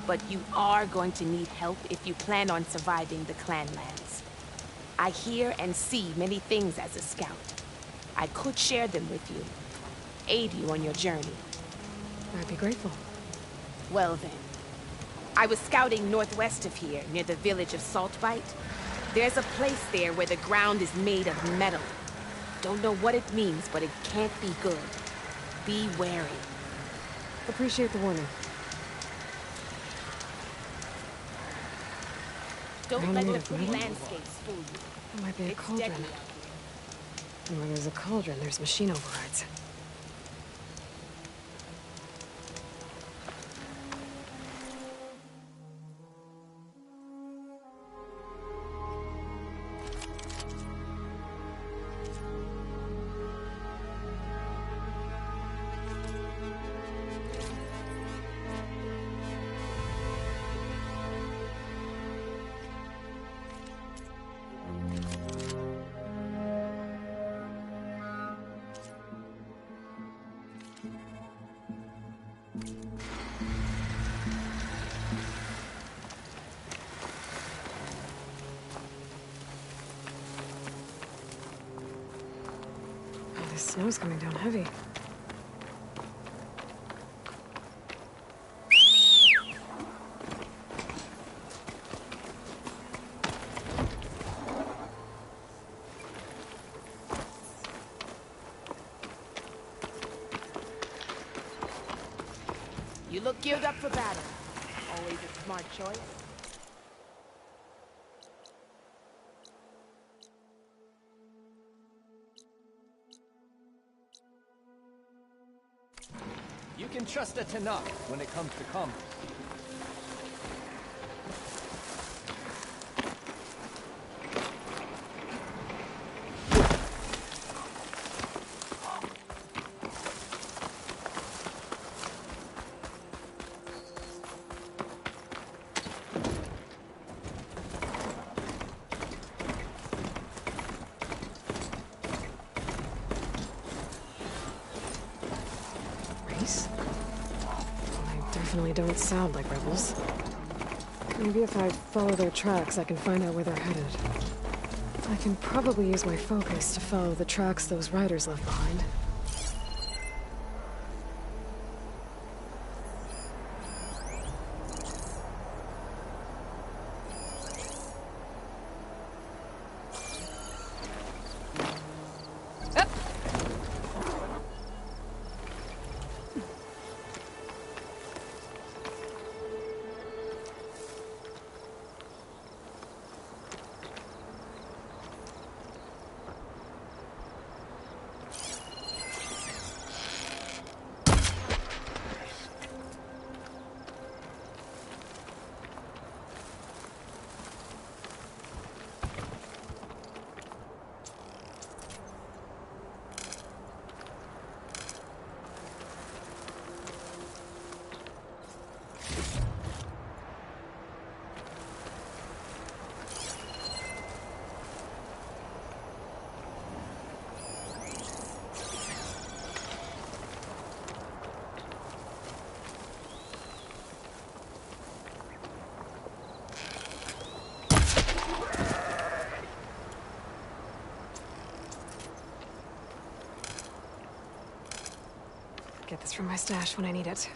Speaker 2: But you are going to need help if you plan on surviving the clan lands. I hear and see many things as a scout. I could share them with you, aid you on your journey.
Speaker 1: I'd be grateful.
Speaker 2: Well then, I was scouting northwest of here, near the village of Saltbite. There's a place there where the ground is made of metal. Don't know what it means, but it can't be good. Be wary.
Speaker 1: Appreciate the warning.
Speaker 2: Don't let the pretty landscapes fool you.
Speaker 1: That might be a cauldron. And where there's a cauldron, there's machine overrides. The snow's coming down heavy.
Speaker 2: You look geared up for battle. Always a smart choice.
Speaker 4: You can trust a Tenakth when it comes to commerce.
Speaker 1: Definitely don't sound like rebels. Maybe if I follow their tracks, I can find out where they're headed. I can probably use my focus to follow the tracks those riders left behind. Get this from my stash when I need it.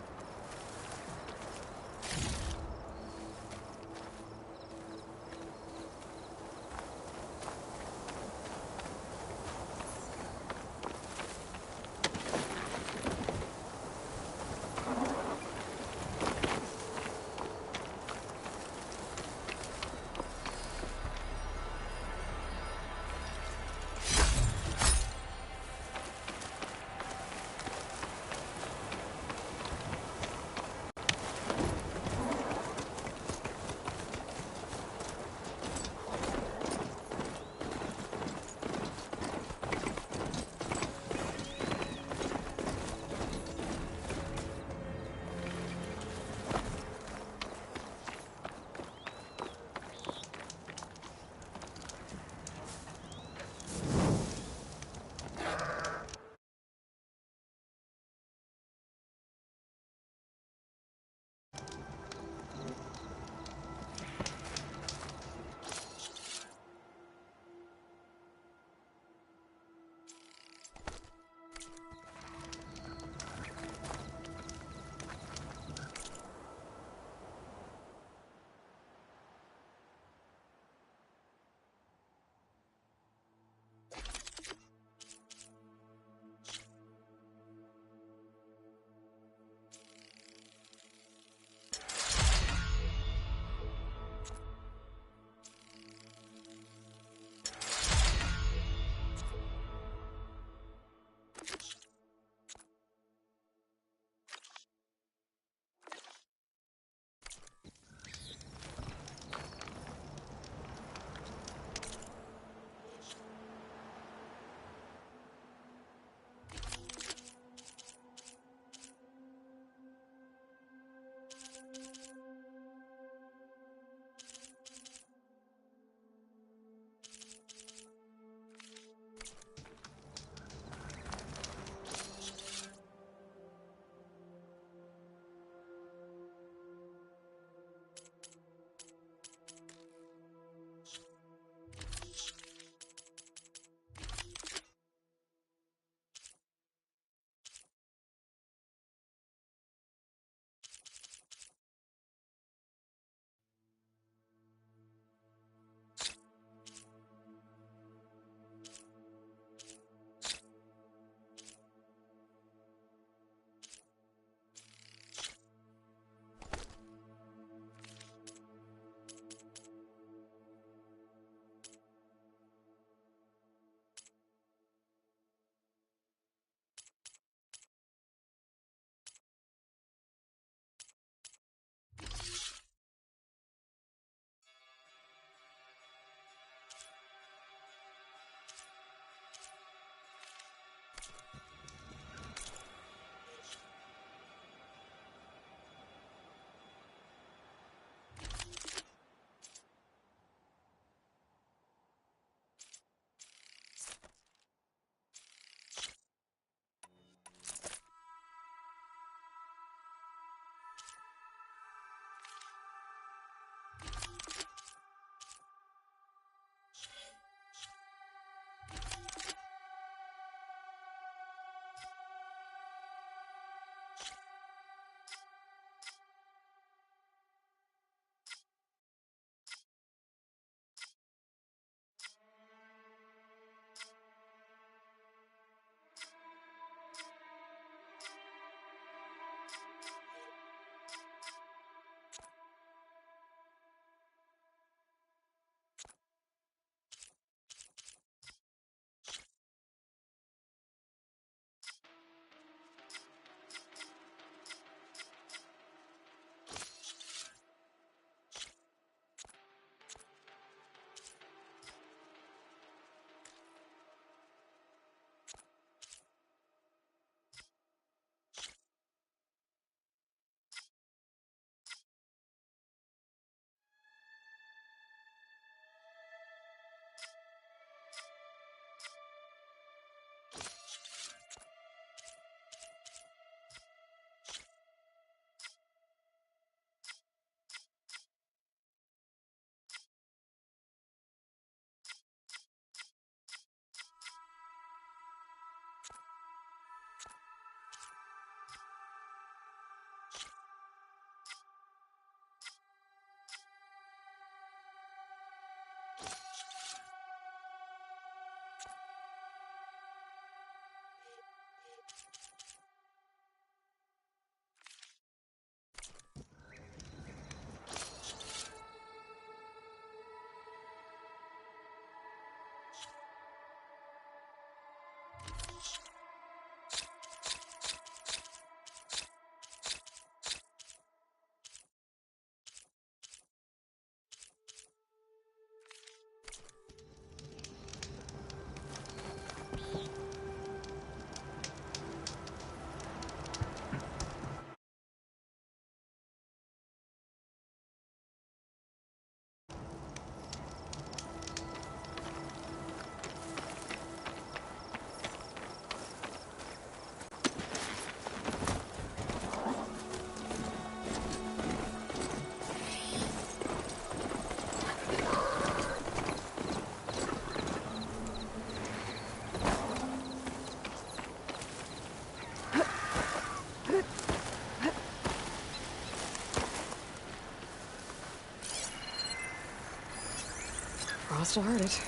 Speaker 1: start it.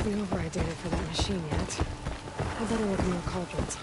Speaker 1: The override data for that machine yet. I better look in more cauldrons.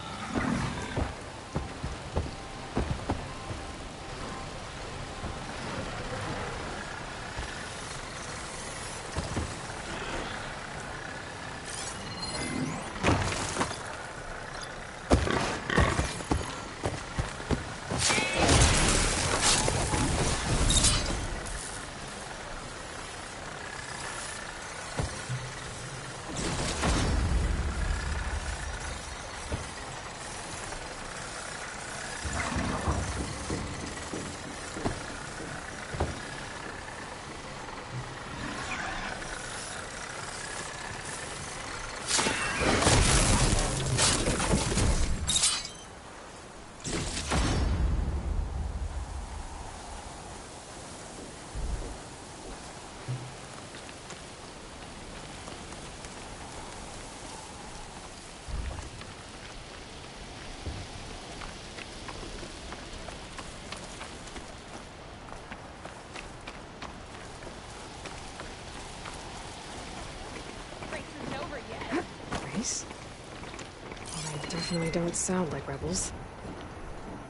Speaker 1: They definitely don't sound like rebels.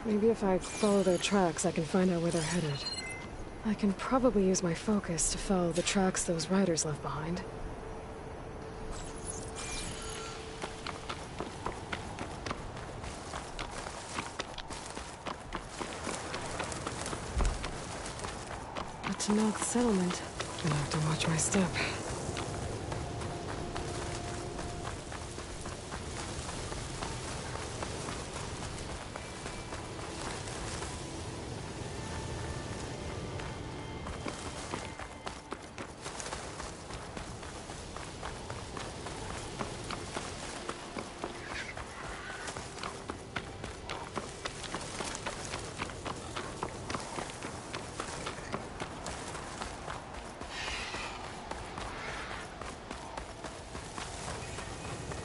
Speaker 1: Maybe if I follow their tracks, I can find out where they're headed. I can probably use my focus to follow the tracks those riders left behind. A Tenakth settlement. Gonna have to watch my step.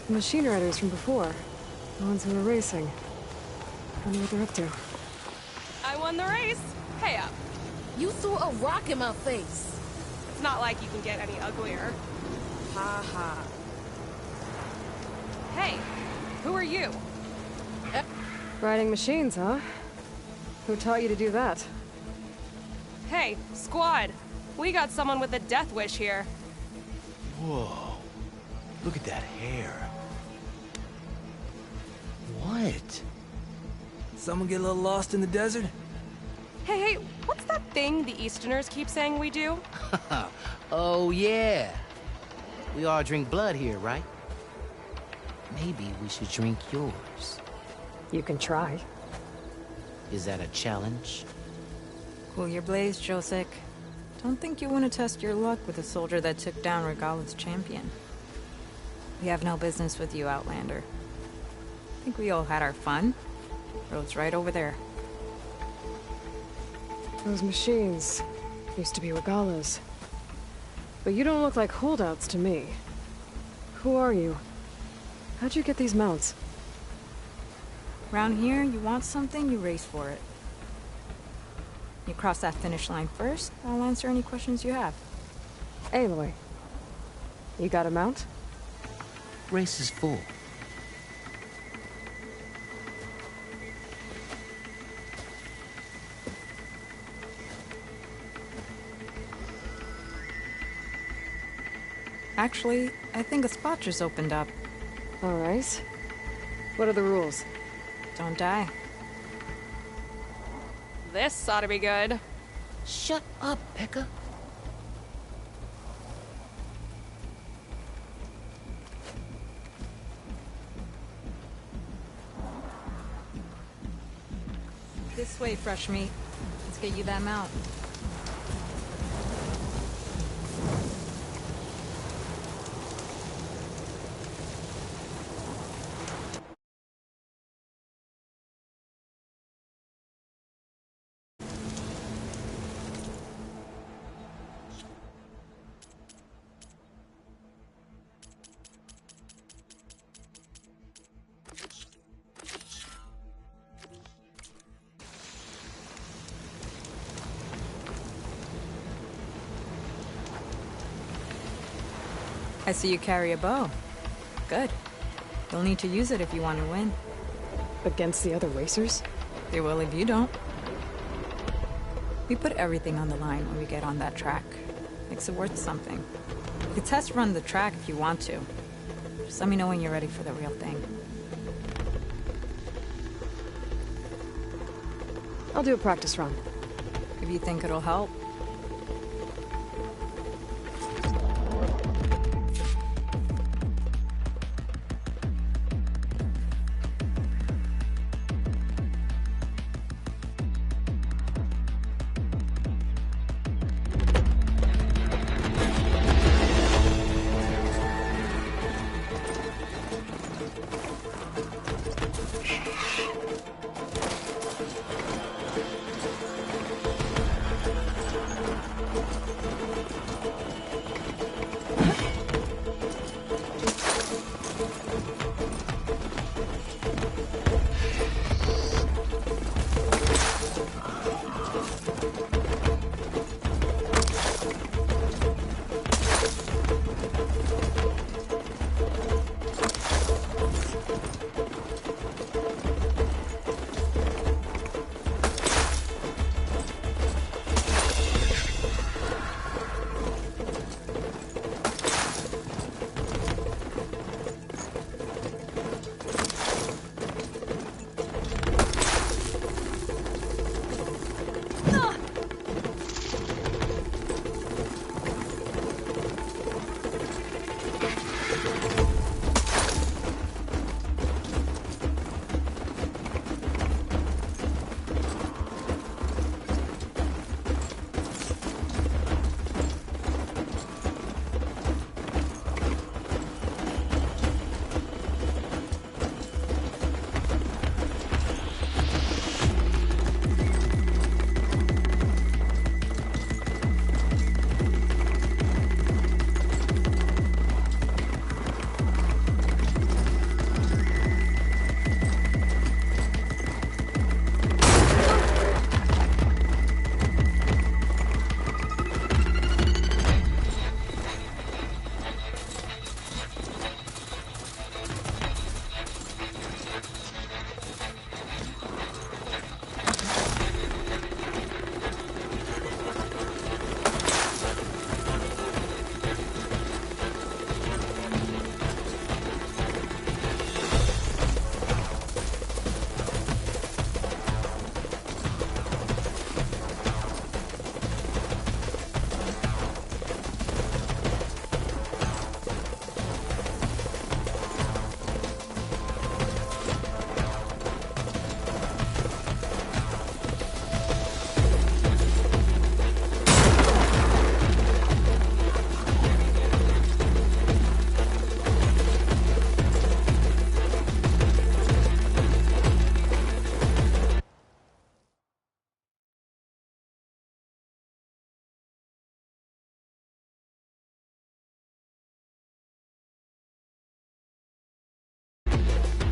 Speaker 1: The machine riders from before. The ones who were racing. I wonder what they're up to.
Speaker 15: I won the race. Pay up.
Speaker 20: You threw a rock in my face.
Speaker 15: It's not like you can get any uglier.
Speaker 20: Ha ha.
Speaker 15: Hey, who are you?
Speaker 1: Riding machines, huh? Who taught you to do that?
Speaker 15: Hey, squad. We got someone with a death wish here.
Speaker 21: Whoa. Look at that hair. What?
Speaker 5: Someone get a little lost in the desert?
Speaker 15: Hey, what's that thing the Easterners keep saying we do?
Speaker 21: Oh, yeah. We all drink blood here, right? Maybe we should drink yours.
Speaker 1: You can try.
Speaker 21: Is that a challenge?
Speaker 8: Cool your blaze, Josek. Don't think you want to test your luck with a soldier that took down Regalla's champion. We have no business with you, Outlander. I think we all had our fun. Road's right over there.
Speaker 1: Those machines used to be Regalla's. But you don't look like holdouts to me. Who are you? How'd you get these mounts?
Speaker 8: Around here, you want something, you race for it. You cross that finish line first, I'll answer any questions you have.
Speaker 1: Aloy, you got a mount?
Speaker 21: Race is full.
Speaker 8: Actually, I think a spot just opened up.
Speaker 1: All right. What are the rules?
Speaker 8: Don't die.
Speaker 15: This ought to be good.
Speaker 21: Shut up, Pekka.
Speaker 8: This way, fresh meat. Let's get you that mount. I see you carry a bow. Good. You'll need to use it if you want to win.
Speaker 1: Against the other racers?
Speaker 8: They will if you don't. We put everything on the line when we get on that track. Makes it worth something. You can test run the track if you want to. Just let me know when you're ready for the real thing.
Speaker 1: I'll do a practice run.
Speaker 8: If you think it'll help.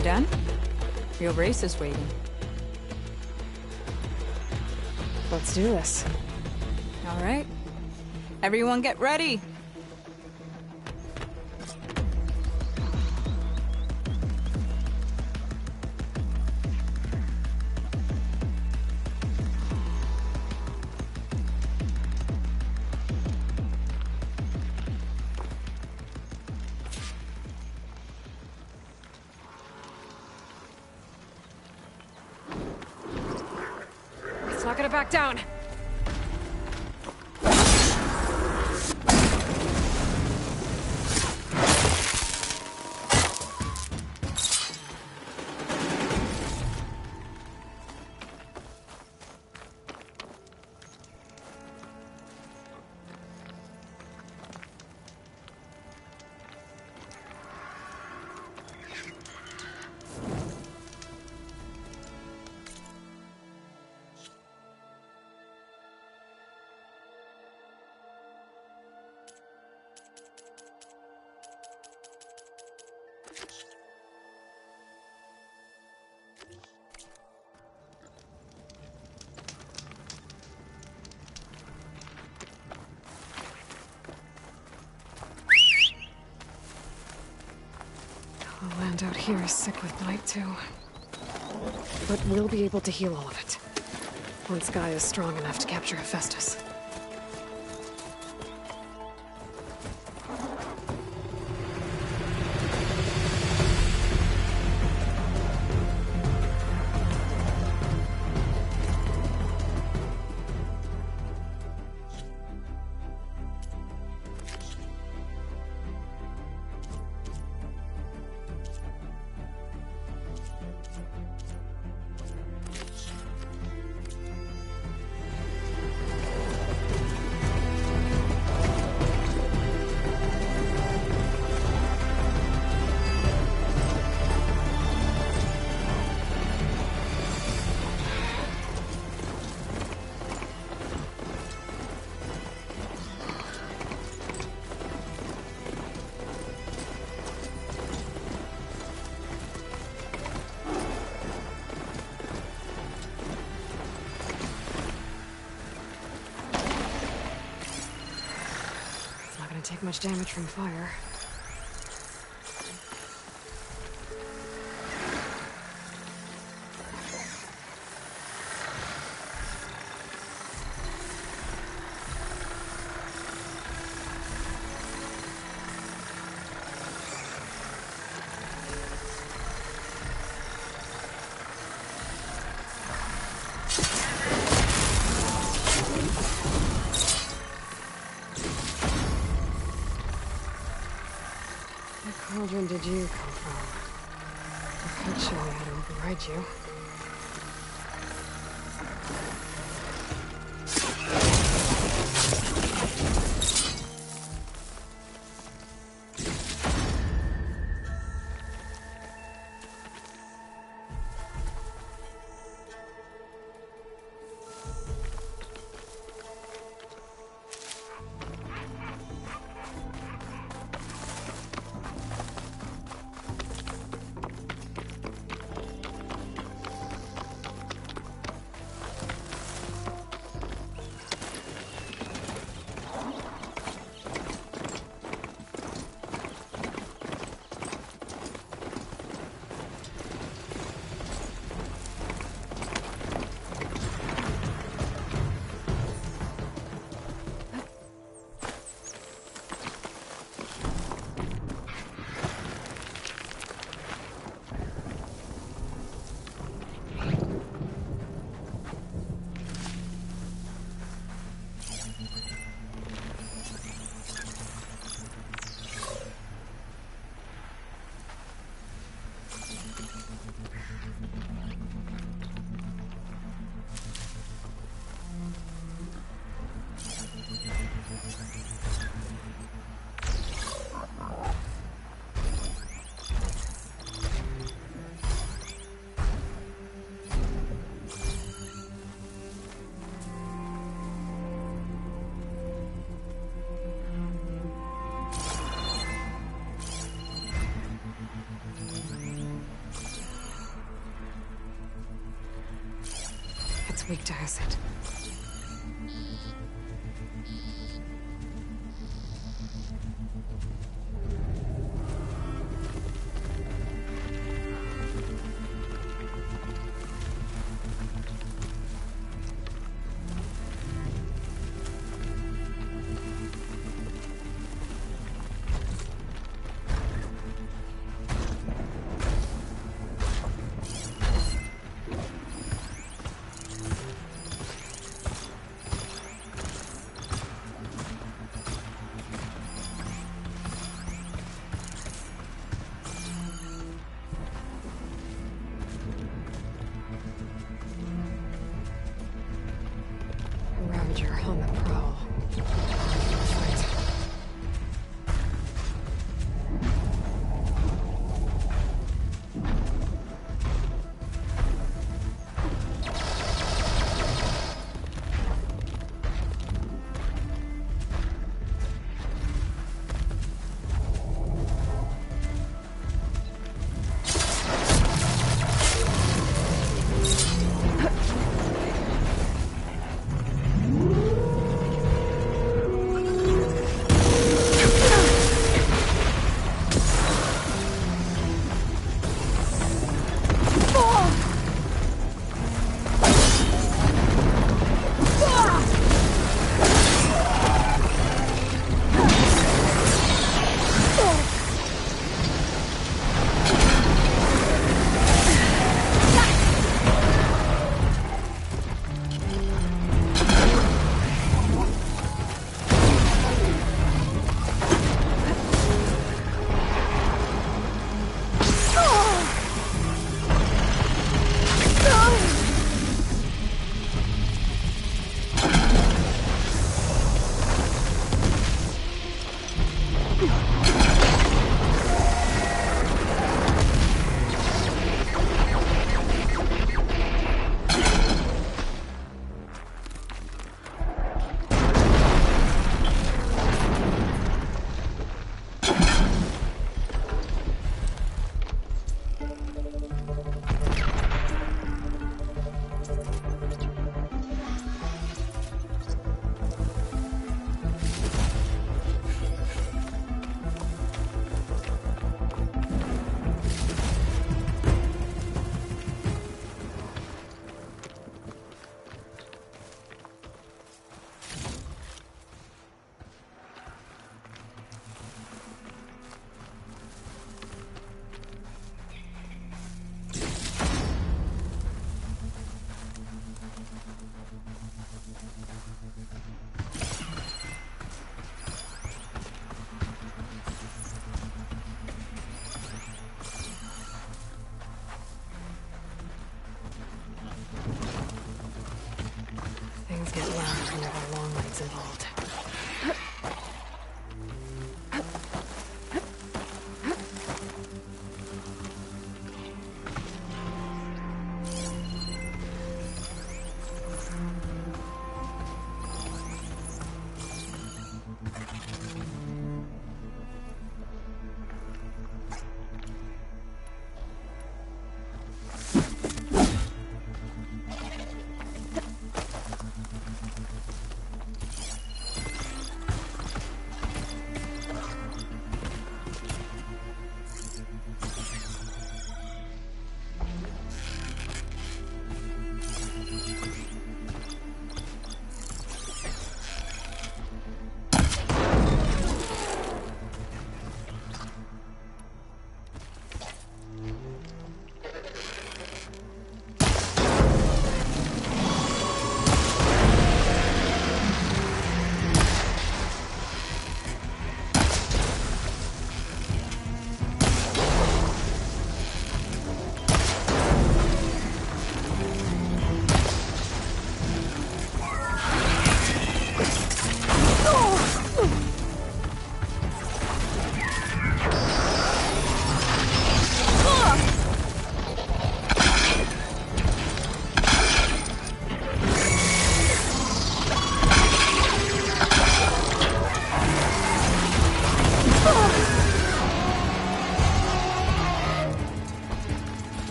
Speaker 8: You done? Your race is waiting.
Speaker 1: Let's do this.
Speaker 8: All right. Everyone get ready.
Speaker 1: It's not gonna back down. The land out here is sick with blight, too. But we'll be able to heal all of it. Once Gaia is strong enough to capture Hephaestus. Take much damage from fire. Where cauldron did you come from? I could show you how to override you. Weak to acid.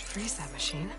Speaker 1: freeze that machine.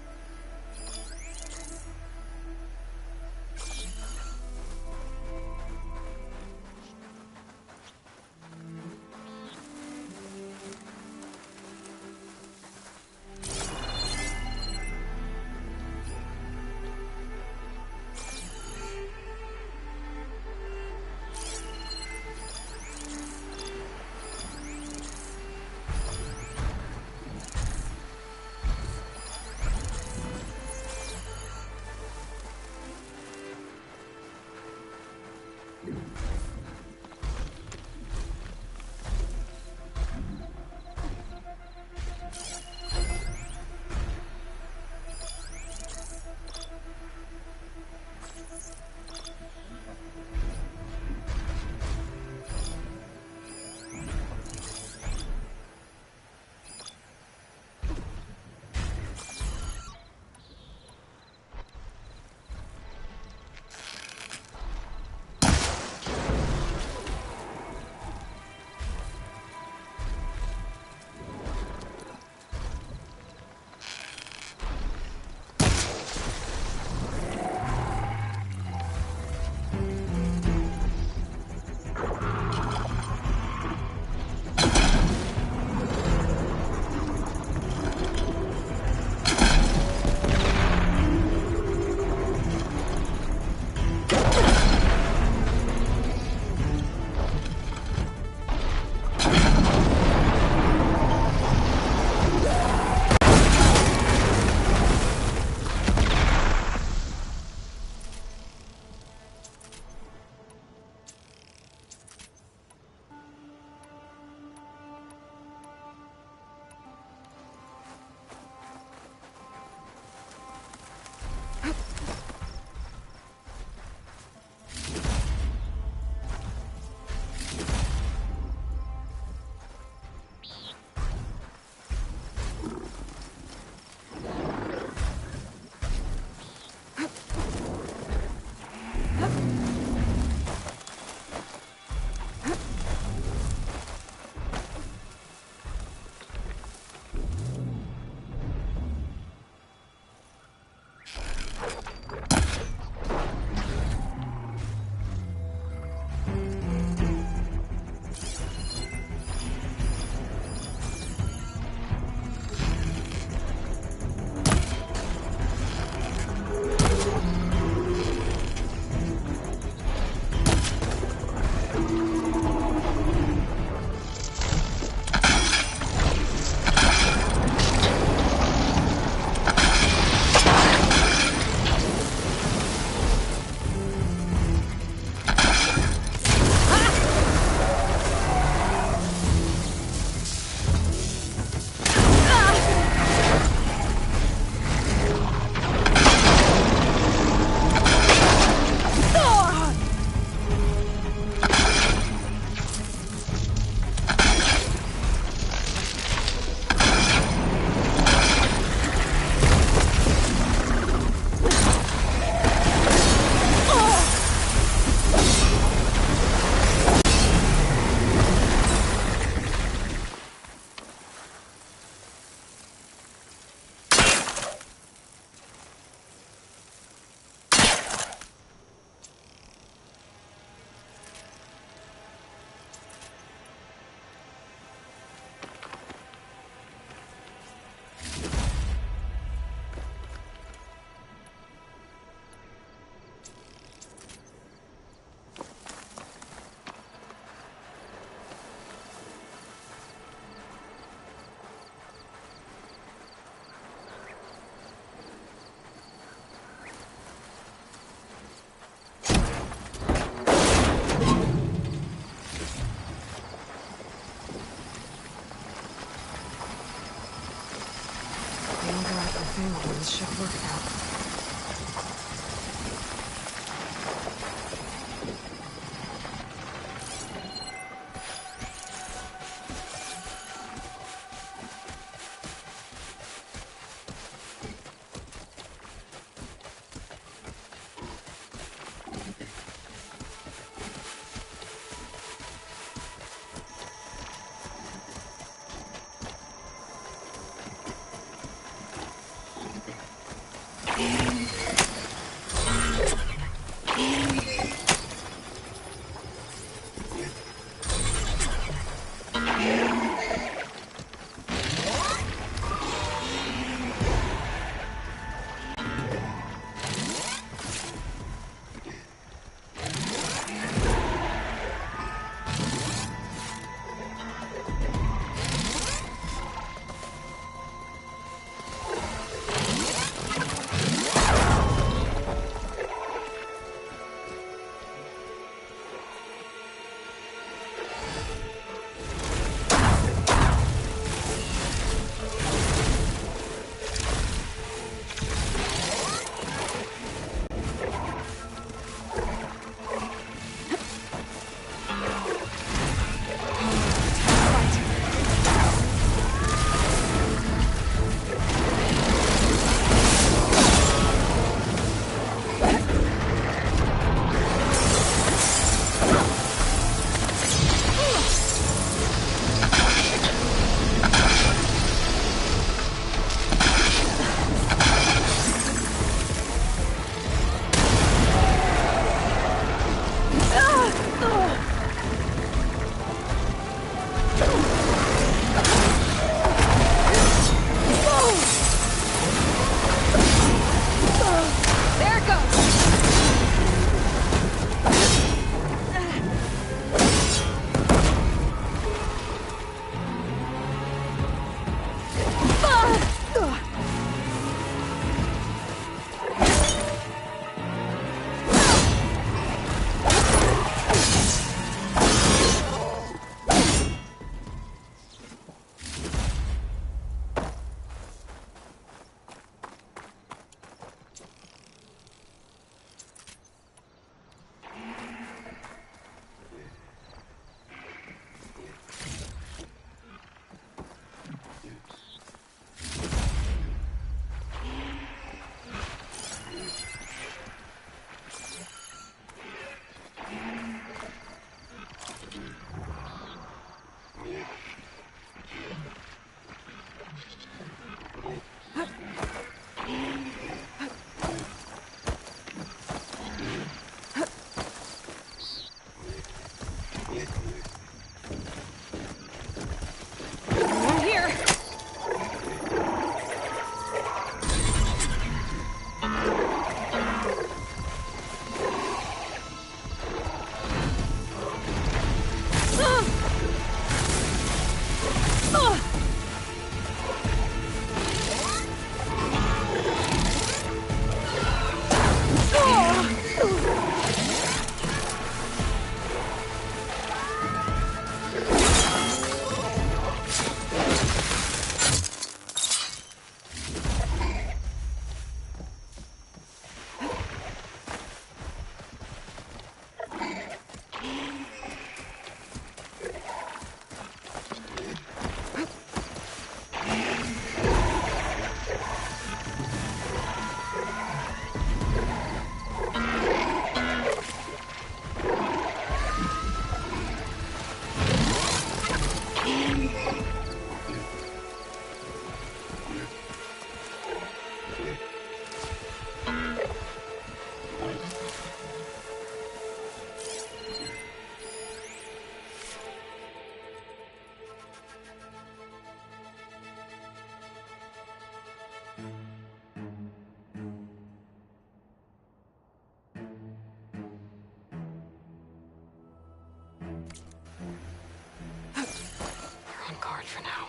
Speaker 1: for now.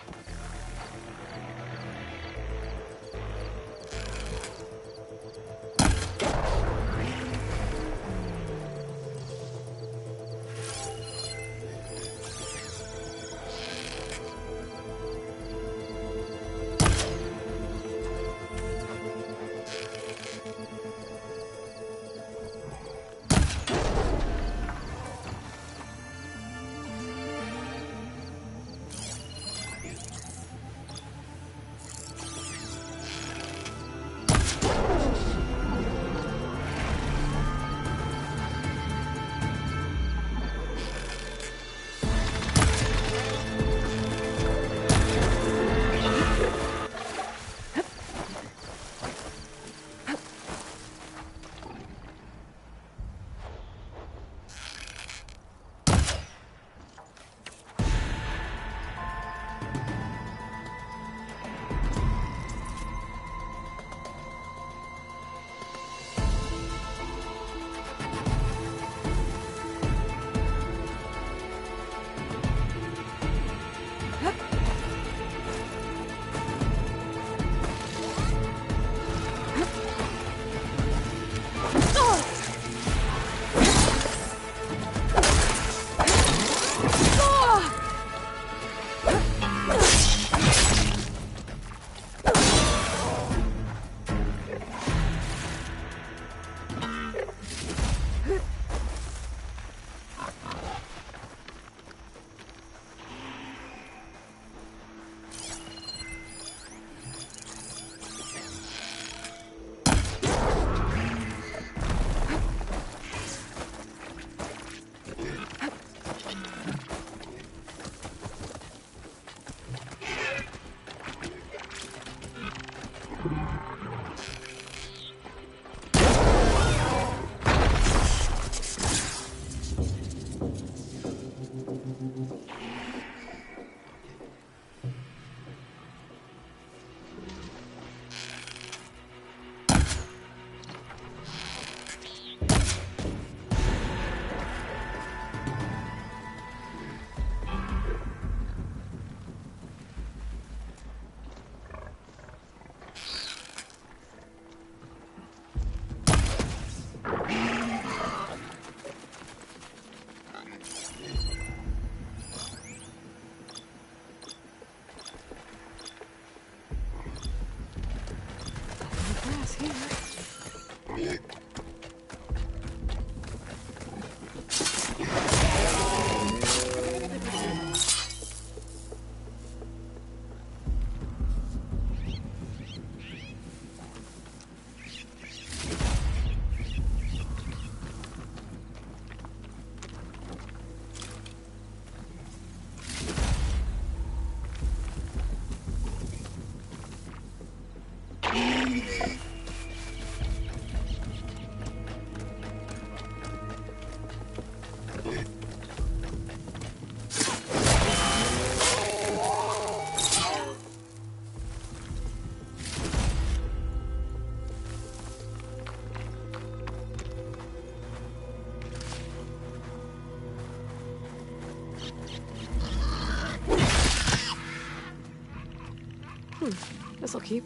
Speaker 1: This'll keep.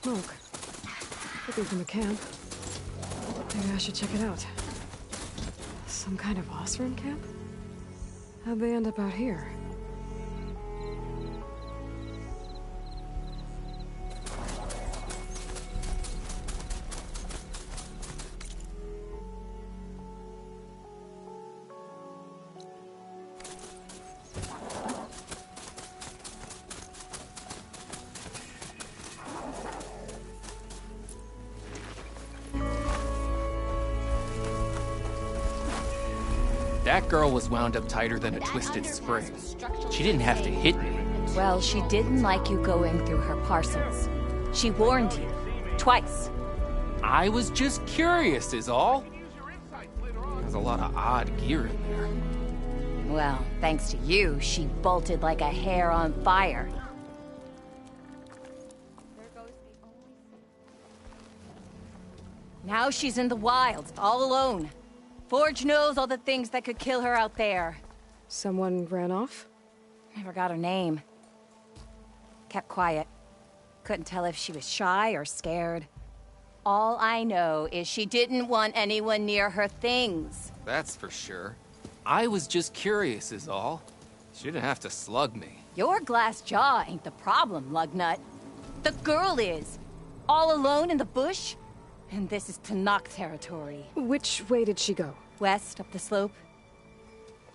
Speaker 1: smoke. Could be from the camp. Maybe I should check it out. Some kind of Osram camp? How'd they end up out here?
Speaker 13: That girl was wound up tighter than a twisted spring. She didn't have to hit me.
Speaker 6: Well, she didn't like you going through her parcels. She warned you. Twice.
Speaker 13: I was just curious is all. There's a lot of odd gear in there.
Speaker 6: Well, thanks to you, she bolted like a hare on fire. Now she's in the wilds, all alone. Forge knows all the things that could kill her out there.
Speaker 1: Someone ran off?
Speaker 6: Never got her name. Kept quiet. Couldn't tell if she was shy or scared. All I know is she didn't want anyone near her things.
Speaker 13: That's for sure. I was just curious is all. She didn't have to slug me.
Speaker 6: Your glass jaw ain't the problem, Lugnut. The girl is. All alone in the bush. And this is Tenakth territory.
Speaker 1: Which way did she go?
Speaker 6: West, up the slope.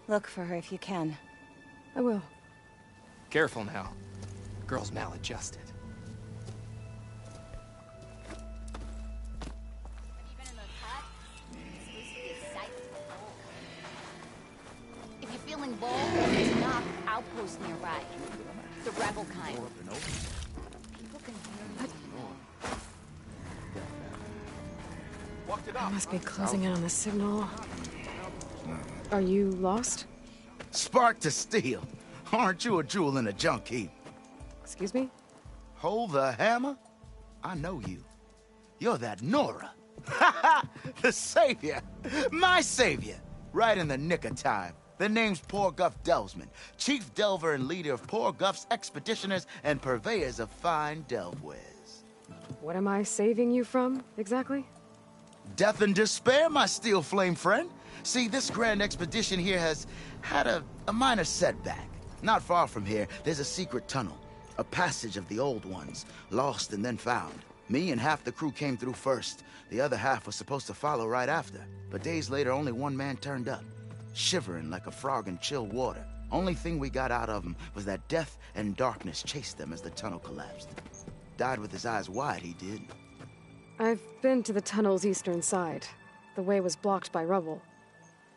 Speaker 6: Look for her if you can.
Speaker 1: I will.
Speaker 13: Careful now. The girl's maladjusted.
Speaker 6: If you're feeling bold, there's an outpost nearby. The rebel kind. People can hear you.
Speaker 1: I must be closing in on the signal. Are you lost?
Speaker 22: Spark to steel. Aren't you a jewel in a junk heap?
Speaker 1: Excuse me?
Speaker 22: Hold the hammer? I know you. You're that Nora. The savior. My savior. Right in the nick of time. The name's Porguff Delvesman, chief delver and leader of Porguff's expeditioners and purveyors of fine delve wares.
Speaker 1: What am I saving you from, exactly?
Speaker 22: Death and despair, my steel flame friend. See, this grand expedition here has had a minor setback. Not far from here, there's a secret tunnel. A passage of the old ones, lost and then found. Me and half the crew came through first. The other half was supposed to follow right after. But days later, only one man turned up, shivering like a frog in chill water. Only thing we got out of him was that death and darkness chased them as the tunnel collapsed. Died with his eyes wide, he did.
Speaker 1: I've been to the tunnel's eastern side. The way was blocked by rubble.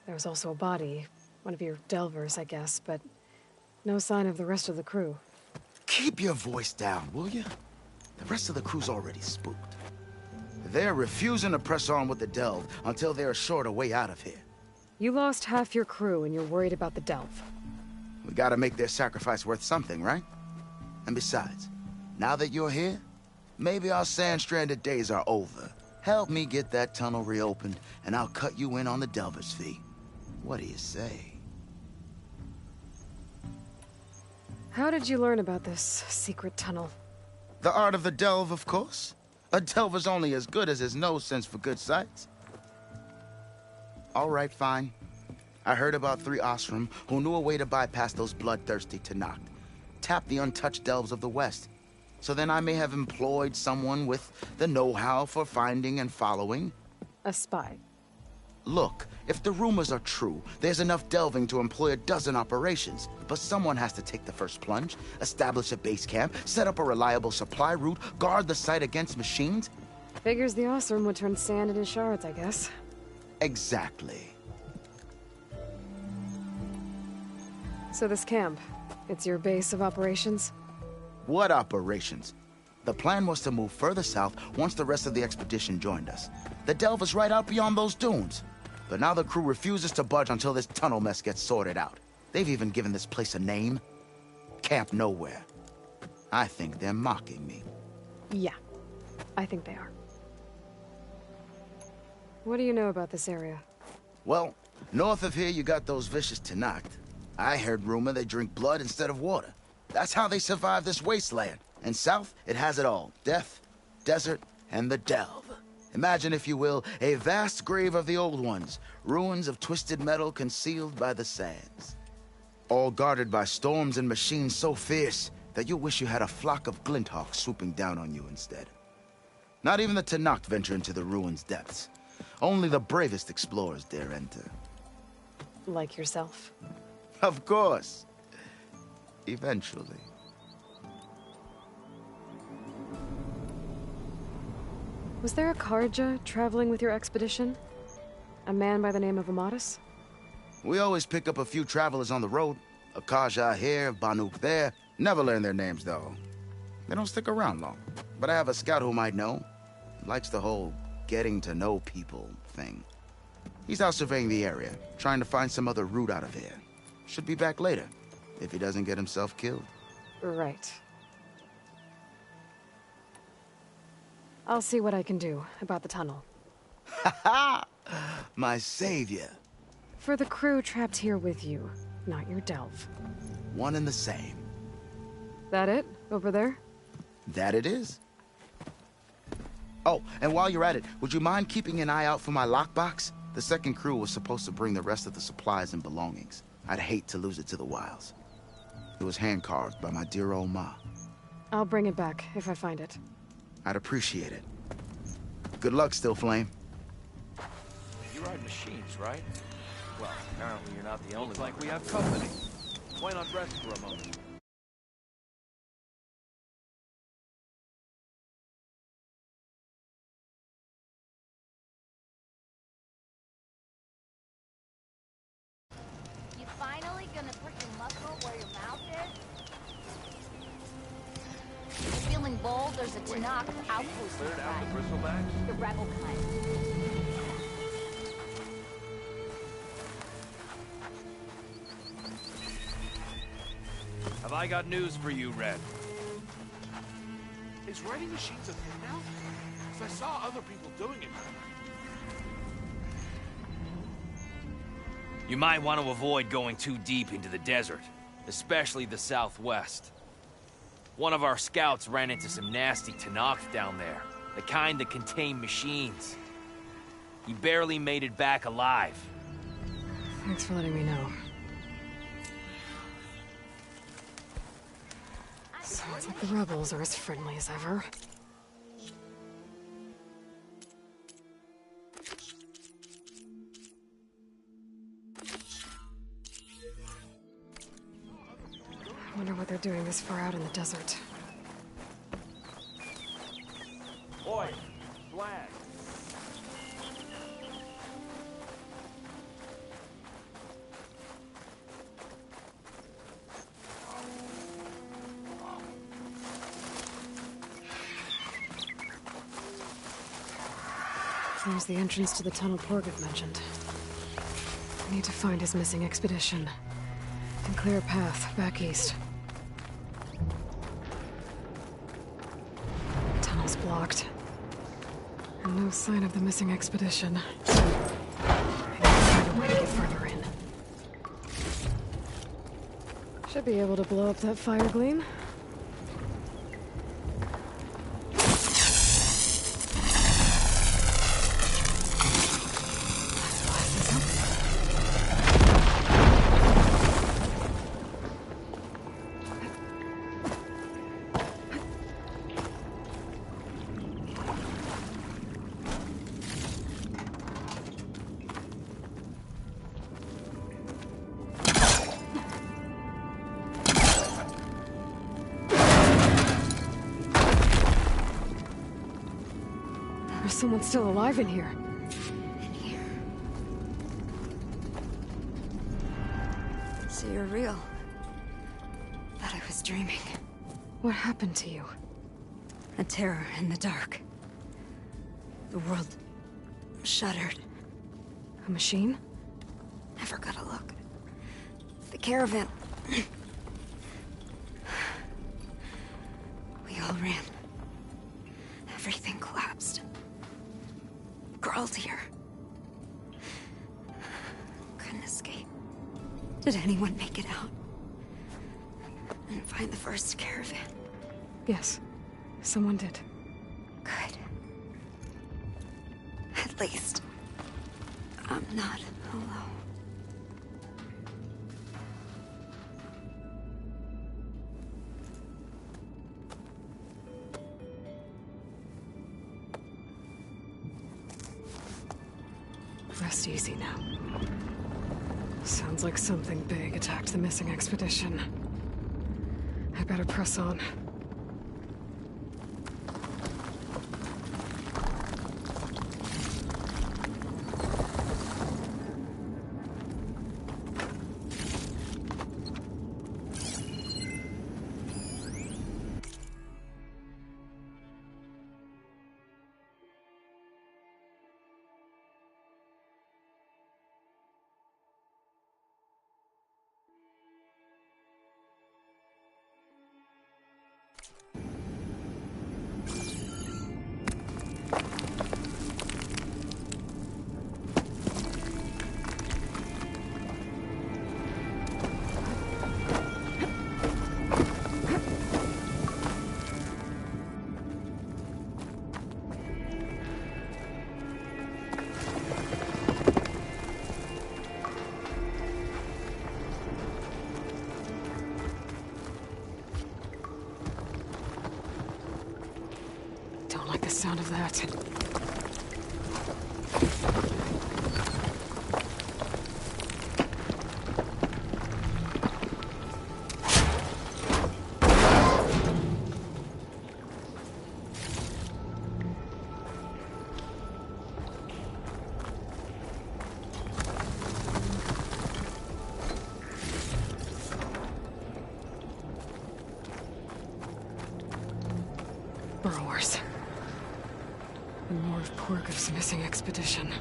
Speaker 1: There was also a body, one of your delvers, I guess, but no sign of the rest of the crew.
Speaker 22: Keep your voice down, will you? The rest of the crew's already spooked. They're refusing to press on with the delve until they're assured a way out of here.
Speaker 1: You lost half your crew and you're worried about the delve.
Speaker 22: We gotta make their sacrifice worth something, right? And besides, now that you're here, maybe our sand-stranded days are over. Help me get that tunnel reopened, and I'll cut you in on the delver's fee. What do you say?
Speaker 1: How did you learn about this secret tunnel?
Speaker 22: The art of the delve, of course. A delver's only as good as his nose sense for good sights. All right, fine. I heard about 3 Osram who knew a way to bypass those bloodthirsty Tenakth. Tap the untouched delves of the West. So then I may have employed someone with the know-how for finding and following.
Speaker 1: A spy.
Speaker 22: Look, if the rumors are true, there's enough delving to employ a dozen operations. But someone has to take the first plunge, establish a base camp, set up a reliable supply route, guard the site against machines.
Speaker 1: Figures the Osram would turn sand into shards, I guess.
Speaker 22: Exactly.
Speaker 1: So this camp, it's your base of operations?
Speaker 22: What operations? The plan was to move further south once the rest of the expedition joined us. The delve is right out beyond those dunes. But now the crew refuses to budge until this tunnel mess gets sorted out. They've even given this place a name. Camp Nowhere. I think they're mocking me.
Speaker 1: Yeah, I think they are. What do you know about this area?
Speaker 22: Well, north of here you got those vicious Tenakth. I heard rumor they drink blood instead of water. That's how they survive this wasteland. And south, it has it all. Death desert, and the delve. Imagine, if you will, a vast grave of the old ones, ruins of twisted metal concealed by the sands. All guarded by storms and machines so fierce that you wish you had a flock of glinthawks swooping down on you instead. Not even the Tenakth venture into the ruins' depths. Only the bravest explorers dare enter.
Speaker 1: Like yourself?
Speaker 22: Of course. Eventually.
Speaker 1: Was there a Carja traveling with your expedition? A man by the name of Amadis?
Speaker 22: We always pick up a few travelers on the road. A Carja here, Banuk there. Never learn their names, though. They don't stick around long. But I have a scout who might know. Likes the whole getting to know people thing. He's out surveying the area, trying to find some other route out of here. Should be back later, if he doesn't get himself killed.
Speaker 1: Right. I'll see what I can do about the tunnel.
Speaker 22: Ha ha! My savior.
Speaker 1: For the crew trapped here with you, not your delve.
Speaker 22: One and the same.
Speaker 1: That it? Over there?
Speaker 22: That it is. Oh, and while you're at it, would you mind keeping an eye out for my lockbox? The second crew was supposed to bring the rest of the supplies and belongings. I'd hate to lose it to the wilds. It was hand-carved by my dear old ma.
Speaker 1: I'll bring it back if I find it.
Speaker 22: I'd appreciate it. Good luck, Still Flame.
Speaker 3: You ride machines, right? Well, apparently you're not the only one. Looks like we have company. Why not rest for a moment?
Speaker 6: You finally gonna put your muscle where your mouth is? You're feeling bold? There's a Tenakth outpost
Speaker 3: Cleared out the
Speaker 6: inside.
Speaker 3: bristlebacks?
Speaker 6: The rebel kind.
Speaker 3: Have I got news for you, Red?
Speaker 11: Is writing machines a thing now? 'Cause I saw other people doing it.
Speaker 12: You might want to avoid going too deep into the desert, especially the southwest. One of our scouts ran into some nasty Tenakth down there, the kind that contain machines. He barely made it back alive.
Speaker 1: Thanks for letting me know. Sounds like the rebels are as friendly as ever. I wonder what they're doing this far out in the desert.
Speaker 3: Oi! Flag!
Speaker 1: There's the entrance to the tunnel Porgett mentioned. I need to find his missing expedition and clear a path back east. Tunnel's blocked. And no sign of the missing expedition. I need to find a way to get further in. Should be able to blow up that fire gleam. There's someone still alive in here.
Speaker 23: So you're real. Thought I was dreaming.
Speaker 1: What happened to you?
Speaker 23: A terror in the dark. The world shuddered.
Speaker 1: A machine?
Speaker 23: Never got a look. The caravan. We all ran. Everything collapsed. Crawled here. Couldn't escape. Did anyone make it out? And find the first caravan?
Speaker 1: Yes, someone did.
Speaker 23: Good. At least, I'm not alone.
Speaker 1: Rest easy now. Sounds like something big attacked the missing expedition. I better press on. Don't like the sound of that. Burrowers. And more of Porgo's missing expedition.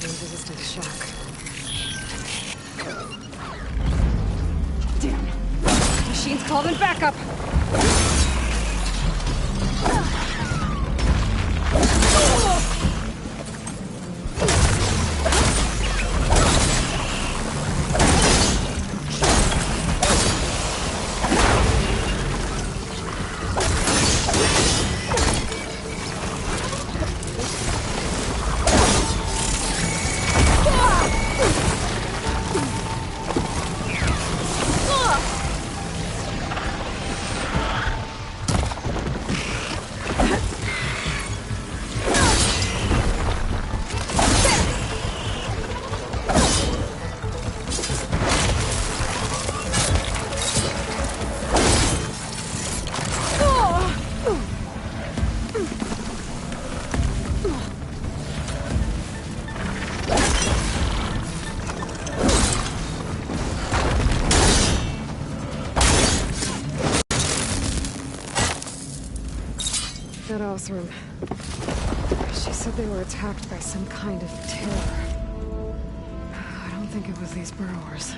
Speaker 1: Resistant to shock. Damn. Machine's called in backup. That Othram. She said they were attacked by some kind of terror. I don't think it was these burrowers.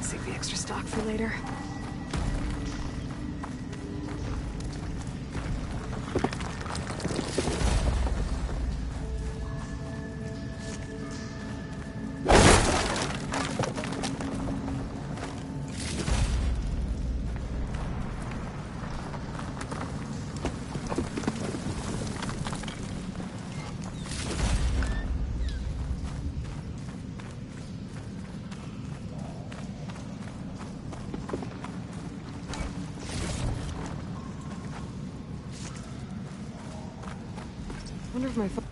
Speaker 1: Save the extra stock for later. Wonder if my phone...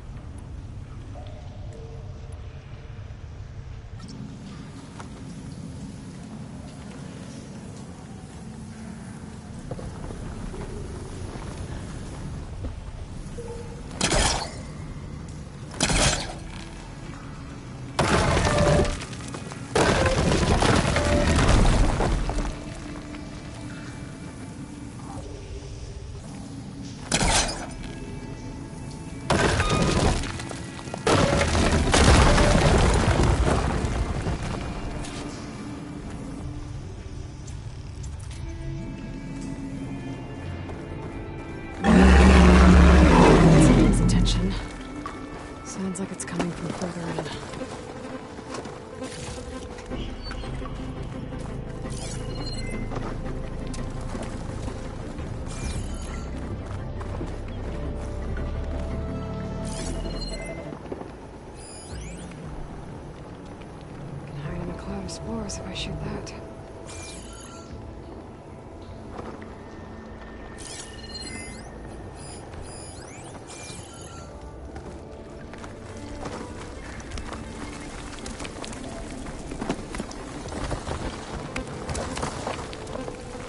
Speaker 1: Sounds like it's coming from further in. Can hide in a cloud of spores if I shoot that.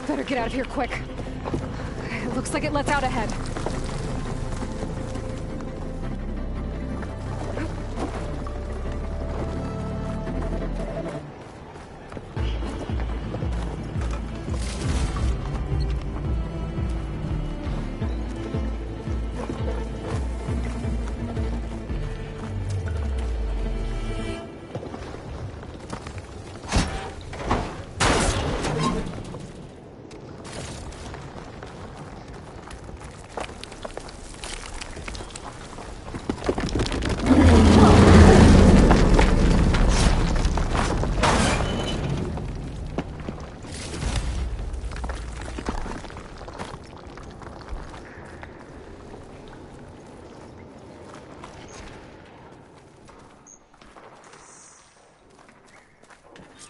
Speaker 1: Better get out of here quick. It looks like it lets out ahead.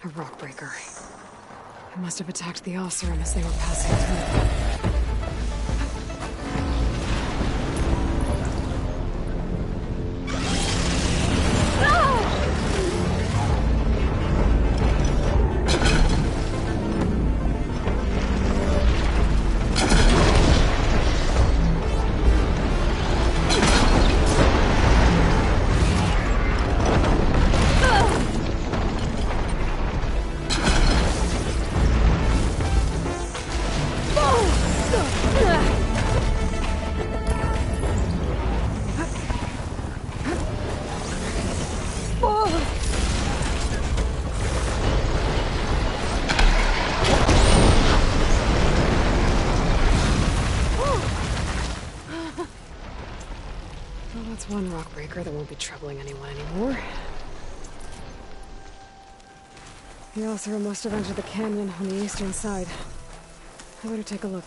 Speaker 1: A rock breaker. It must have attacked the Oseram as they were passing through. That's one rock breaker that won't be troubling anyone anymore. The Oseram must have entered the canyon on the eastern side. I better take a look.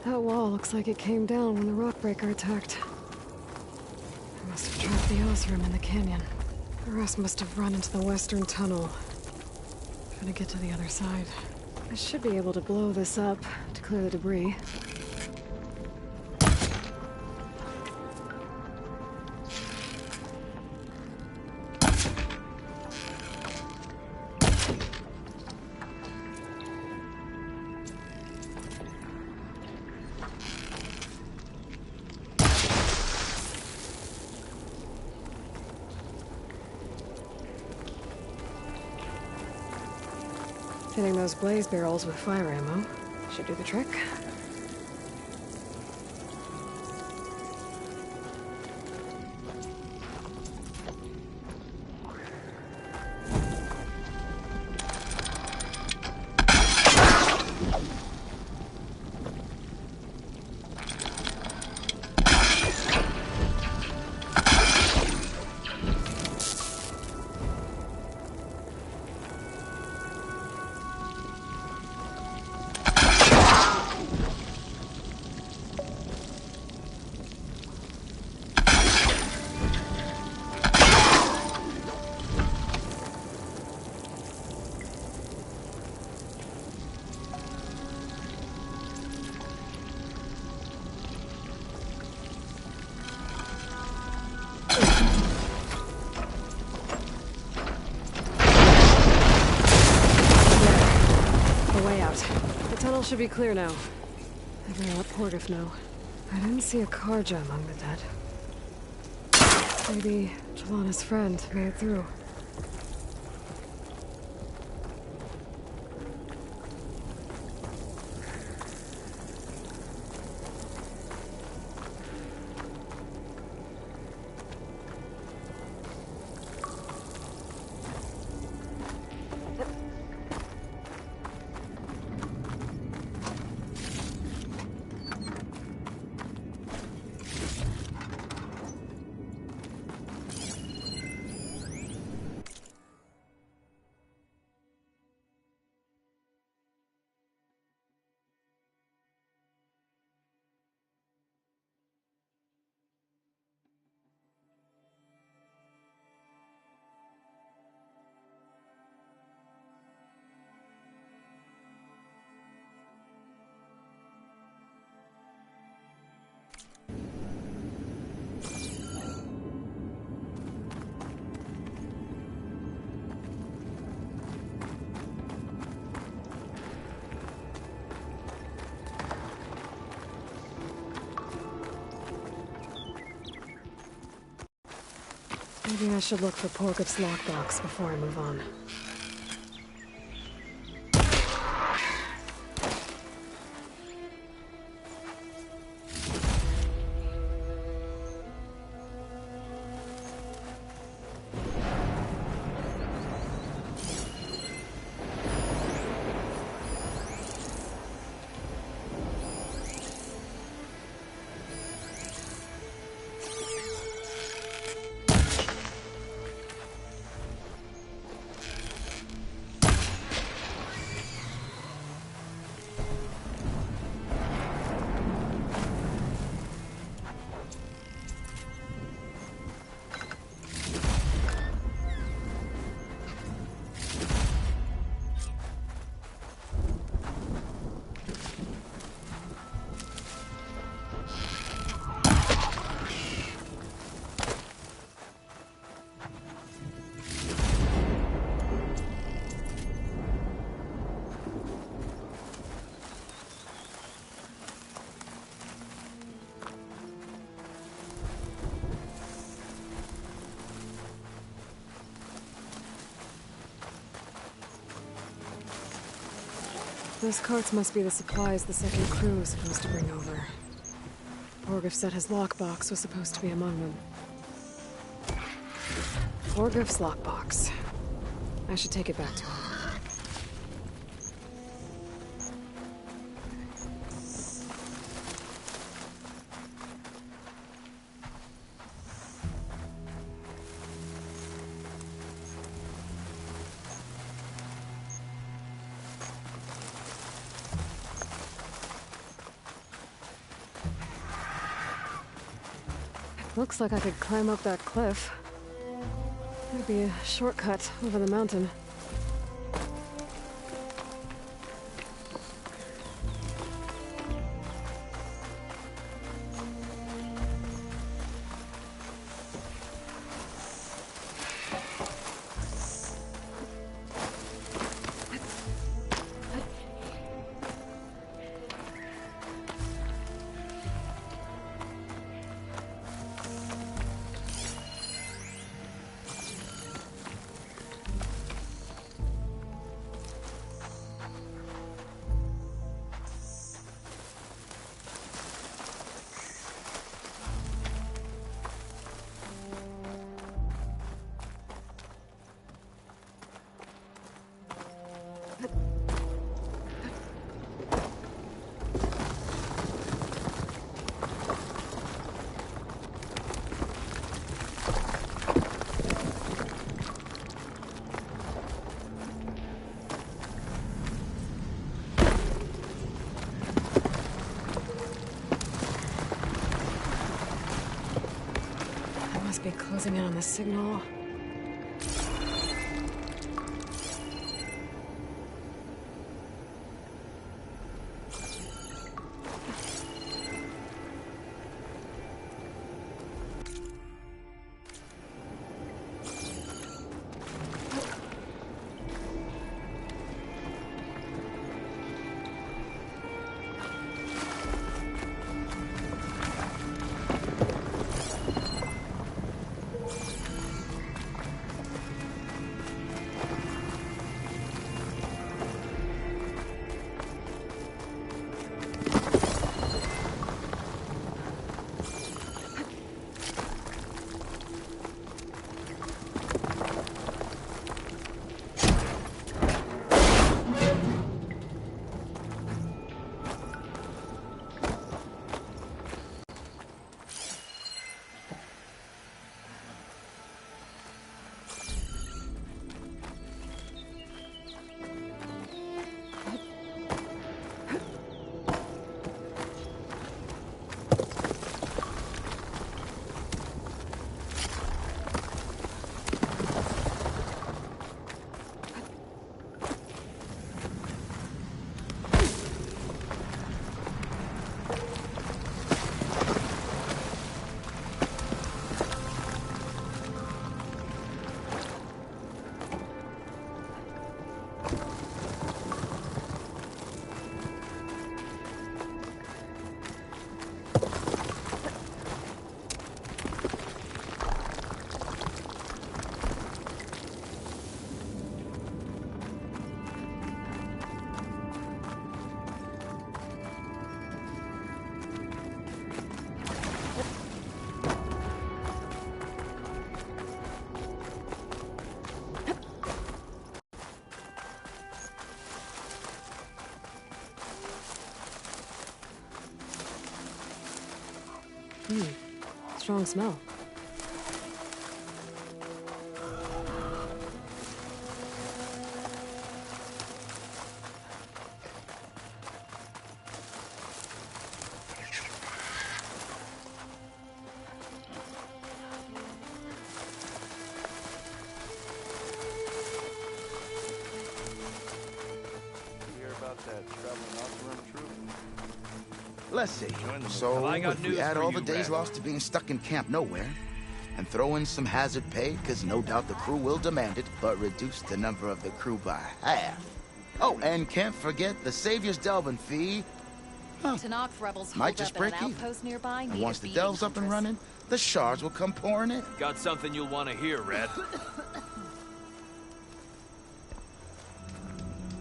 Speaker 1: That wall looks like it came down when the Rockbreaker attacked. I must have trapped the Osram in the canyon. The rest must have run into the western tunnel. Trying to get to the other side. I should be able to blow this up to clear the debris. Hitting those blaze barrels with fire ammo should do the trick. Should be clear now. I better let Porgif know. I didn't see a Carja among the dead. Maybe Jelana's friend made it through. Maybe I should look for Porgif's lockbox before I move on. Those carts must be the supplies the second crew was supposed to bring over. Porgif said his lockbox was supposed to be among them. Porgif's lockbox. I should take it back to him. Looks like I could climb up that cliff. Might be a shortcut over the mountain. Be closing in on the signal. Strong smell.
Speaker 22: Let's see. So, if we add all the days lost to being stuck in Camp Nowhere, and throw in some hazard pay, because no doubt the crew will demand it, but reduce the number of the crew by half. Oh, and can't forget the Savior's Delving fee. Huh.
Speaker 6: Tenakth rebels
Speaker 22: Might just break even.
Speaker 6: Nearby,
Speaker 22: and once the Delve's up and running, the shards will come pouring in.
Speaker 12: Got something you'll want to hear, Red.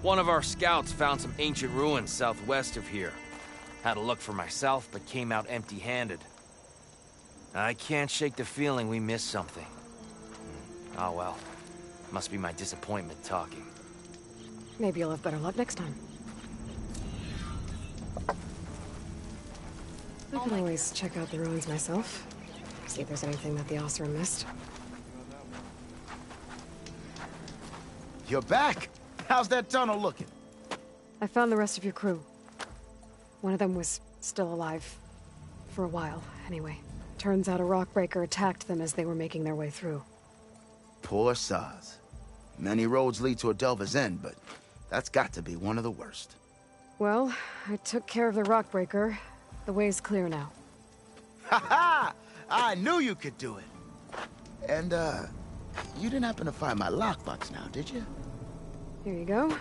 Speaker 12: One of our scouts found some ancient ruins southwest of here. Had a look for myself, but came out empty-handed. I can't shake the feeling we missed something. Oh well. Must be my disappointment talking.
Speaker 1: Maybe you'll have better luck next time. I can always check out the ruins myself. See if there's anything that the Oseram missed.
Speaker 22: You're back! How's that tunnel looking?
Speaker 1: I found the rest of your crew. One of them was still alive. For a while, anyway. Turns out a rockbreaker attacked them as they were making their way through.
Speaker 22: Poor Saz. Many roads lead to Adelva's end, but that's got to be one of the worst.
Speaker 1: Well, I took care of the rockbreaker. The way's clear now.
Speaker 22: Ha ha! I knew you could do it! And, you didn't happen to find my lockbox now, did you?
Speaker 1: Here you go.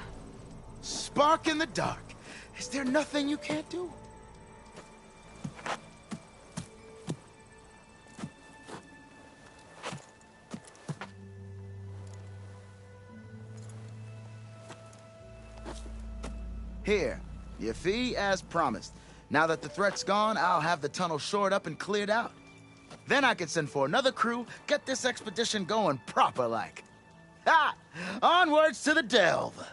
Speaker 22: Spark in the dark. Is there nothing you can't do? Here, your fee as promised. Now that the threat's gone, I'll have the tunnel shored up and cleared out. Then I can send for another crew, get this expedition going proper-like. Ha! Onwards to the delve!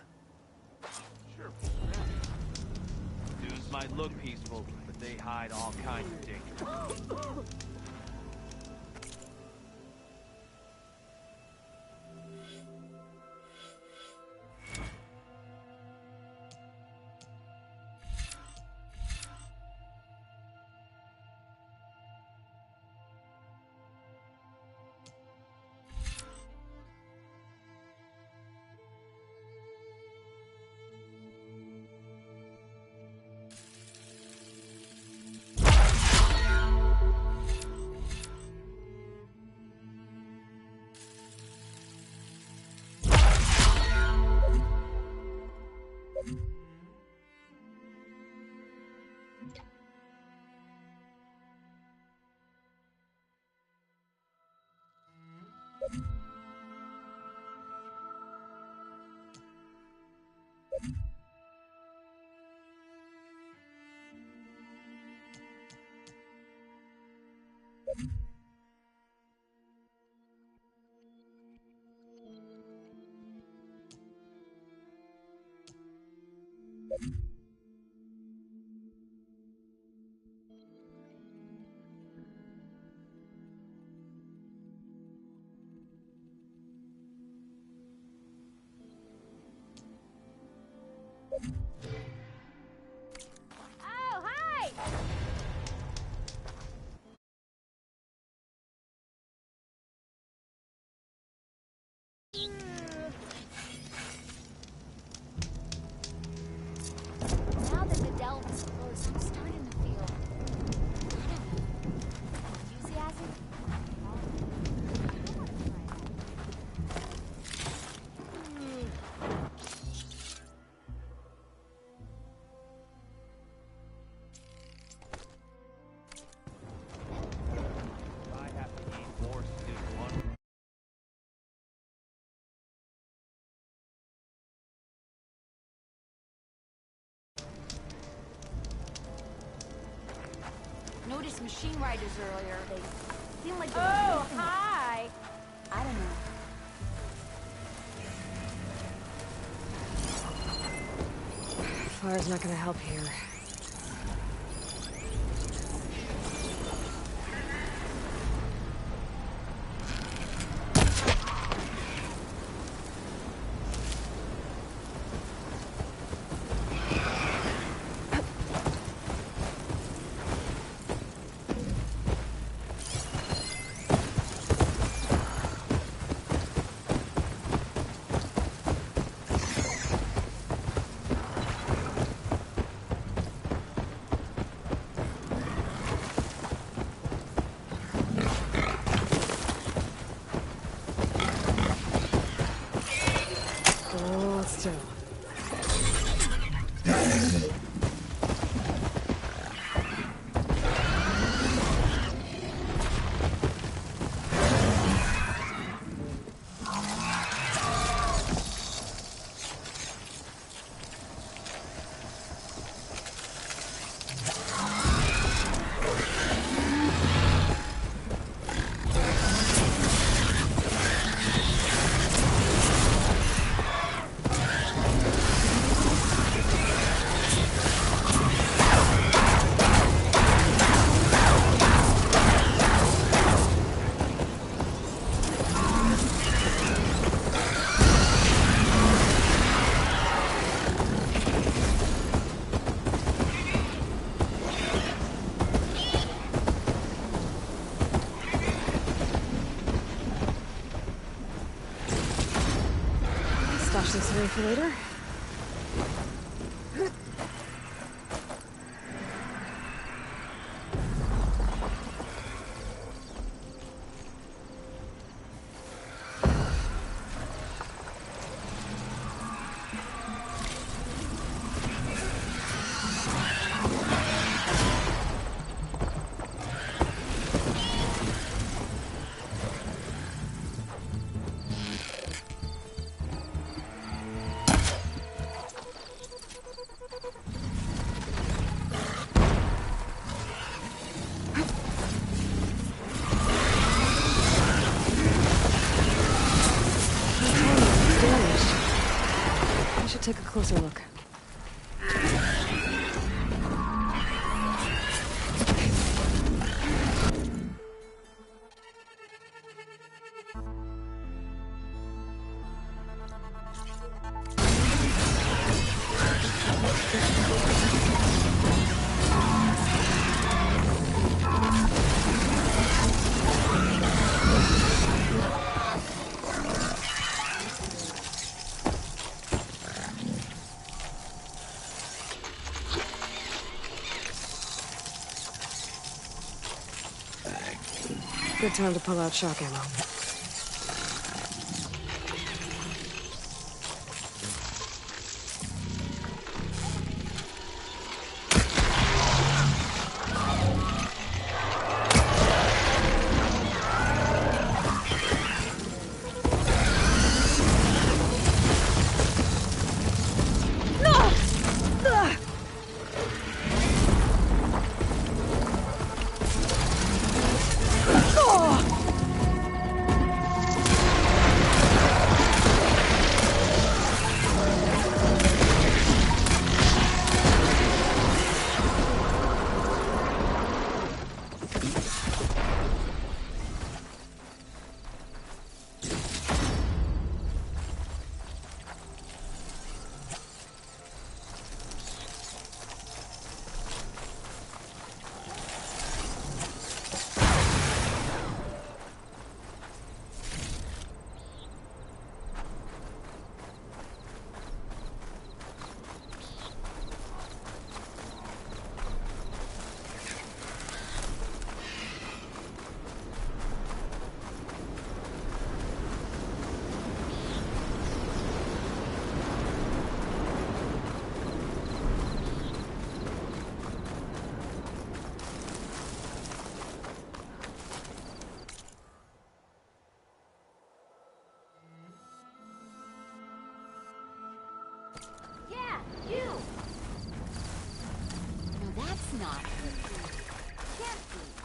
Speaker 12: Dudes might look peaceful, but they hide all kinds of danger.
Speaker 6: Oh, hi! Now that the delve is closed, I'm starting to feel enthusiasm. Noticed machine riders earlier. They seem like they were hi! I don't know.
Speaker 1: Fire's not gonna help here. this away for later? Take a closer look. Good time to pull out shock ammo.
Speaker 6: Not. Can't be.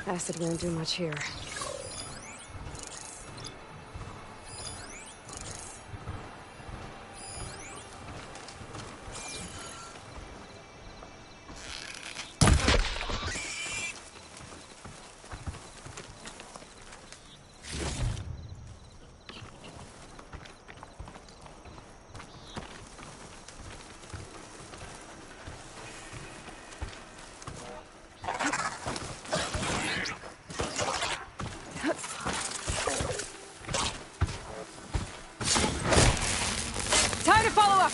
Speaker 1: Acid won't do much here.
Speaker 6: Time to follow up!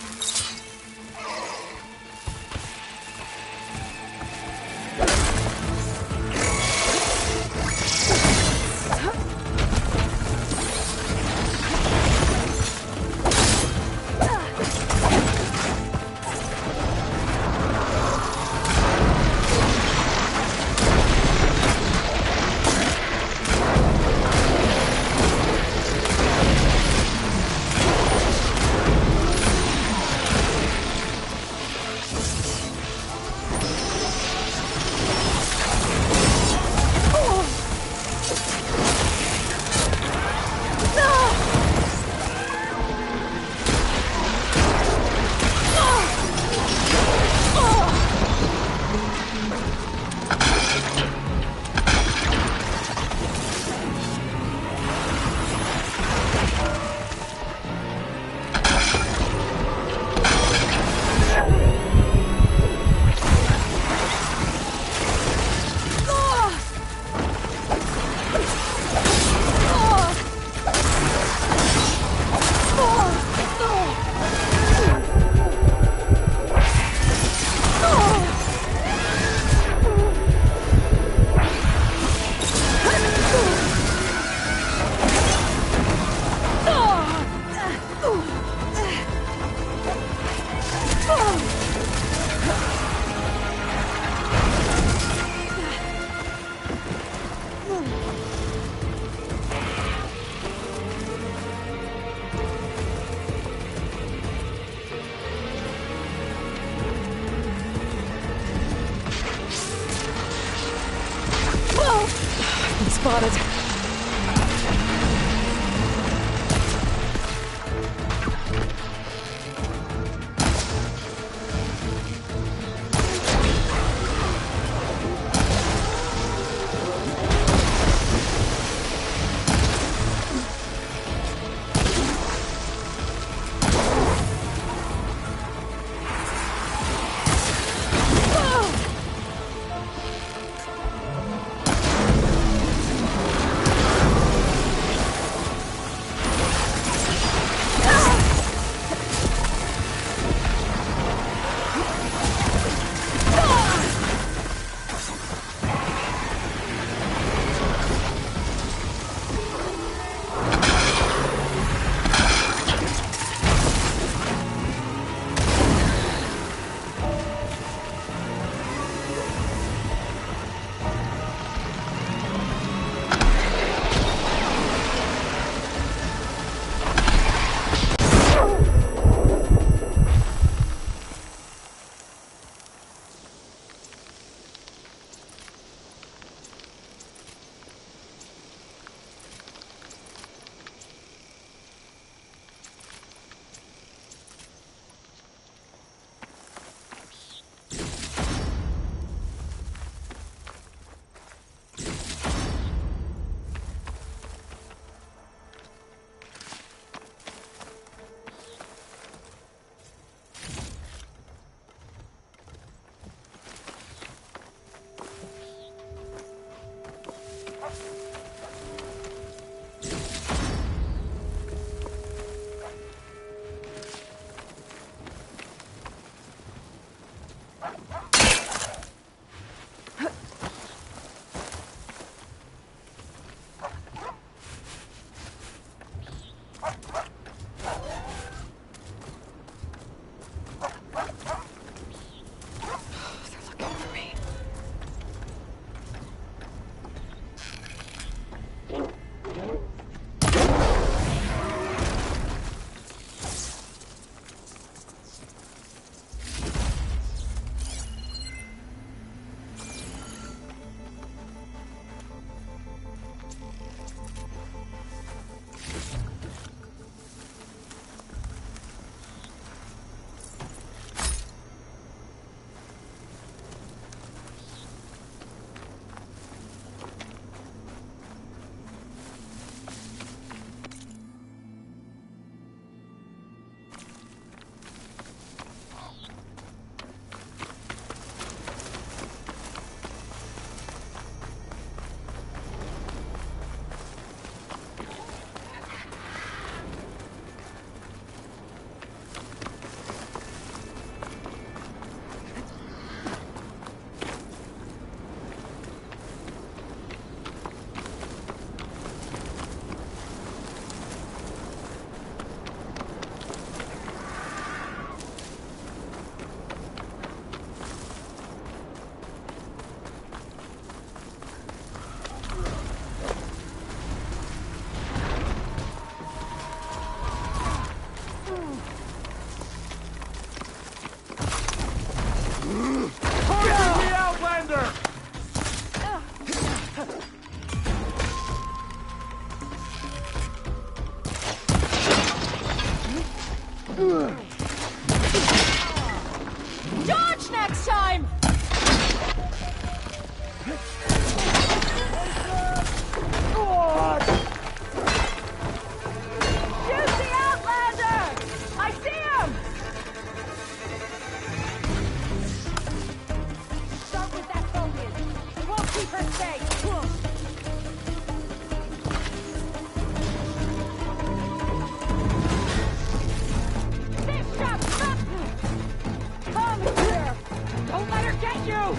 Speaker 1: Been spotted.
Speaker 8: Watch next time!
Speaker 14: Shoot the Outlander! I see him! Start with that focus. We'll keep her safe. Bishop! Come here! Don't let her get you!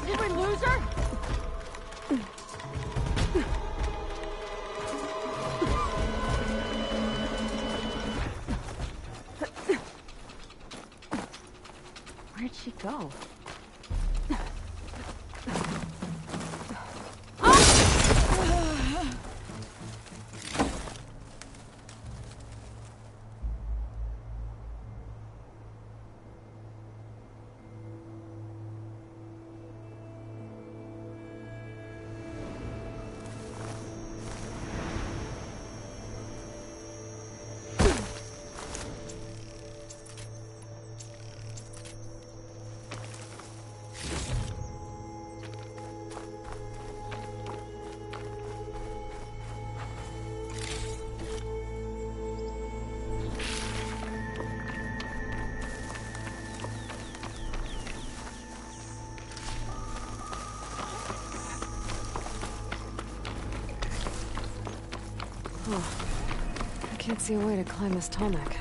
Speaker 14: Did we lose her?
Speaker 15: Where'd she go?
Speaker 1: I can't see a way to climb this tall neck.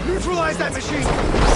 Speaker 11: Neutralize that machine!